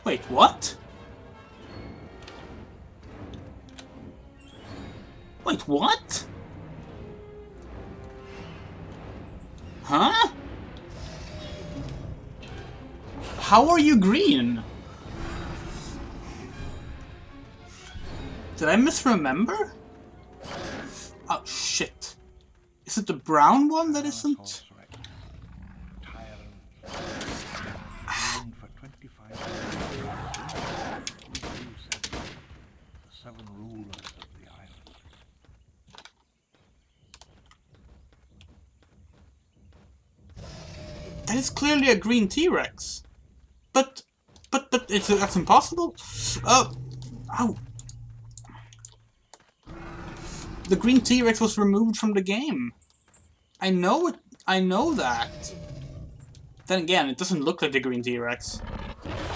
Wait, what? Wait, what? Huh? How are you green? Did I misremember? Oh, shit. Is it the brown one that isn't? That is clearly a green T-Rex. But that's impossible. Ow. The green T-Rex was removed from the game. I know it. I know that. Then again, it doesn't look like the green T-Rex.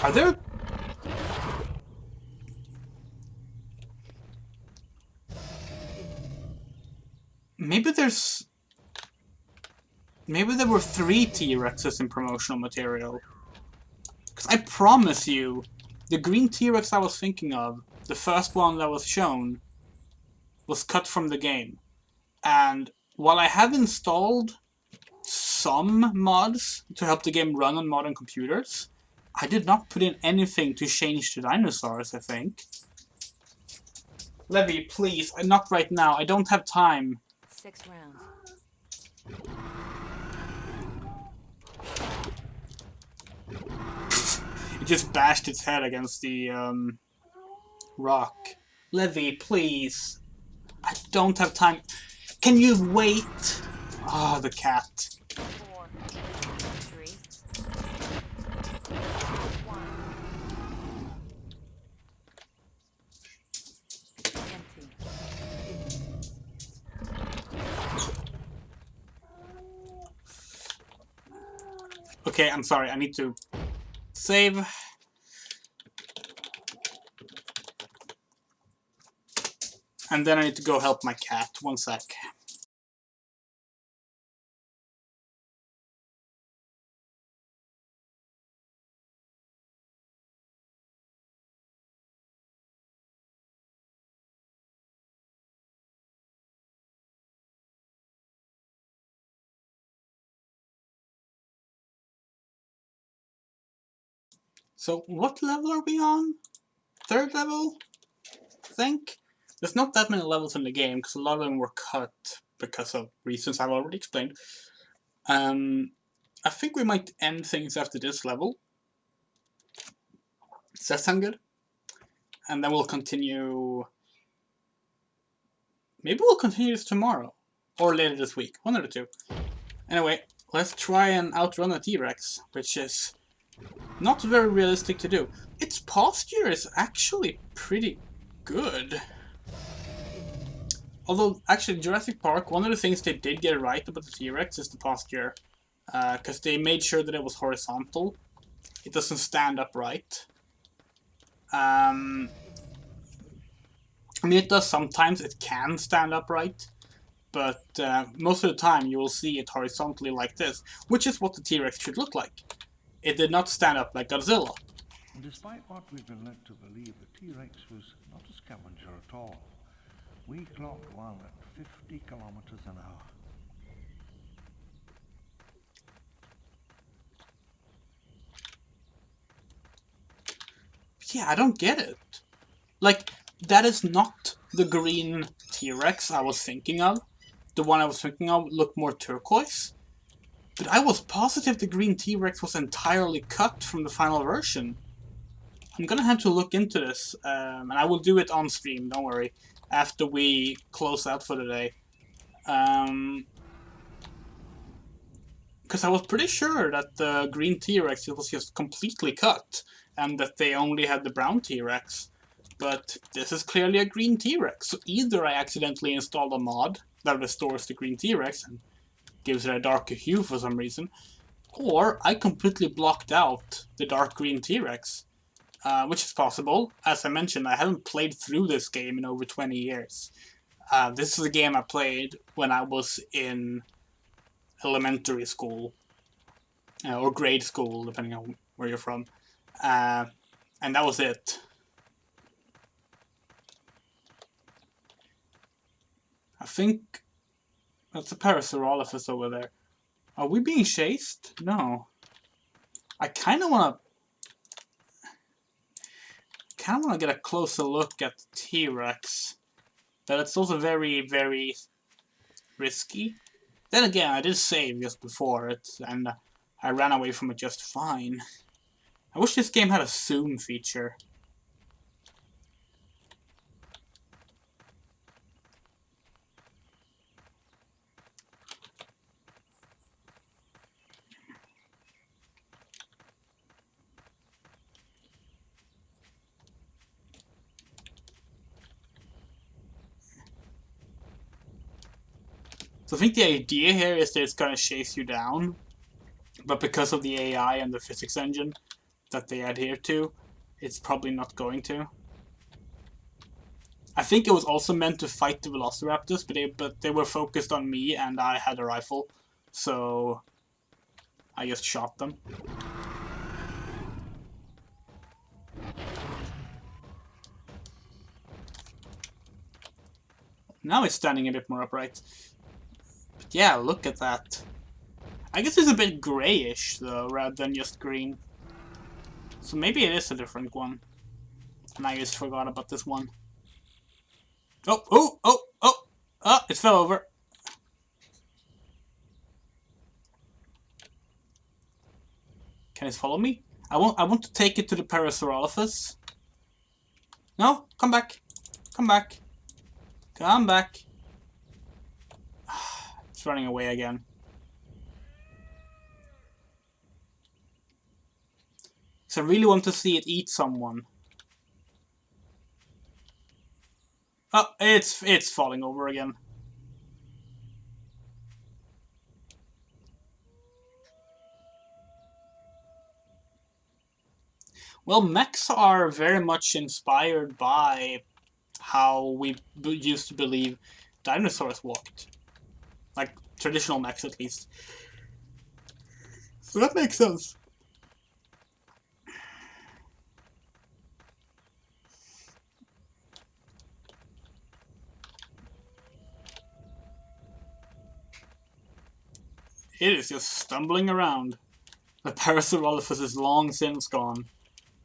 Are there? Maybe there's... Maybe there were 3 T-Rexes in promotional material. Because I promise you, the green T-Rex I was thinking of, the first one that was shown, was cut from the game. And while I have installed some mods to help the game run on modern computers, I did not put in anything to change the dinosaurs, I think. Levy, please, not right now. I don't have time. 6 rounds. It just bashed its head against the rock. Levy, please. I don't have time. Can you wait? Ah, the cat. 4, 3, 1. Okay, I'm sorry, I need to save. And then I need to go help my cat. One sec. So, what level are we on? 3rd level? I think? There's not that many levels in the game, because a lot of them were cut because of reasons I've already explained. I think we might end things after this level. Does that sound good? And then we'll continue... Maybe we'll continue this tomorrow. Or later this week. One of the two. Anyway, let's try and outrun a T-Rex, which is not very realistic to do. Its posture is actually pretty good. Although, actually, Jurassic Park, one of the things they did get right about the T-Rex is the posture. Because they made sure that it was horizontal. It doesn't stand upright. I mean, it does sometimes. It can stand upright. But most of the time, you will see it horizontally like this. Which is what the T-Rex should look like. It did not stand up like Godzilla. Despite what we've been led to believe, the T-Rex was not a scavenger at all. We clocked one at 50 kilometers an hour. Yeah, I don't get it. Like, that is not the green T-Rex I was thinking of. The one I was thinking of looked more turquoise. But I was positive the green T-Rex was entirely cut from the final version. I'm gonna have to look into this, and I will do it on stream, don't worry, after we close out for the day. Because I was pretty sure that the green T-Rex was just completely cut, and that they only had the brown T-Rex. But this is clearly a green T-Rex, so either I accidentally installed a mod that restores the green T-Rex and gives it a darker hue for some reason, or I completely blocked out the dark green T-Rex. Which is possible. As I mentioned, I haven't played through this game in over 20 years. This is a game I played when I was in elementary school, or grade school, depending on where you're from. And that was it. I think that's a Parasaurolophus over there. Are we being chased? No. I kind of want to get a closer look at the T-Rex. But it's also very, very risky. Then again, I did save just before it, and I ran away from it just fine. I wish this game had a zoom feature. So I think the idea here is that it's gonna chase you down, but because of the AI and the physics engine that they adhere to, it's probably not going to. I think it was also meant to fight the Velociraptors, but they were focused on me and I had a rifle, so I just shot them. Now it's standing a bit more upright. But yeah, look at that. I guess it's a bit grayish though, rather than just green. So maybe it is a different one. And I just forgot about this one. Oh, oh, oh, oh! Oh, it fell over. Can it follow me? I want to take it to the Parasaurolophus. No, come back. Come back. Come back. It's running away again. So I really want to see it eat someone. Oh, it's falling over again. Well, mechs are very much inspired by how we used to believe dinosaurs walked. Like, traditional mechs, at least. So that makes sense. It is just stumbling around. The Parasaurolophus is long since gone.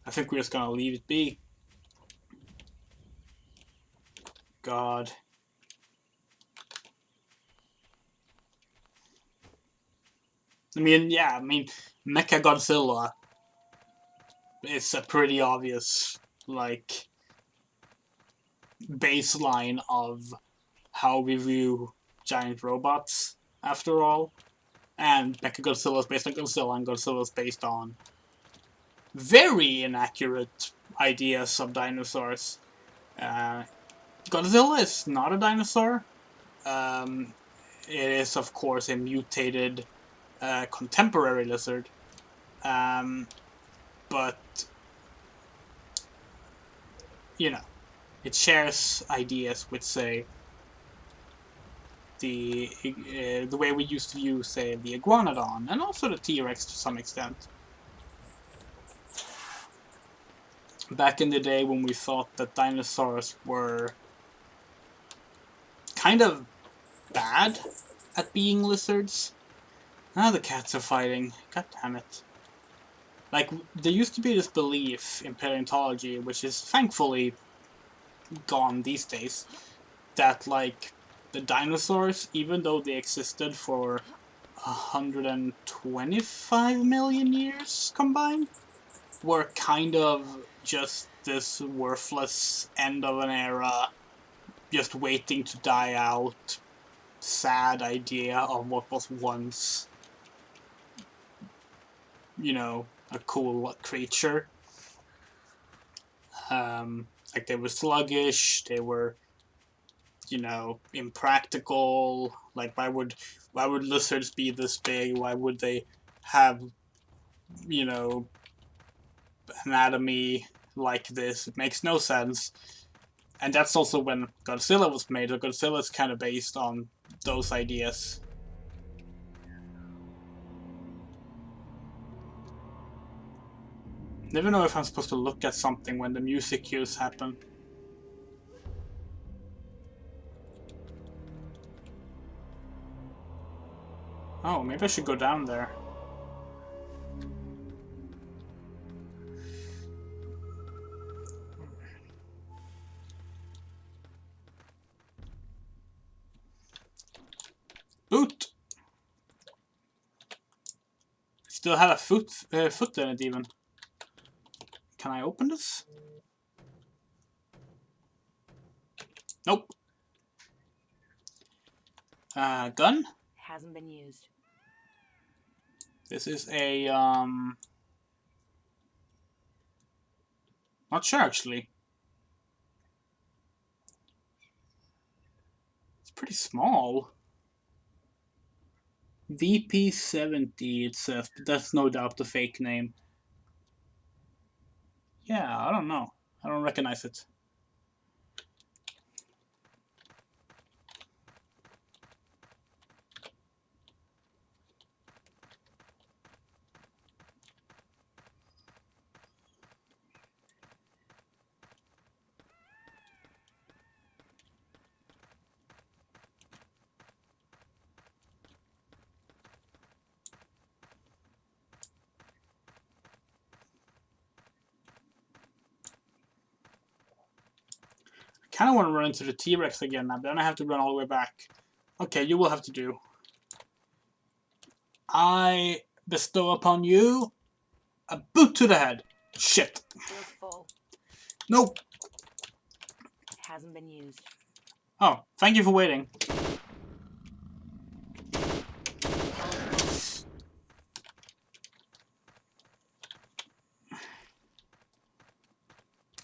I think we're just gonna leave it be. God. I mean, yeah, Mechagodzilla is a pretty obvious, like, baseline of how we view giant robots, after all. And Mechagodzilla is based on Godzilla, and Godzilla is based on very inaccurate ideas of dinosaurs. Godzilla is not a dinosaur. It is, of course, a mutated contemporary lizard. But, you know, it shares ideas with, say, the way we used to use, say, the iguanodon, and also the T-Rex to some extent. Back in the day when we thought that dinosaurs were kind of bad at being lizards. Now the cats are fighting. God damn it. Like, there used to be this belief in paleontology, which is thankfully gone these days, that, like, the dinosaurs, even though they existed for 125 million years combined, were kind of just this worthless end of an era, just waiting to die out, sad idea of what was once, you know, a cool creature. Like, they were sluggish, they were, you know, impractical. Like, why would lizards be this big? Why would they have, you know, anatomy like this? It makes no sense. And that's also when Godzilla was made. So Godzilla is kind of based on those ideas. Never know if I'm supposed to look at something when the music cues happen. Oh, maybe I should go down there. Boot! Still had a foot in it even. Can I open this? Nope. Gun? Hasn't been used. This is a, not sure actually. It's pretty small. VP70 it says, but that's no doubt the fake name. Yeah, I don't know. I don't recognize it. I kind of want to run into the T-Rex again now, but then I have to run all the way back. Okay, you will have to do. I bestow upon you a boot to the head. Shit. Feels full. Nope. Hasn't been used. Oh, thank you for waiting.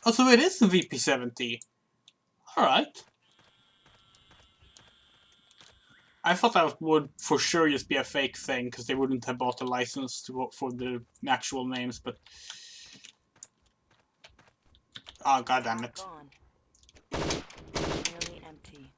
Oh, so it is the VP70. Alright. I thought that would for sure just be a fake thing, because they wouldn't have bought a license for the actual names, but Oh, god damn it. Gone. Nearly empty.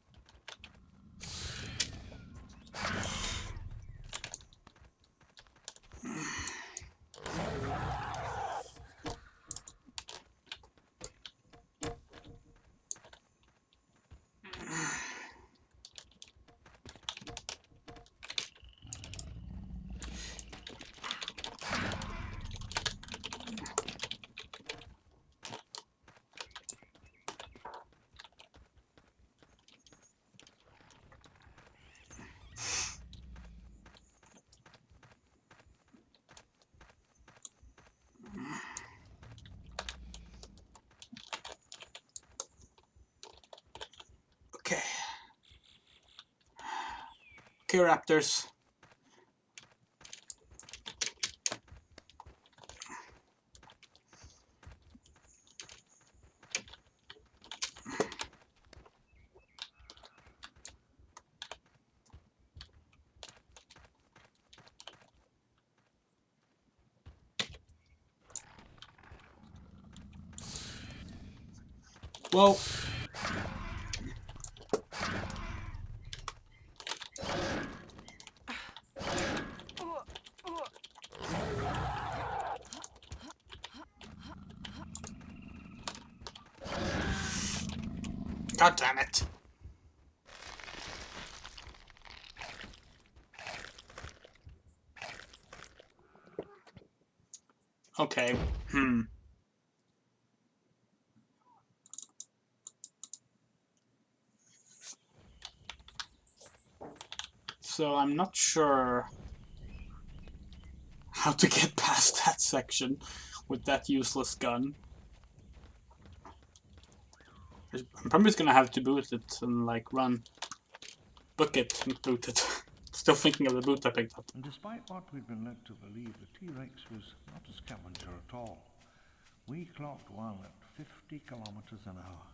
Okay. Okay, Raptors. Whoa. God damn it. Okay. So I'm not sure how to get past that section with that useless gun. I'm probably just gonna have to boot it and like run. Book it and boot it. Still thinking of the boot I picked up. And despite what we'd been led to believe, the T-Rex was not a scavenger at all. We clocked one at 50 kilometers an hour.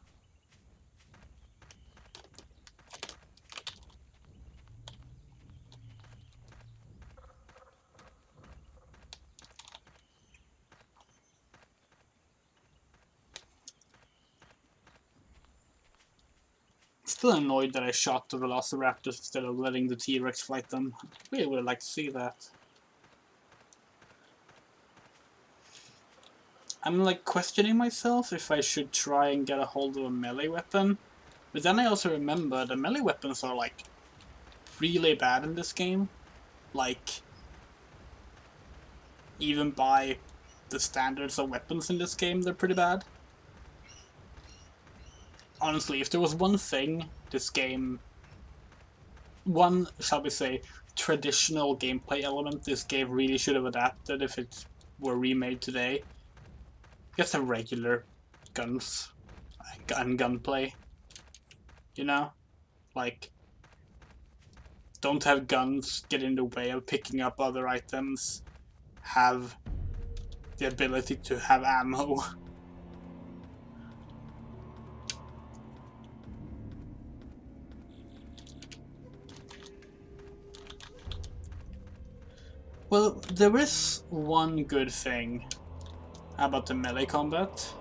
Still annoyed that I shot the Velociraptors instead of letting the T-Rex fight them. Really would like to see that. I'm like questioning myself if I should try and get a hold of a melee weapon. But then I also remember the melee weapons are like really bad in this game. Like, even by the standards of weapons in this game, they're pretty bad. Honestly, if there was one thing this game, one, shall we say, traditional gameplay element this game really should have adapted if it were remade today, just have regular guns and gunplay. You know? Like, don't have guns get in the way of picking up other items. Have the ability to have ammo. Well, there is one good thing about the melee combat.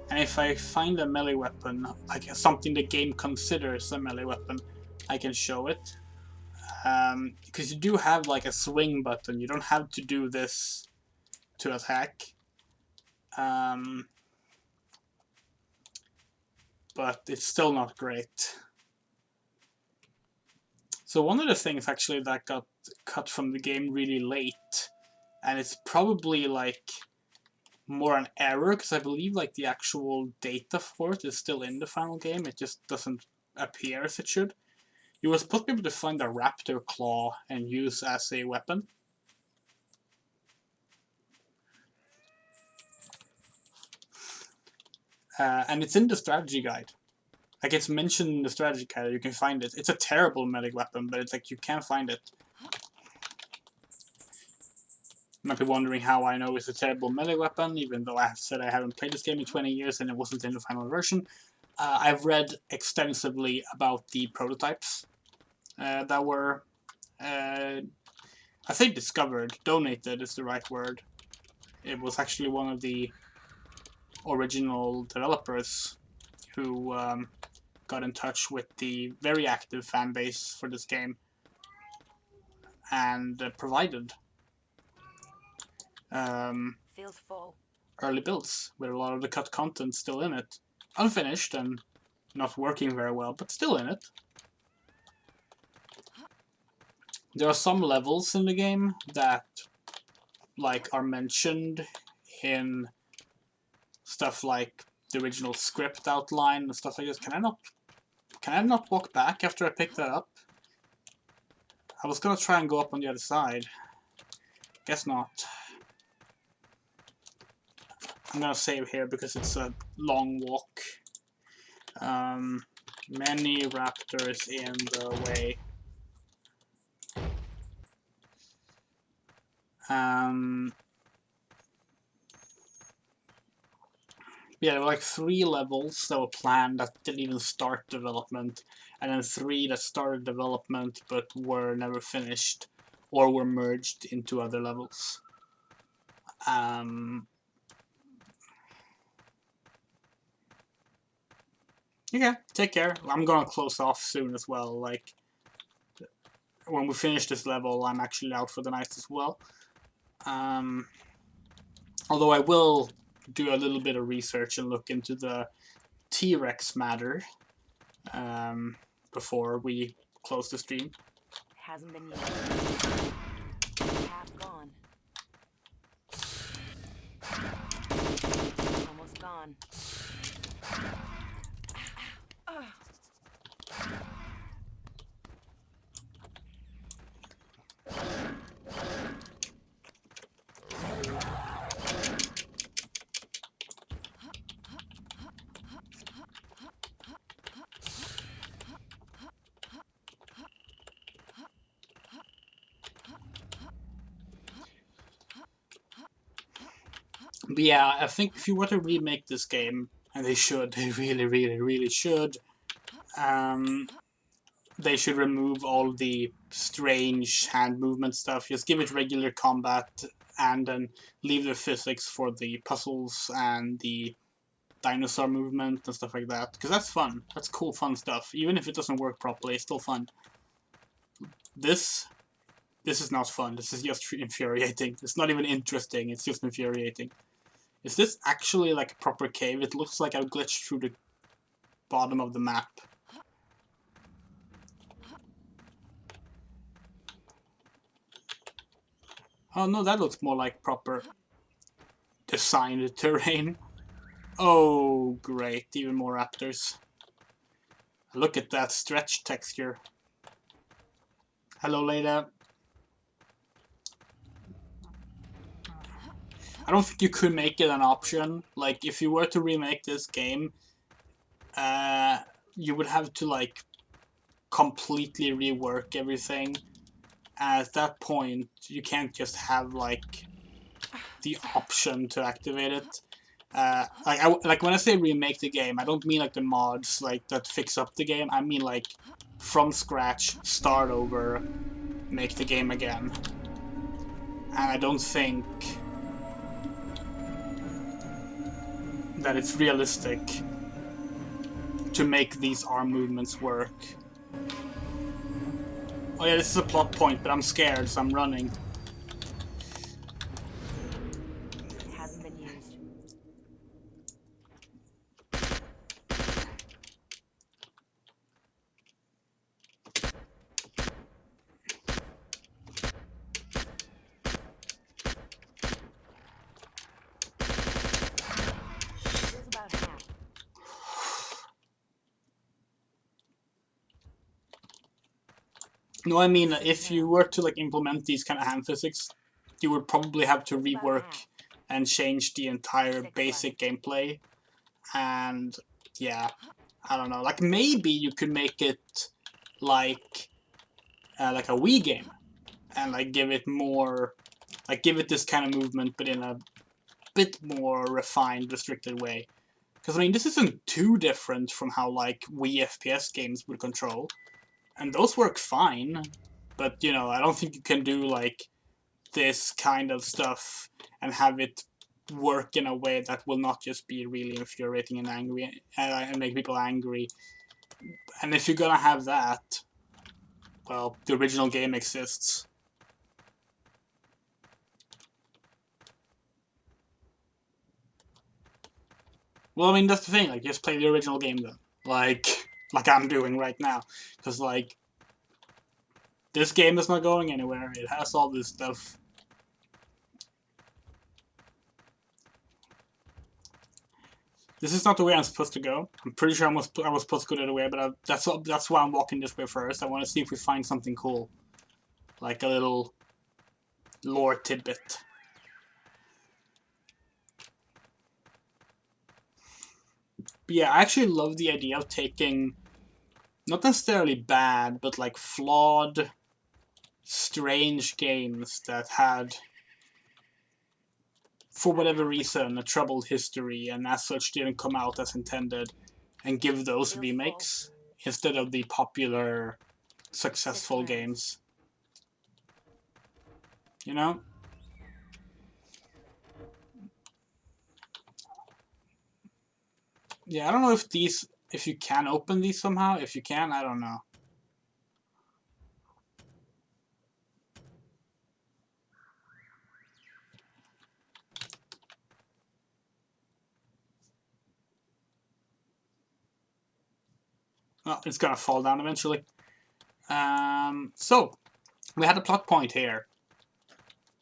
And if I find a melee weapon, like something the game considers a melee weapon, I can show it. Because you do have like a swing button, you don't have to do this to attack. But it's still not great. So one of the things actually that got cut from the game really late, and it's probably like more an error, because I believe like the actual data for it is still in the final game, it just doesn't appear as it should. You were supposed to be able to find a raptor claw and use as a weapon. And it's in the strategy guide. Like, it's mentioned in the strategy guide, you can find it. It's a terrible melee weapon, but it's like you can find it. You might be wondering how I know it's a terrible melee weapon, even though I have said I haven't played this game in 20 years and it wasn't in the final version. I've read extensively about the prototypes that were, I think discovered, donated is the right word. It was actually one of the original developers who got in touch with the very active fan base for this game and provided Feels full. early builds with a lot of the cut content still in it. Unfinished and not working very well, but still in it. There are some levels in the game that like are mentioned in stuff like the original script outline and stuff like this. Can I not walk back after I pick that up? I was gonna try and go up on the other side. Guess not. I'm gonna save here because it's a long walk. Many raptors in the way. Yeah, there were like 3 levels that were planned that didn't even start development, and then 3 that started development but were never finished or were merged into other levels. Okay, take care. I'm gonna close off soon as well. Like, when we finish this level, I'm actually out for the night as well. Although I will do a little bit of research and look into the T-Rex matter before we close the stream. Hasn't been used. Half gone. Almost gone. But yeah, I think if you were to remake this game, and they should, they really should, they should remove all the strange hand movement stuff, just give it regular combat, and then leave the physics for the puzzles and the dinosaur movement and stuff like that, because that's fun. That's cool, fun stuff. Even if it doesn't work properly, it's still fun. This is not fun. This is just infuriating. It's not even interesting. It's just infuriating. Is this actually like a proper cave? It looks like I've glitched through the bottom of the map. Oh no, that looks more like proper designed terrain. Oh great, even more raptors. Look at that stretch texture. Hello, Leda. I don't think you could make it an option. Like, if you were to remake this game, you would have to, like, completely rework everything. At that point, you can't just have, like, the option to activate it. Like when I say remake the game, I don't mean, like, the mods, like, that fix up the game. I mean, like, from scratch, start over, make the game again. And I don't think that it's realistic to make these arm movements work. Oh yeah, this is a plot point, but I'm scared, so I'm running. It hasn't been used. Feels about half. No, I mean, if you were to like implement these kind of hand physics, you would probably have to rework and change the entire basic gameplay. And yeah, I don't know. Like maybe you could make it like a Wii game, and like give it more, like give it this kind of movement, but in a bit more refined, restricted way. Because I mean, this isn't too different from how like Wii FPS games would control. And those work fine, but you know, I don't think you can do like this kind of stuff and have it work in a way that will not just be really infuriating and angry and make people angry. And if you're gonna have that, well, the original game exists. Well, I mean, that's the thing, like, just play the original game then. Like I'm doing right now. Because, like, this game is not going anywhere. It has all this stuff. This is not the way I'm supposed to go. I'm pretty sure I was supposed to go the other way, but that's why I'm walking this way first. I want to see if we find something cool. Like a little lore tidbit. But yeah, I actually love the idea of taking, not necessarily bad, but like flawed, strange games that had, for whatever reason, a troubled history and as such didn't come out as intended, and give those remakes instead of the popular, successful games. You know? Yeah, I don't know if you can open these somehow. If you can, I don't know. Well, it's gonna fall down eventually. So, we had a plot point here.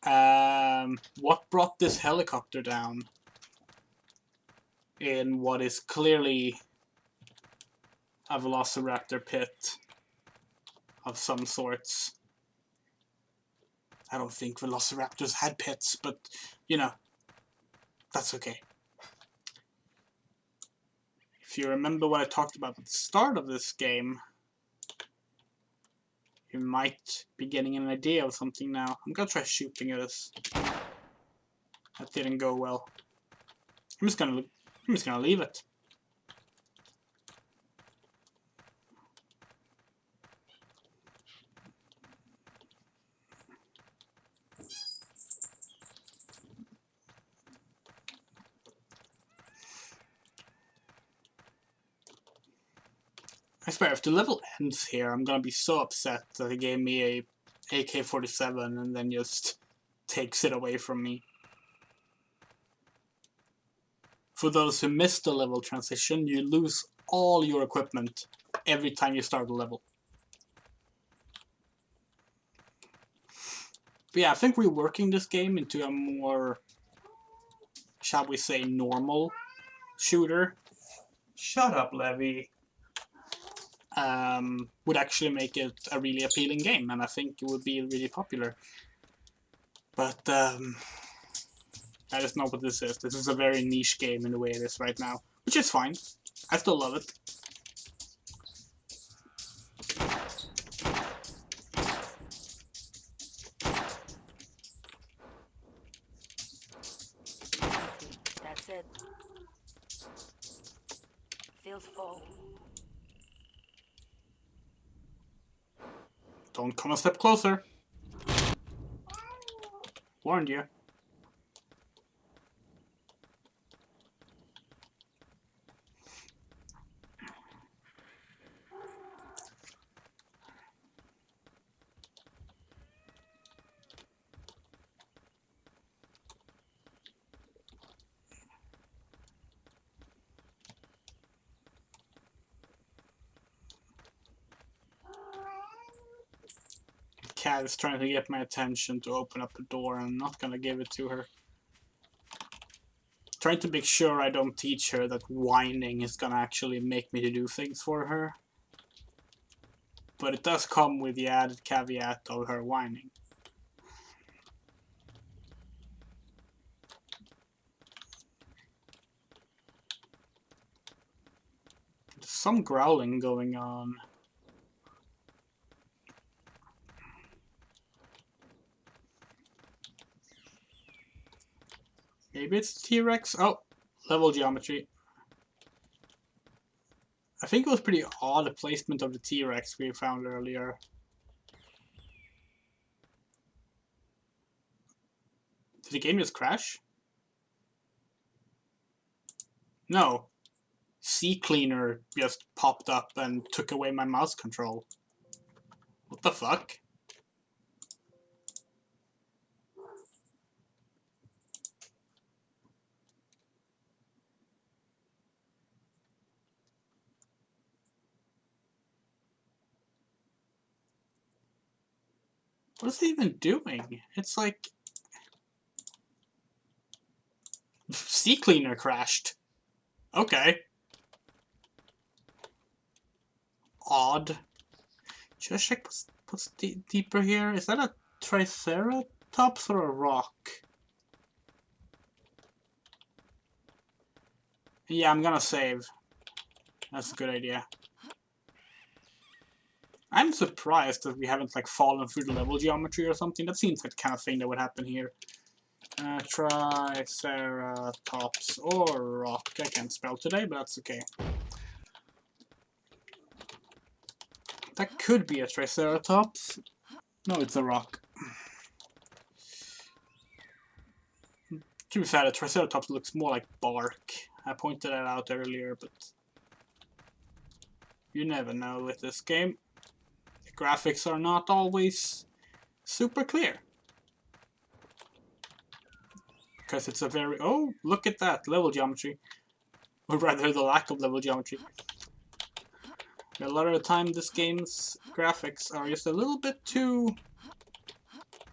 What brought this helicopter down in what is clearly a velociraptor pit of some sorts? I don't think velociraptors had pits, but, you know, that's okay. If you remember what I talked about at the start of this game, you might be getting an idea of something now. I'm gonna try shooting at this. That didn't go well. I'm just gonna leave it. I swear, if the level ends here, I'm gonna be so upset that they gave me a AK-47 and then just takes it away from me. For those who missed the level transition, you lose all your equipment every time you start a level. But yeah, I think reworking this game into a more, shall we say, normal shooter. Shut up, Levy. Would actually make it a really appealing game, and I think it would be really popular. But that is not what this is. This is a very niche game in the way it is right now, which is fine. I still love it. That's it. Feels full. Don't come a step closer. Warned you. Cat is trying to get my attention to open up the door, and I'm not gonna give it to her. Trying to make sure I don't teach her that whining is gonna actually make me to do things for her. But it does come with the added caveat of her whining. There's some growling going on. Maybe it's T-Rex? Oh, level geometry. I think it was pretty odd, the placement of the T-Rex we found earlier. Did the game just crash? No. Sea Cleaner just popped up and took away my mouse control. What the fuck? What is it even doing? It's like... Sea Cleaner crashed. Okay. Odd. Should I check what's deeper here? Is that a Triceratops or a rock? Yeah, I'm gonna save. That's a good idea. I'm surprised that we haven't like fallen through the level geometry or something. That seems like the kind of thing that would happen here. Triceratops or rock. I can't spell today, but that's okay. That could be a Triceratops. No, it's a rock. To be fair, the Triceratops looks more like bark. I pointed that out earlier, but you never know with this game. The graphics are not always super clear. Because it's a very... Oh, look at that, level geometry. Or rather, the lack of level geometry. A lot of the time, this game's graphics are just a little bit too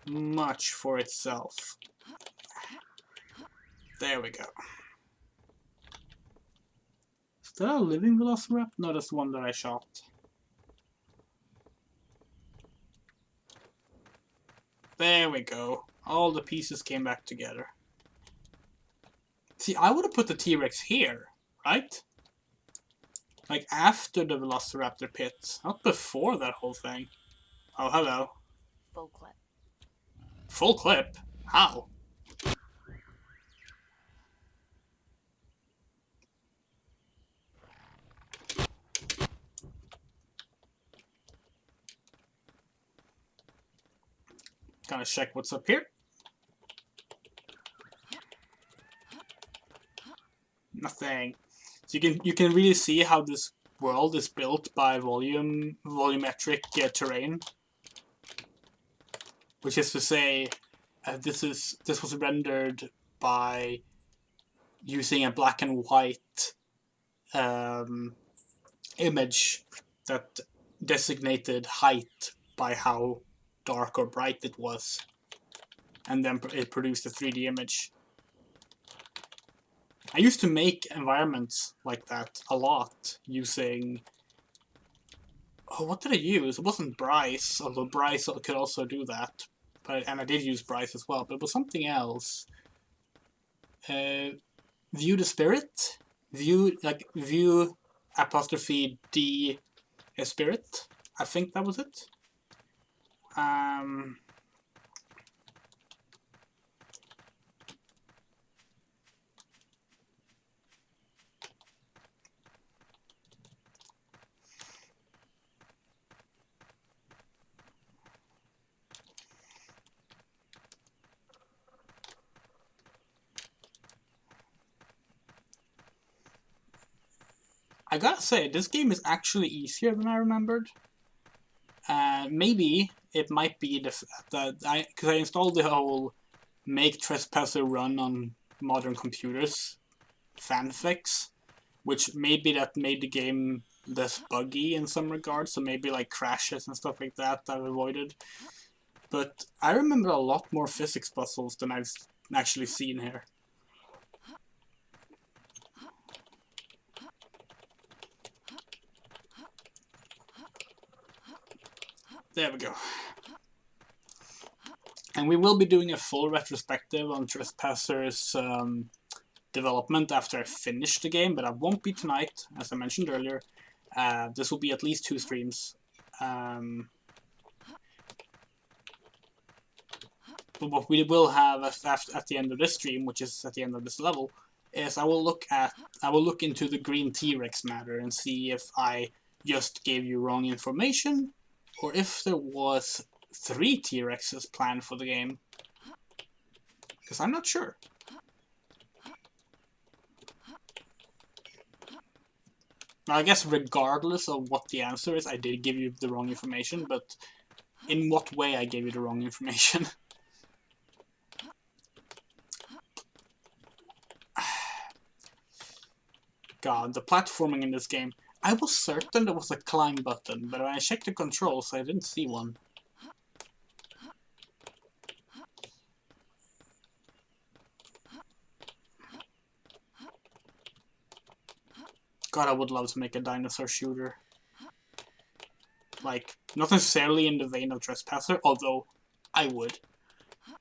much for itself. There we go. Is that a living Velociraptor? No, that's the one that I shot. There we go. All the pieces came back together. See, I would have put the T-Rex here, right? Like after the Velociraptor pit, not before that whole thing. Oh, hello. Full clip. Full clip? How? Gonna check what's up here. Nothing. So you can really see how this world is built by volumetric terrain, which is to say, this was rendered by using a black and white image that designated height by how dark or bright it was, and then it produced a 3D image. I used to make environments like that a lot using... Oh, what did I use? It wasn't Bryce, although Bryce could also do that. And I did use Bryce as well, but it was something else. View the Spirit? View apostrophe D Spirit? I think that was it. I gotta say, this game is actually easier than I remembered. Maybe it might be because I installed the whole make Trespasser run on modern computers fanfix, which maybe that made the game less buggy in some regards, so maybe like crashes and stuff like that I've avoided. But I remember a lot more physics puzzles than I've actually seen here. There we go. And we will be doing a full retrospective on Trespasser's development after I finish the game, but I won't be tonight, as I mentioned earlier. This will be at least 2 streams. But what we will have at the end of this stream, which is at the end of this level, is I will look into the green T-Rex matter and see if I just gave you wrong information, or if there was 3 T-Rexes planned for the game. Because I'm not sure. Now, I guess regardless of what the answer is, I did give you the wrong information, but in what way I gave you the wrong information? God, the platforming in this game. I was certain there was a climb button, but when I checked the controls, I didn't see one. God, I would love to make a dinosaur shooter. Like, not necessarily in the vein of Trespasser, although I would.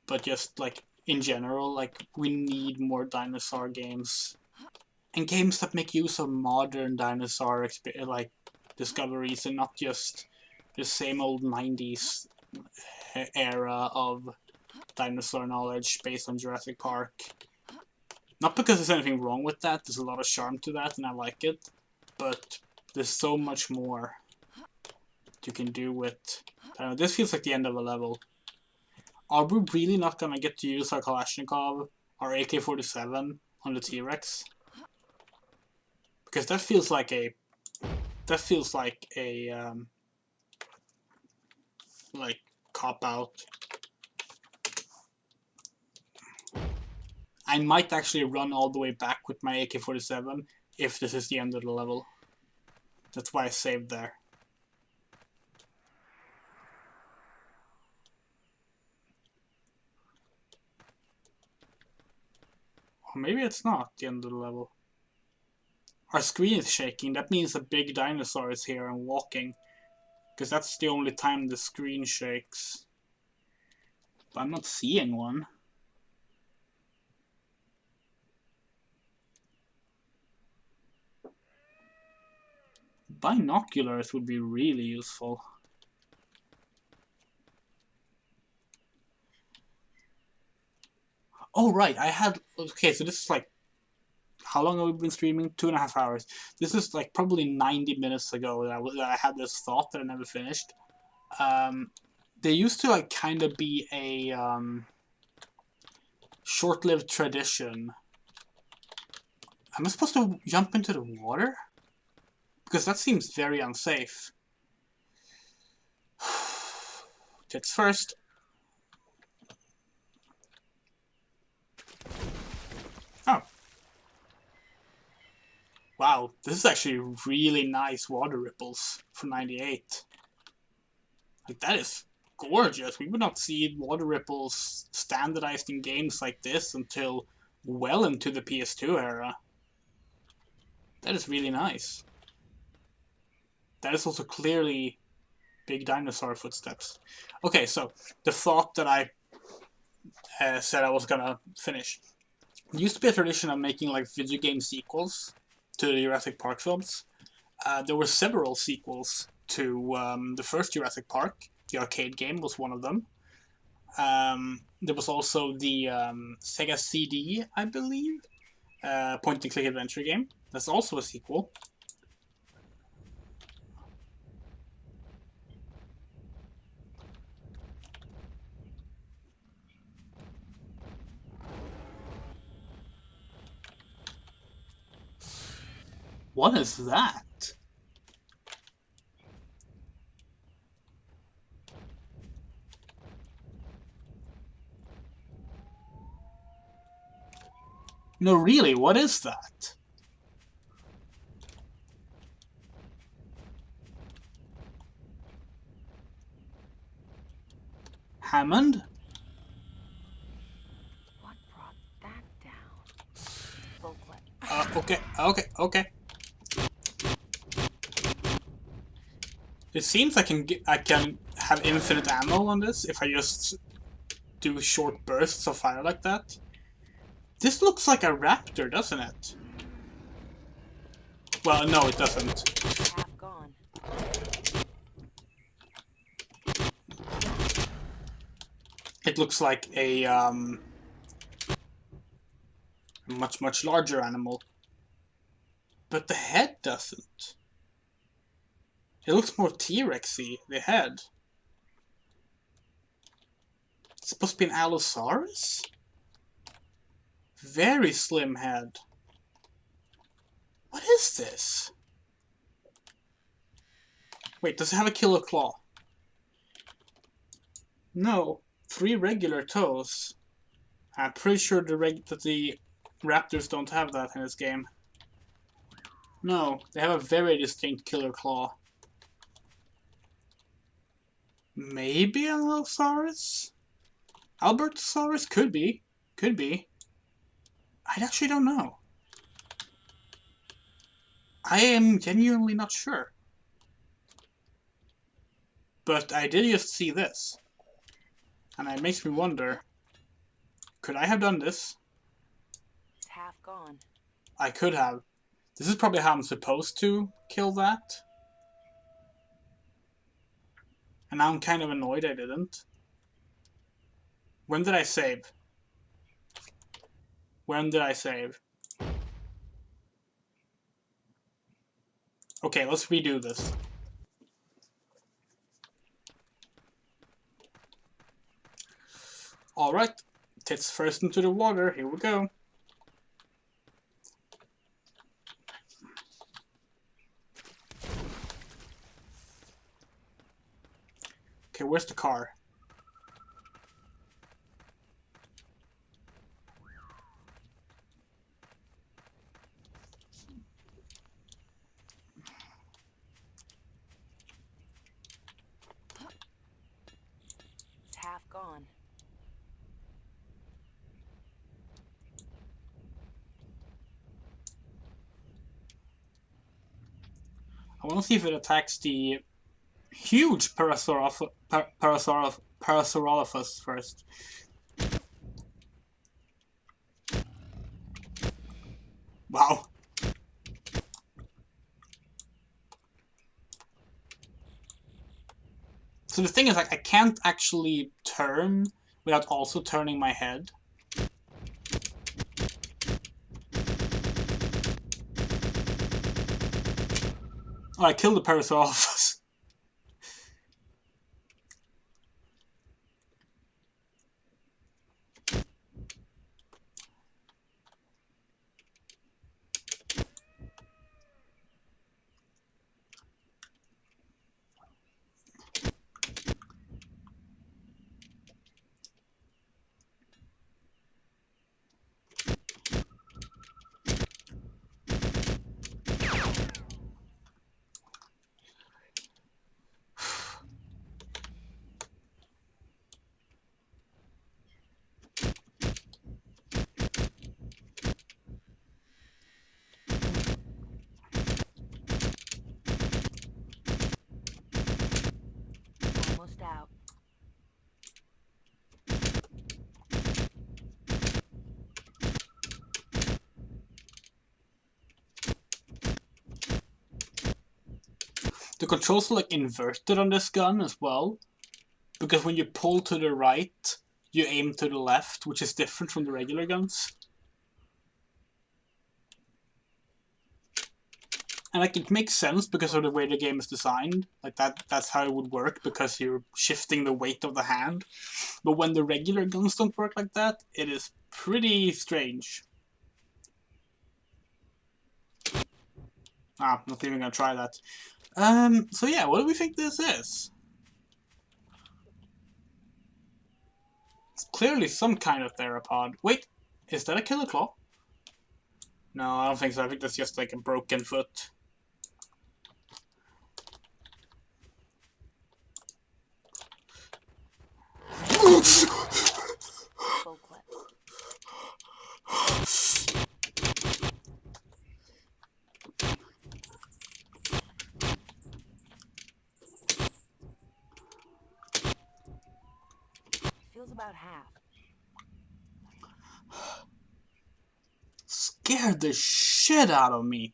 But just, like, in general, like, we need more dinosaur games. And games that make use of modern dinosaur like discoveries and not just the same old 90s era of dinosaur knowledge based on Jurassic Park. Not because there's anything wrong with that, there's a lot of charm to that and I like it, but there's so much more you can do with... this feels like the end of a level. Are we really not gonna get to use our Kalashnikov, our AK-47 on the T-Rex? Because that feels like a... like, cop-out. I might actually run all the way back with my AK-47 if this is the end of the level. That's why I saved there. Or maybe it's not the end of the level. Our screen is shaking. That means a big dinosaur is here and walking. Because that's the only time the screen shakes. But I'm not seeing one. Binoculars would be really useful. Oh, right. I had... Okay, so this is like... How long have we been streaming? 2.5 hours. This is like probably 90 minutes ago that I had this thought that I never finished. There used to like kind of be a short-lived tradition. Am I supposed to jump into the water? Because that seems very unsafe. Tits first. Oh. Wow, this is actually really nice water ripples for 98. Like, that is gorgeous. We would not see water ripples standardized in games like this until well into the PS2 era. That is really nice. That is also clearly big dinosaur footsteps. Okay, so the thought that I said I was gonna finish. It used to be a tradition of making like video game sequels to the Jurassic Park films. There were several sequels to the first Jurassic Park. The arcade game was one of them. There was also the Sega CD, I believe, point-and-click adventure game. That's also a sequel. What is that? No, really, what is that? Hammond? What brought that down? Full clip. Okay. It seems I can have infinite ammo on this if I just do short bursts of fire like that. This looks like a raptor, doesn't it? Well, no, it doesn't. Half gone. It looks like a much larger animal. But the head doesn't. It looks more T-Rexy, the head. It's supposed to be an Allosaurus? Very slim head. What is this? Wait, does it have a killer claw? No. 3 regular toes. I'm pretty sure that the raptors don't have that in this game. No, they have a very distinct killer claw. Maybe an Allosaurus? Albertosaurus? Could be. Could be. I actually don't know. I am genuinely not sure. But I did just see this. And it makes me wonder, could I have done this? It's half gone. I could have. This is probably how I'm supposed to kill that. And now I'm kind of annoyed I didn't. When did I save? When did I save? Okay, let's redo this. Alright, tits first into the water, here we go. Okay, where's the car? It's half gone. I want to see if it attacks the huge Parasaurolophus first. Wow. So the thing is, like, I can't actually turn without also turning my head. Oh, I killed the Parasaurolophus. Almost out. The controls are like inverted on this gun as well, because when you pull to the right, you aim to the left, which is different from the regular guns. And like, it makes sense because of the way the game is designed. Like that's how it would work, because you're shifting the weight of the hand. But when the regular guns don't work like that, it is pretty strange. Ah, not even gonna try that. So yeah, what do we think this is? It's clearly some kind of theropod. Wait, is that a killer claw? No, I don't think so. I think that's just like a broken foot. Full clip. Feels about half. Scared the shit out of me.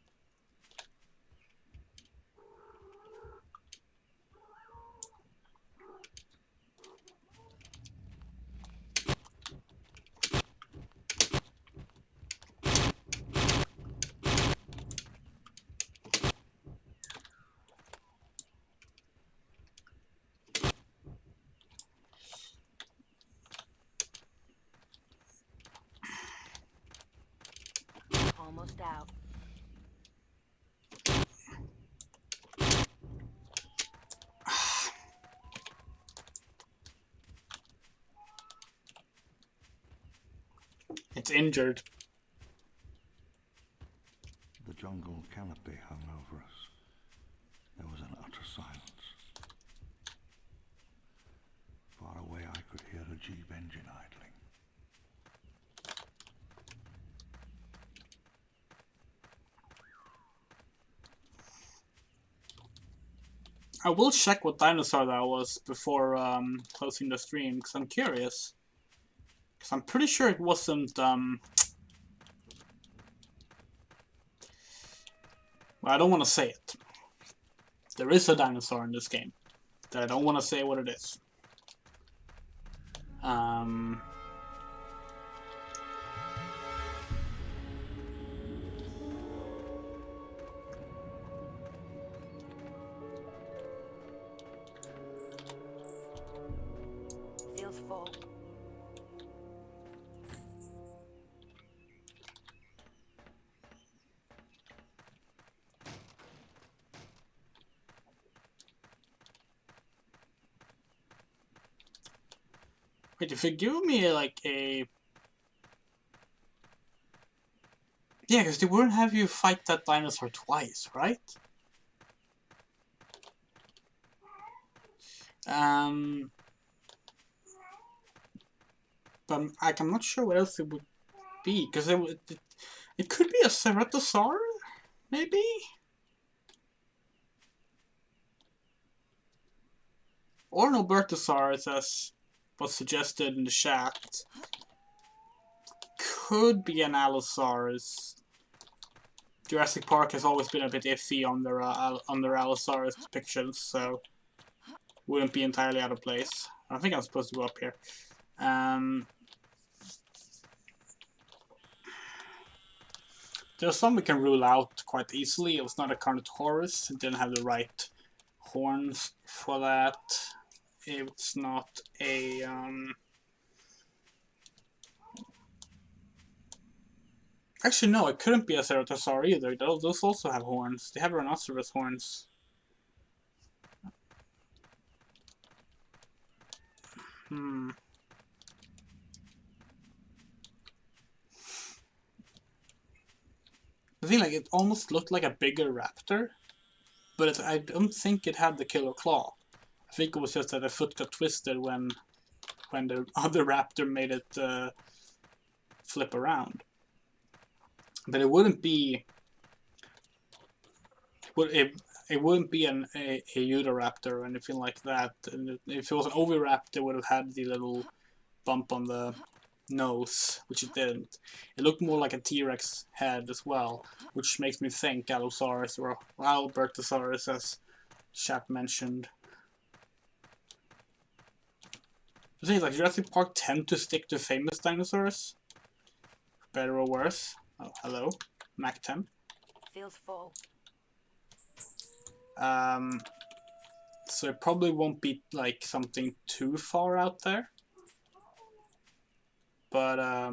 Almost out. It's injured. The jungle canopy hung over us. There was an utter silence. Far away I could hear a Jeep engine idling. I will check what dinosaur that was before closing the stream, because I'm curious. Because I'm pretty sure it wasn't... well, I don't want to say it. There is a dinosaur in this game. That I don't want to say what it is. Feels full. Wait, if you give me like a... Yeah, because they wouldn't have you fight that dinosaur twice, right? But I'm not sure what else it would be, because it could be a Ceratosaur, maybe? Or an Albertosaurus, as was suggested in the chat. Could be an Allosaurus. Jurassic Park has always been a bit iffy on their Allosaurus depictions, so wouldn't be entirely out of place. I think I'm supposed to go up here. There's some we can rule out quite easily. It was not a Carnotaurus. It didn't have the right horns for that. It's not a... Actually, no, it couldn't be a Ceratosaur either. Those also have horns. They have rhinoceros horns. The thing, like, it almost looked like a bigger raptor, but I don't think it had the killer claw. I think it was just that the foot got twisted when the other raptor made it flip around. But it wouldn't be... It wouldn't be a Utahraptor or anything like that. And if it was an Oviraptor, it would have had the little bump on the nose, which it didn't. It looked more like a T-Rex head as well, which makes me think Allosaurus or Albertosaurus, as chat mentioned. The thing is, like, Jurassic Park tend to stick to famous dinosaurs, better or worse. Oh, hello, Mac 10. Feels full. So it probably won't be like something too far out there. But I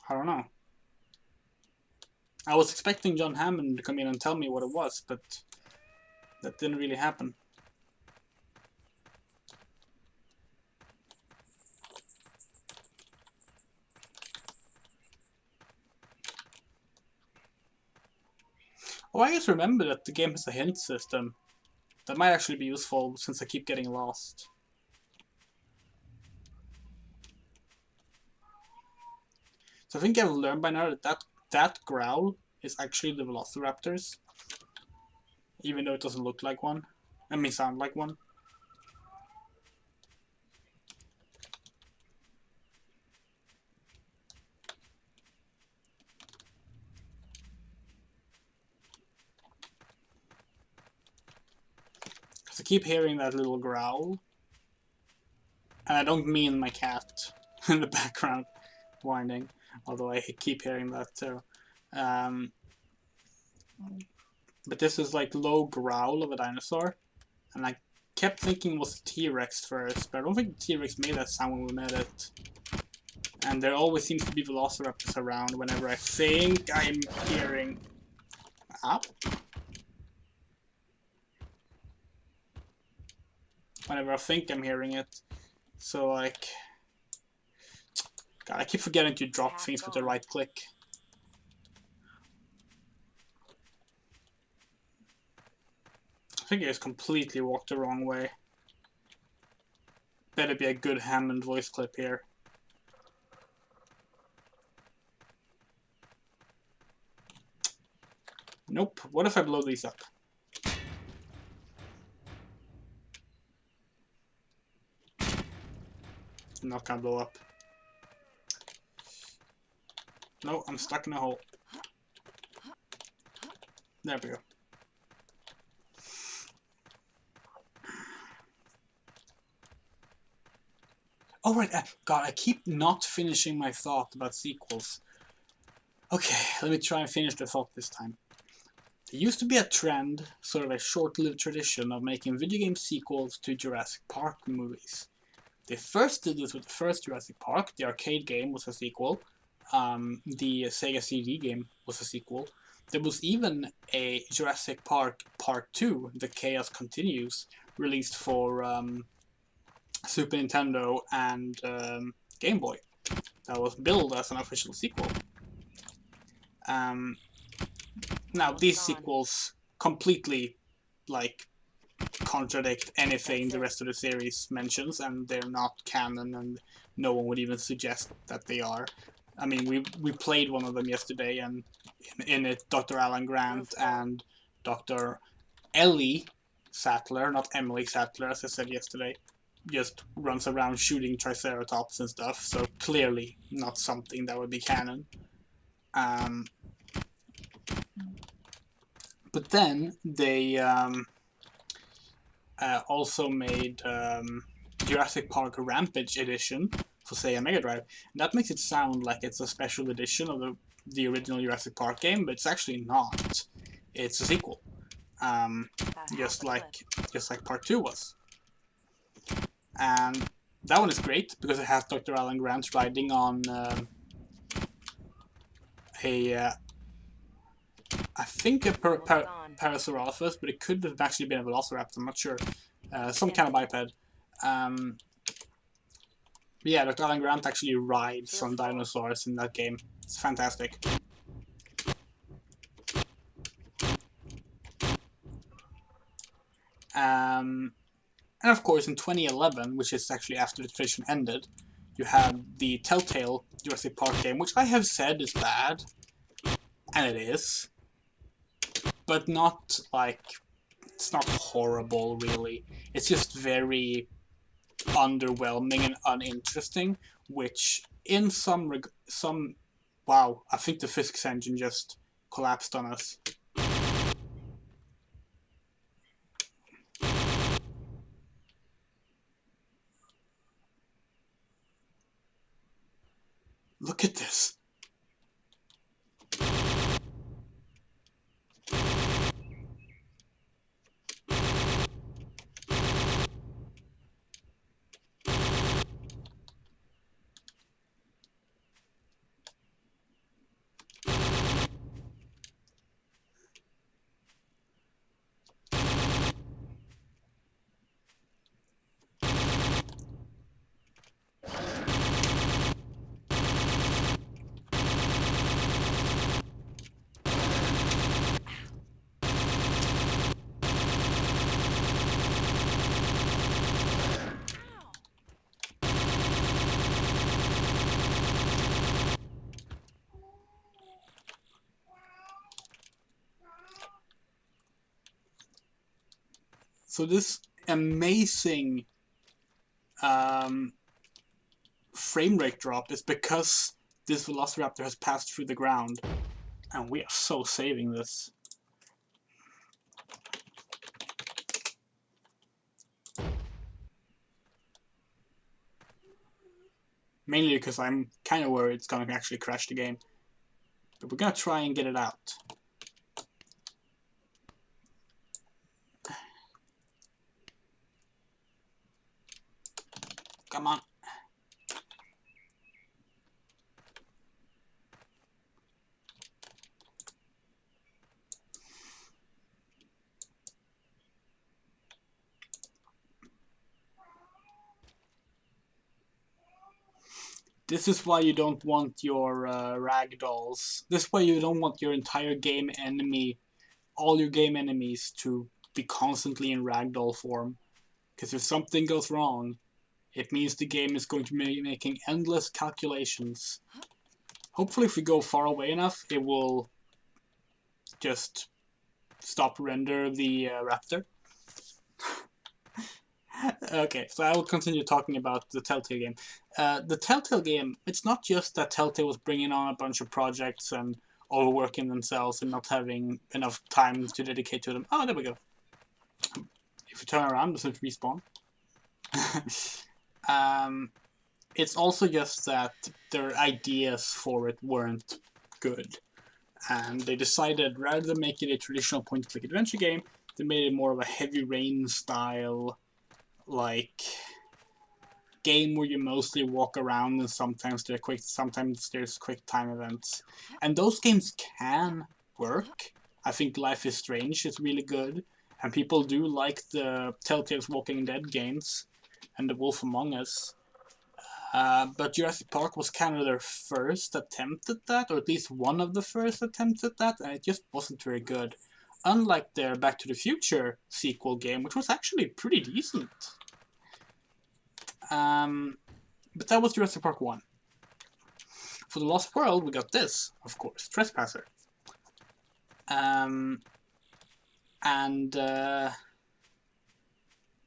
don't know. I was expecting John Hammond to come in and tell me what it was, but that didn't really happen. Oh, I just remember that the game has a hint system. That might actually be useful since I keep getting lost. So I think I've learned by now that growl is actually the Velociraptors. Even though it doesn't look like one. I mean, sound like one. Because I keep hearing that little growl. And I don't mean my cat in the background whining. Although I keep hearing that too. But this is like low growl of a dinosaur. And I kept thinking it was a T-Rex first. But I don't think the T-Rex made that sound when we met it. And there always seems to be Velociraptors around whenever I think I'm hearing... Ow. Whenever I think I'm hearing it. So like, God, I keep forgetting to drop things with the right click. I think I just completely walked the wrong way. Better be a good Hammond voice clip here. Nope. What if I blow these up? I'm not gonna blow up. No, I'm stuck in a hole. There we go. Oh right, God, I keep not finishing my thought about sequels. Okay, let me try and finish the thought this time. There used to be a trend, sort of a short-lived tradition, of making video game sequels to Jurassic Park movies. They first did this with the first Jurassic Park. The arcade game was a sequel. The Sega CD game was a sequel. There was even a Jurassic Park Part 2, The Chaos Continues, released for Super Nintendo and Game Boy. That was billed as an official sequel. Now, these sequels completely, like, contradict anything the rest of the series mentions, and they're not canon, and no one would even suggest that they are. I mean, we played one of them yesterday, and in it, Dr. Alan Grant and Dr. Ellie Sattler, not Emily Sattler, as I said yesterday, just runs around shooting Triceratops and stuff, so clearly not something that would be canon. But then they also made Jurassic Park Rampage Edition for Sega Mega Drive. And that makes it sound like it's a special edition of the original Jurassic Park game, but it's actually not. It's a sequel, just like Part 2 was. And that one is great because it has Dr. Alan Grant riding on I think a Parasaurolophus, but it could have actually been a Velociraptor, I'm not sure. Some kind of biped. Yeah, Dr. Alan Grant actually rides some dinosaurs in that game. It's fantastic. And of course, in 2011, which is actually after the tradition ended, you have the Telltale Jurassic Park game, which I have said is bad, and it is, but not like, it's not horrible really. It's just very underwhelming and uninteresting, which in some wow, I think the physics engine just collapsed on us. Look at this. So this amazing frame rate drop is because this Velociraptor has passed through the ground, and we are so saving this. Mainly because I'm kind of worried it's going to actually crash the game. But we're going to try and get it out. Come on. This is why you don't want your ragdolls. This is why you don't want your entire game enemy, all your game enemies to be constantly in ragdoll form. Because if something goes wrong, it means the game is going to be making endless calculations. Hopefully if we go far away enough, it will just stop render the raptor. Okay, so I will continue talking about the Telltale game. The Telltale game, it's not just that Telltale was bringing on a bunch of projects and overworking themselves and not having enough time to dedicate to them. Oh, there we go. If you turn around, does it respawn? It's also just that their ideas for it weren't good. And they decided, rather than make it a traditional point-and-click adventure game, they made it more of a Heavy Rain style, like, game where you mostly walk around and sometimes there's quick time events. And those games can work. I think Life is Strange is really good, and people do like the Telltale's Walking Dead games and The Wolf Among Us. But Jurassic Park was kind of their first attempt at that, or at least one of the first attempts at that, and it just wasn't very good. Unlike their Back to the Future sequel game, which was actually pretty decent. But that was Jurassic Park 1. For The Lost World, we got this, of course, Trespasser.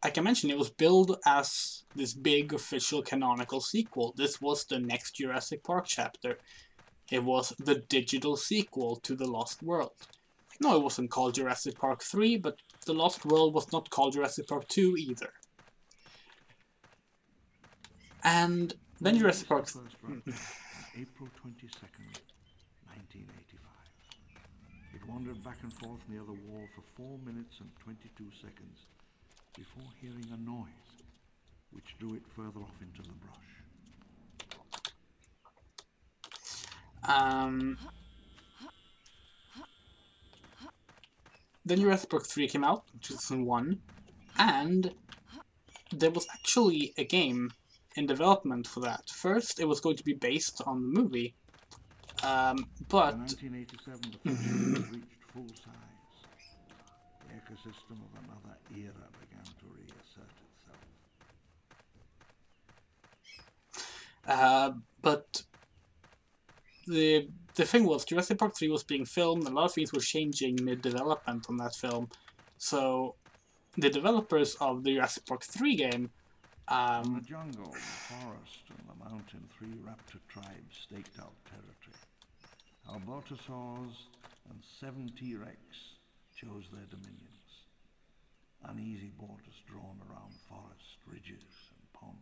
Like I mentioned, it was billed as this big official canonical sequel. This was the next Jurassic Park chapter. It was the digital sequel to The Lost World. No, it wasn't called Jurassic Park 3, but The Lost World was not called Jurassic Park 2 either. And then Jurassic Park... April 22nd, 1985. It wandered back and forth near the wall for 4 minutes and 22 seconds before hearing a noise, which drew it further off into the brush. Then Jurassic Park 3 came out in 2001, and there was actually a game in development for that. First, it was going to be based on the movie, but... In 1987, the franchise reached full size. The ecosystem of another era began to reassert itself. But the thing was, Jurassic Park 3 was being filmed, and a lot of things were changing mid-development on that film. So the developers of the Jurassic Park 3 game... In the jungle, the forest, and the mountain, 3 raptor tribes staked out territory. Albertosaurs and 7 T-Rex chose their dominions. Uneasy borders drawn around forest, ridges, and ponds.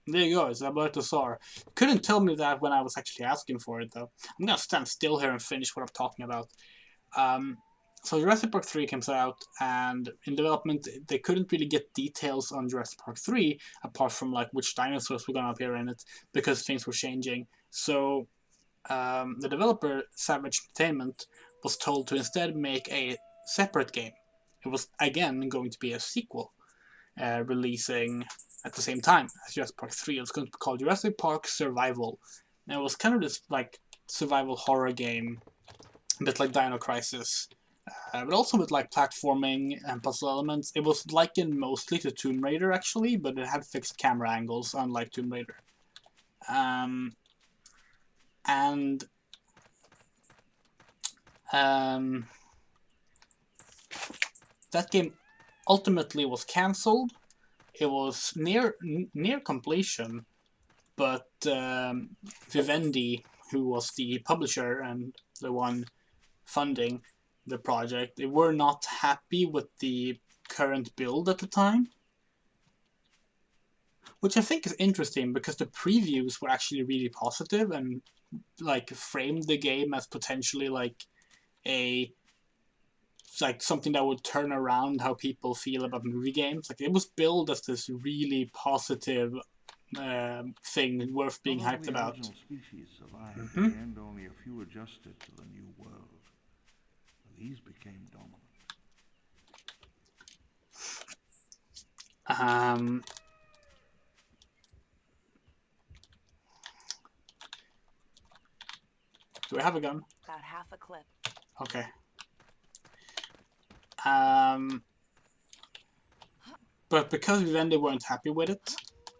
There you go, it's Albertosaur. Couldn't tell me that when I was actually asking for it, though. I'm gonna stand still here and finish what I'm talking about. So Jurassic Park 3 comes out, and in development, they couldn't really get details on Jurassic Park 3, apart from like which dinosaurs were gonna appear in it, because things were changing. So the developer, Savage Entertainment, was told to instead make a separate game. It was, again, going to be a sequel, releasing at the same time as Jurassic Park 3. It was going to be called Jurassic Park Survival. And it was kind of this like survival horror game, a bit like Dino Crisis, but also with like platforming and puzzle elements. It was likened mostly to Tomb Raider actually, but it had fixed camera angles, unlike Tomb Raider. That game ultimately was cancelled. It was near completion, but Vivendi, who was the publisher and the one funding the project, they were not happy with the current build at the time. Which I think is interesting, because the previews were actually really positive and like framed the game as potentially like something that would turn around how people feel about movie games. Like, it was billed as this really positive thing worth being hyped about. The original species survived. In the end, only a few adjusted to the new world. These became dominant. Do I have a gun? About half a clip. Okay. But because Vivendi weren't happy with it,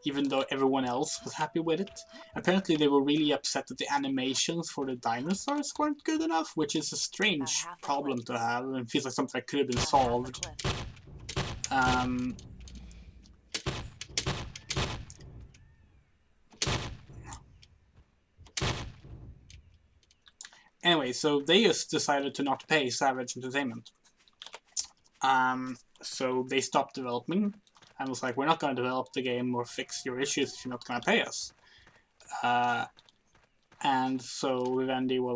even though everyone else was happy with it, apparently they were really upset that the animations for the dinosaurs weren't good enough, which is a strange problem to have, and feels like something that could have been solved. Anyway, so they just decided to not pay Savage Entertainment. So they stopped developing and was like, we're not going to develop the game or fix your issues if you're not going to pay us. And so Vivendi were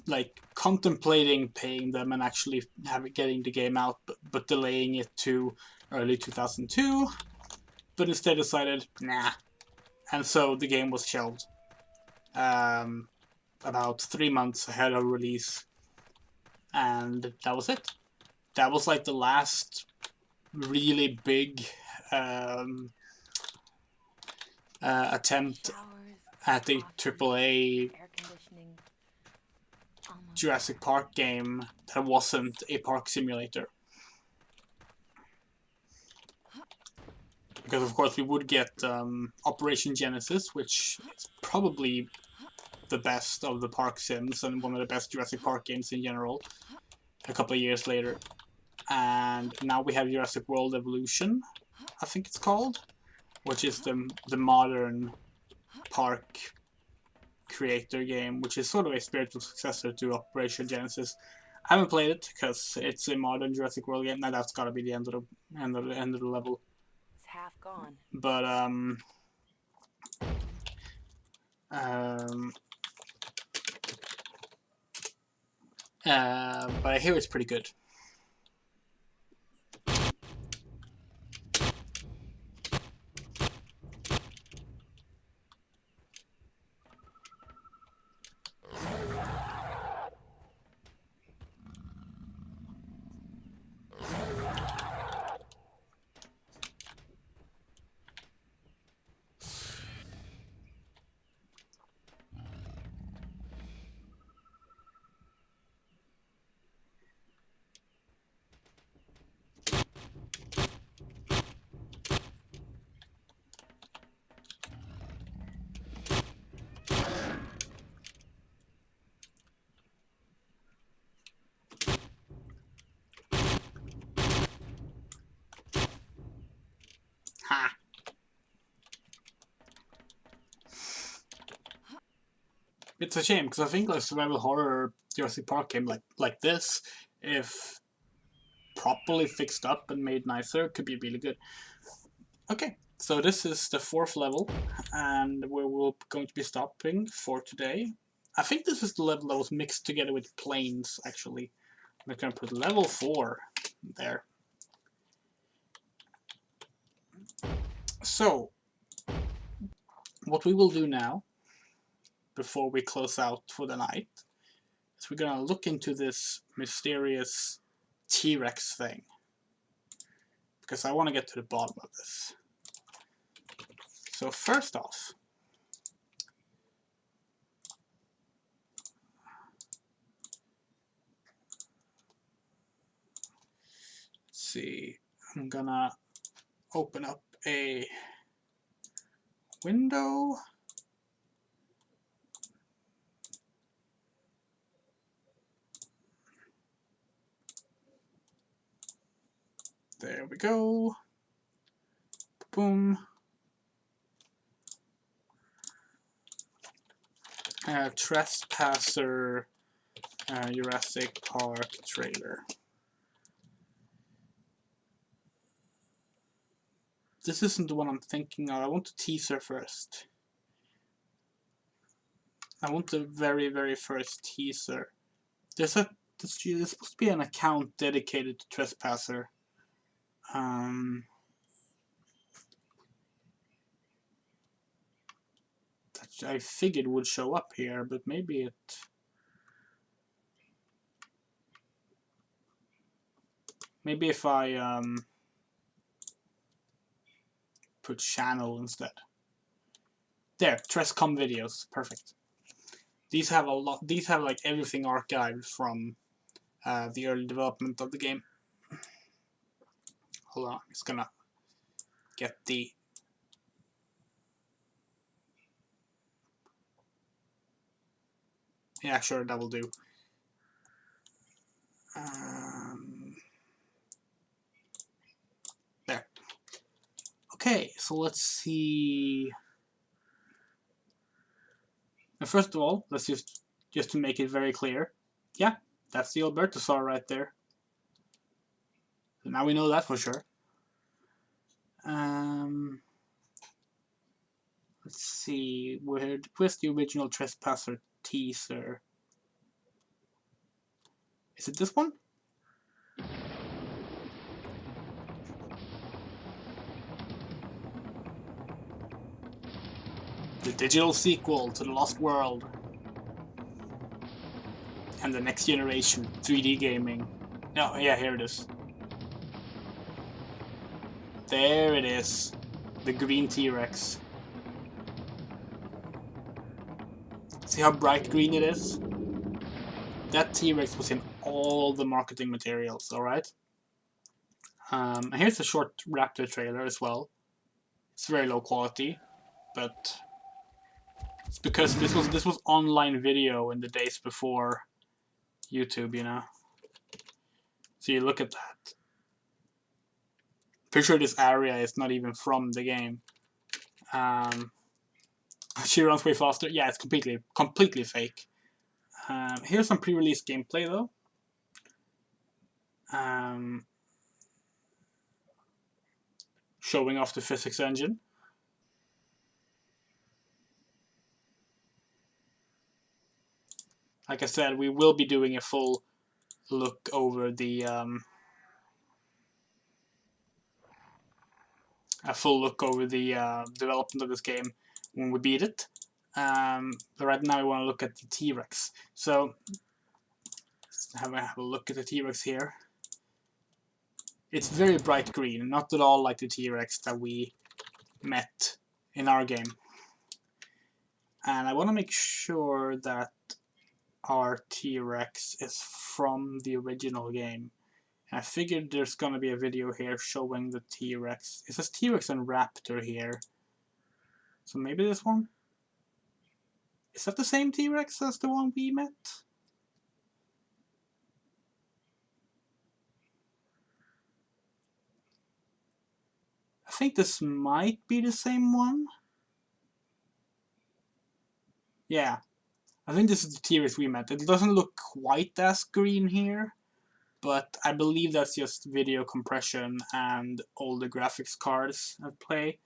like contemplating paying them and actually getting the game out, but delaying it to early 2002. But instead decided, nah. And so the game was shelved. About 3 months ahead of release. And that was it. That was like the last really big attempt at the AAA Jurassic Park game that wasn't a park simulator. Because of course we would get Operation Genesis, which is probably the best of the park sims and one of the best Jurassic Park games in general, a couple of years later. And now we have Jurassic World Evolution, I think it's called, which is the modern park creator game, which is sort of a spiritual successor to Operation Genesis. I haven't played it because it's a modern Jurassic World game. Now that's gotta be the end of the level. It's half gone. But but I hear it's pretty good. Ha! It's a shame because I think like survival horror Jurassic Park game like this, if properly fixed up and made nicer, could be really good. Okay, so this is the 4th level, and we're going to be stopping for today. I think this is the level that was mixed together with planes, actually. I'm going to put level 4 there. So, what we will do now, before we close out for the night, is we're going to look into this mysterious T-Rex thing. Because I want to get to the bottom of this. So first off, let's see, I'm gonna open up a window. There we go. Boom. Trespasser Jurassic Park trailer. This isn't the one I'm thinking of. I want the teaser first. I want the very, very first teaser. There's supposed to be an account dedicated to Trespasser. That I figured would show up here, but maybe it... Maybe if I put channel instead. There, Trescom videos. Perfect. These have a lot. These have like everything archived from the early development of the game. Hold on, I'm just gonna get the. Yeah, sure, that will do. There. Okay, so let's see. Now, first of all, let's just to make it very clear. Yeah, that's the Albertosaur right there. So now we know that for sure. Let's see, where's the original Trespasser teaser? Is it this one? The digital sequel to The Lost World. And the next generation 3D gaming. Oh, yeah, here it is. There it is. The green T-Rex. See how bright green it is? That T-Rex was in all the marketing materials, alright? And here's a short Raptor trailer as well. It's very low quality, but it's because this was online video in the days before YouTube, you know. So you look at that. Pretty sure this area is not even from the game. She runs way faster. Yeah, it's completely fake. Here's some pre-release gameplay though. Showing off the physics engine. Like I said, we will be doing a full look over the development of this game when we beat it. But right now we want to look at the T-Rex. So let's have a look at the T-Rex here. It's very bright green, not at all like the T-Rex that we met in our game. And I want to make sure that our T-Rex is from the original game. And I figured there's going to be a video here showing the T-Rex. It says T-Rex and Raptor here. So maybe this one? Is that the same T-Rex as the one we met? I think this might be the same one. Yeah, I think this is the T-Rex we met. It doesn't look quite as green here, but I believe that's just video compression and all the graphics cards at play.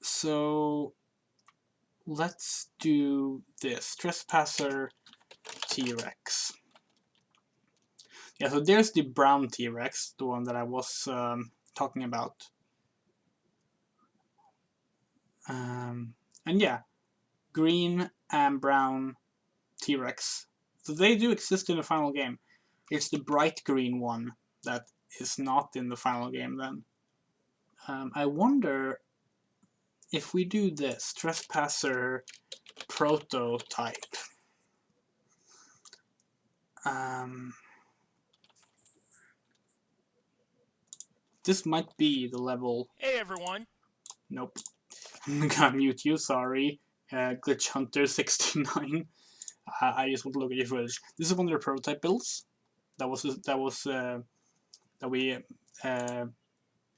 So let's do this. Trespasser T-Rex. Yeah, so there's the brown T-Rex, the one that I was talking about. And yeah, green and brown T-Rex. So they do exist in the final game. It's the bright green one that is not in the final game then. I wonder if we do this, Trespasser prototype. This might be the level. Hey everyone. Nope. I'm gonna mute you, sorry. Glitch Hunter 69. I just want to look at your footage. This is one of their prototype builds. That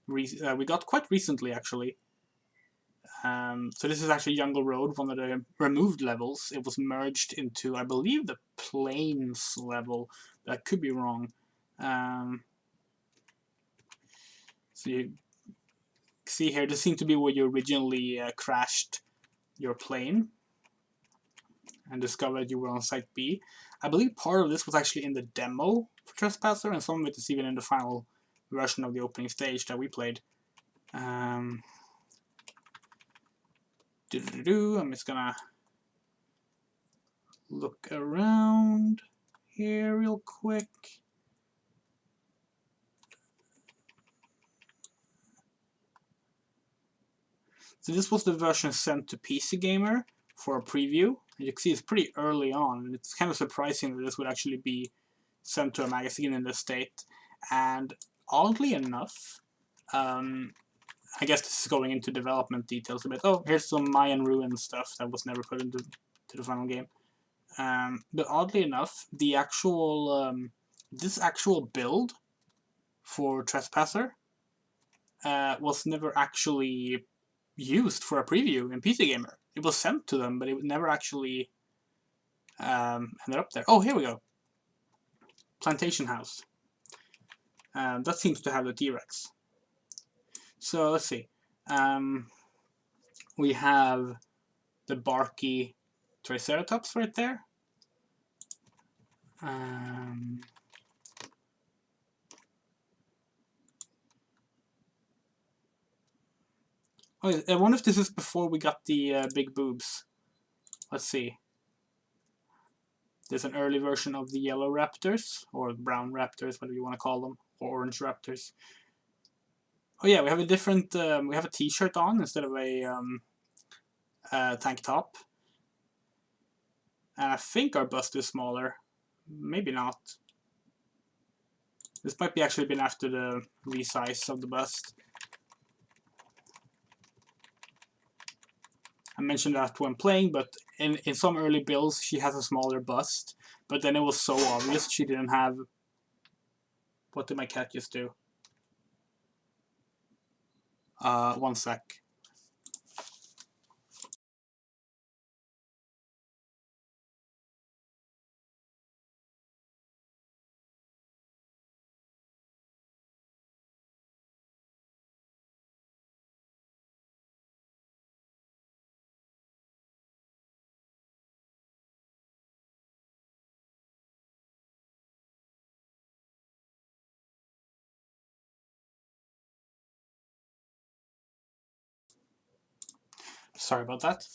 we got quite recently actually. So this is actually Jungle Road, one of the removed levels. It was merged into, I believe, the Plains level. That could be wrong. So you see here, this seemed to be where you originally crashed your plane and discovered you were on Site B. I believe part of this was actually in the demo for Trespasser, and some of it is even in the final version of the opening stage that we played. I'm just gonna look around here real quick. So this was the version sent to PC Gamer for a preview. And you can see it's pretty early on. It's kind of surprising that this would actually be sent to a magazine in this state. And oddly enough, I guess this is going into development details a bit. Oh, here's some Mayan ruin stuff that was never put into the final game. But oddly enough, the actual this actual build for Trespasser was never actually used for a preview in PC Gamer. It was sent to them, but it never actually ended up there. Oh, here we go. Plantation House. That seems to have the T-Rex. So let's see. We have the barky Triceratops right there. Oh, I wonder if this is before we got the big boobs. Let's see. There's an early version of the yellow raptors, or brown raptors, whatever you want to call them, or orange raptors. Oh yeah, we have a different, we have a t-shirt on instead of a tank top. And I think our bust is smaller. Maybe not. This might be actually been after the resize of the bust. I mentioned that when playing, but in some early builds she has a smaller bust. But then it was so obvious she didn't have... What did my cat just do? One sec. Sorry about that.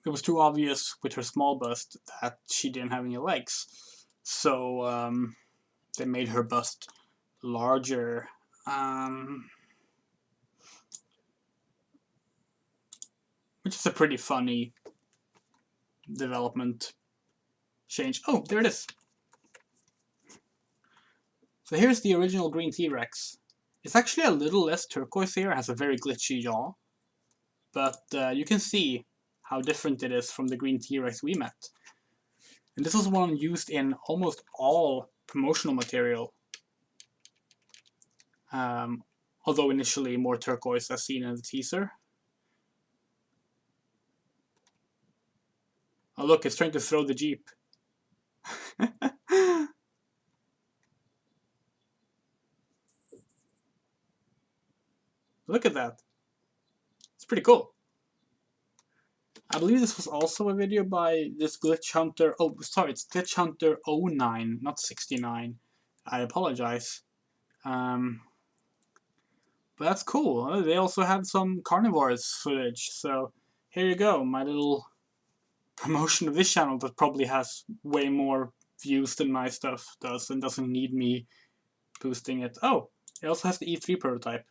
It was too obvious with her small bust that she didn't have any legs. So they made her bust larger. Which is a pretty funny development change. Oh, there it is. So here's the original green T-Rex. It's actually a little less turquoise here. It has a very glitchy jaw. But you can see how different it is from the green T-Rex we met. And this was one used in almost all promotional material. Although initially more turquoise as seen in the teaser. Oh look, it's trying to throw the Jeep. Look at that. It's pretty cool. I believe this was also a video by this Glitch Hunter. Oh, sorry, it's Glitch Hunter 09, not 69. I apologize. But that's cool. They also had some carnivores footage. So here you go, my little promotion of this channel that probably has way more views than my stuff does and doesn't need me boosting it. Oh, it also has the E3 prototype.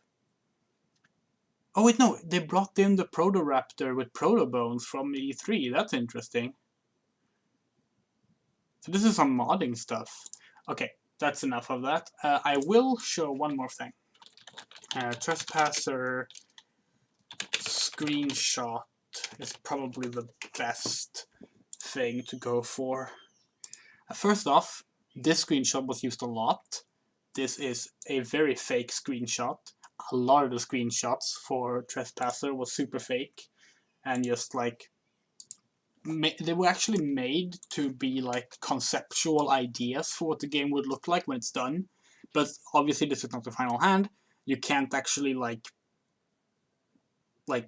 Oh wait, no, they brought in the Protoraptor with protobones from E3. That's interesting. So this is some modding stuff. Okay, that's enough of that. I will show one more thing. Trespasser screenshot is probably the best thing to go for. First off, this screenshot was used a lot. This is a very fake screenshot. A lot of the screenshots for Trespasser was super fake and just like they were actually made to be like conceptual ideas for what the game would look like when it's done, but obviously this is not the final hand. You can't actually like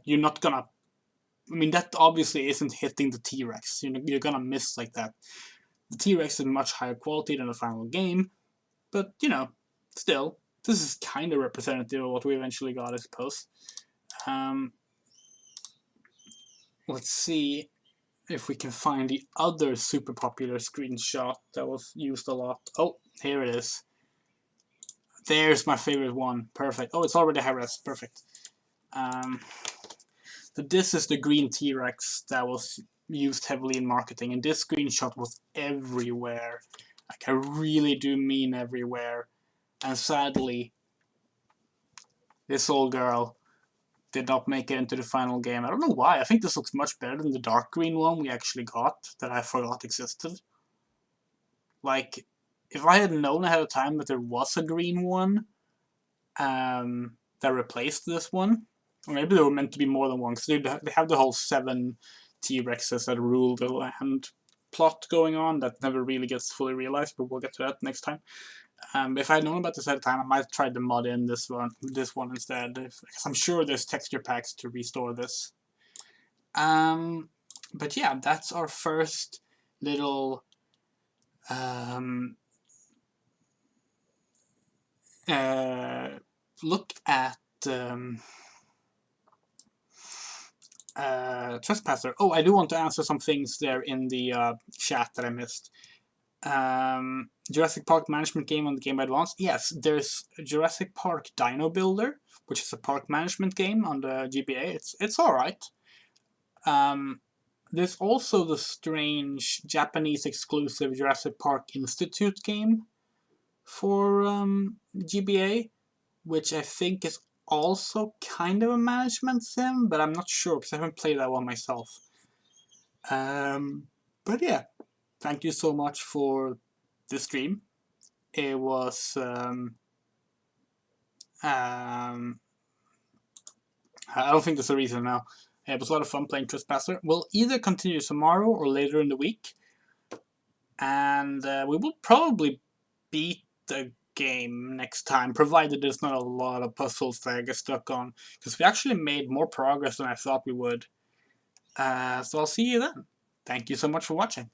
you're not gonna, I mean that obviously isn't hitting the T-Rex. You're gonna miss like that. The T-Rex is much higher quality than the final game, but you know, still this is kind of representative of what we eventually got, I suppose. Let's see if we can find the other super popular screenshot that was used a lot. Oh, here it is. There's my favorite one. Perfect. Oh, it's already high res. Perfect. So this is the green T-Rex that was used heavily in marketing, and this screenshot was everywhere. Like, I really do mean everywhere. And sadly, this old girl did not make it into the final game. I don't know why. I think this looks much better than the dark green one we actually got that I forgot existed. Like, if I had known ahead of time that there was a green one that replaced this one, or maybe there were meant to be more than one, because they have the whole 7 T-Rexes that rule the land plot going on that never really gets fully realized, but we'll get to that next time. If I had known about this at the time, I might have tried to mod in this one instead, because I'm sure there's texture packs to restore this. But yeah, that's our first little look at Trespasser. Oh, I do want to answer some things there in the chat that I missed. Jurassic Park management game on the Game Boy Advance. Yes, there's Jurassic Park Dino Builder, which is a park management game on the GBA. It's alright. There's also the strange Japanese exclusive Jurassic Park Institute game for GBA, which I think is also kind of a management sim, but I'm not sure because I haven't played that one myself. But yeah, thank you so much for the stream. It was I don't think there's a reason now. It was a lot of fun playing Trespasser. We'll either continue tomorrow or later in the week, and we will probably beat the game next time, provided there's not a lot of puzzles that I get stuck on, because we actually made more progress than I thought we would. So I'll see you then. Thank you so much for watching.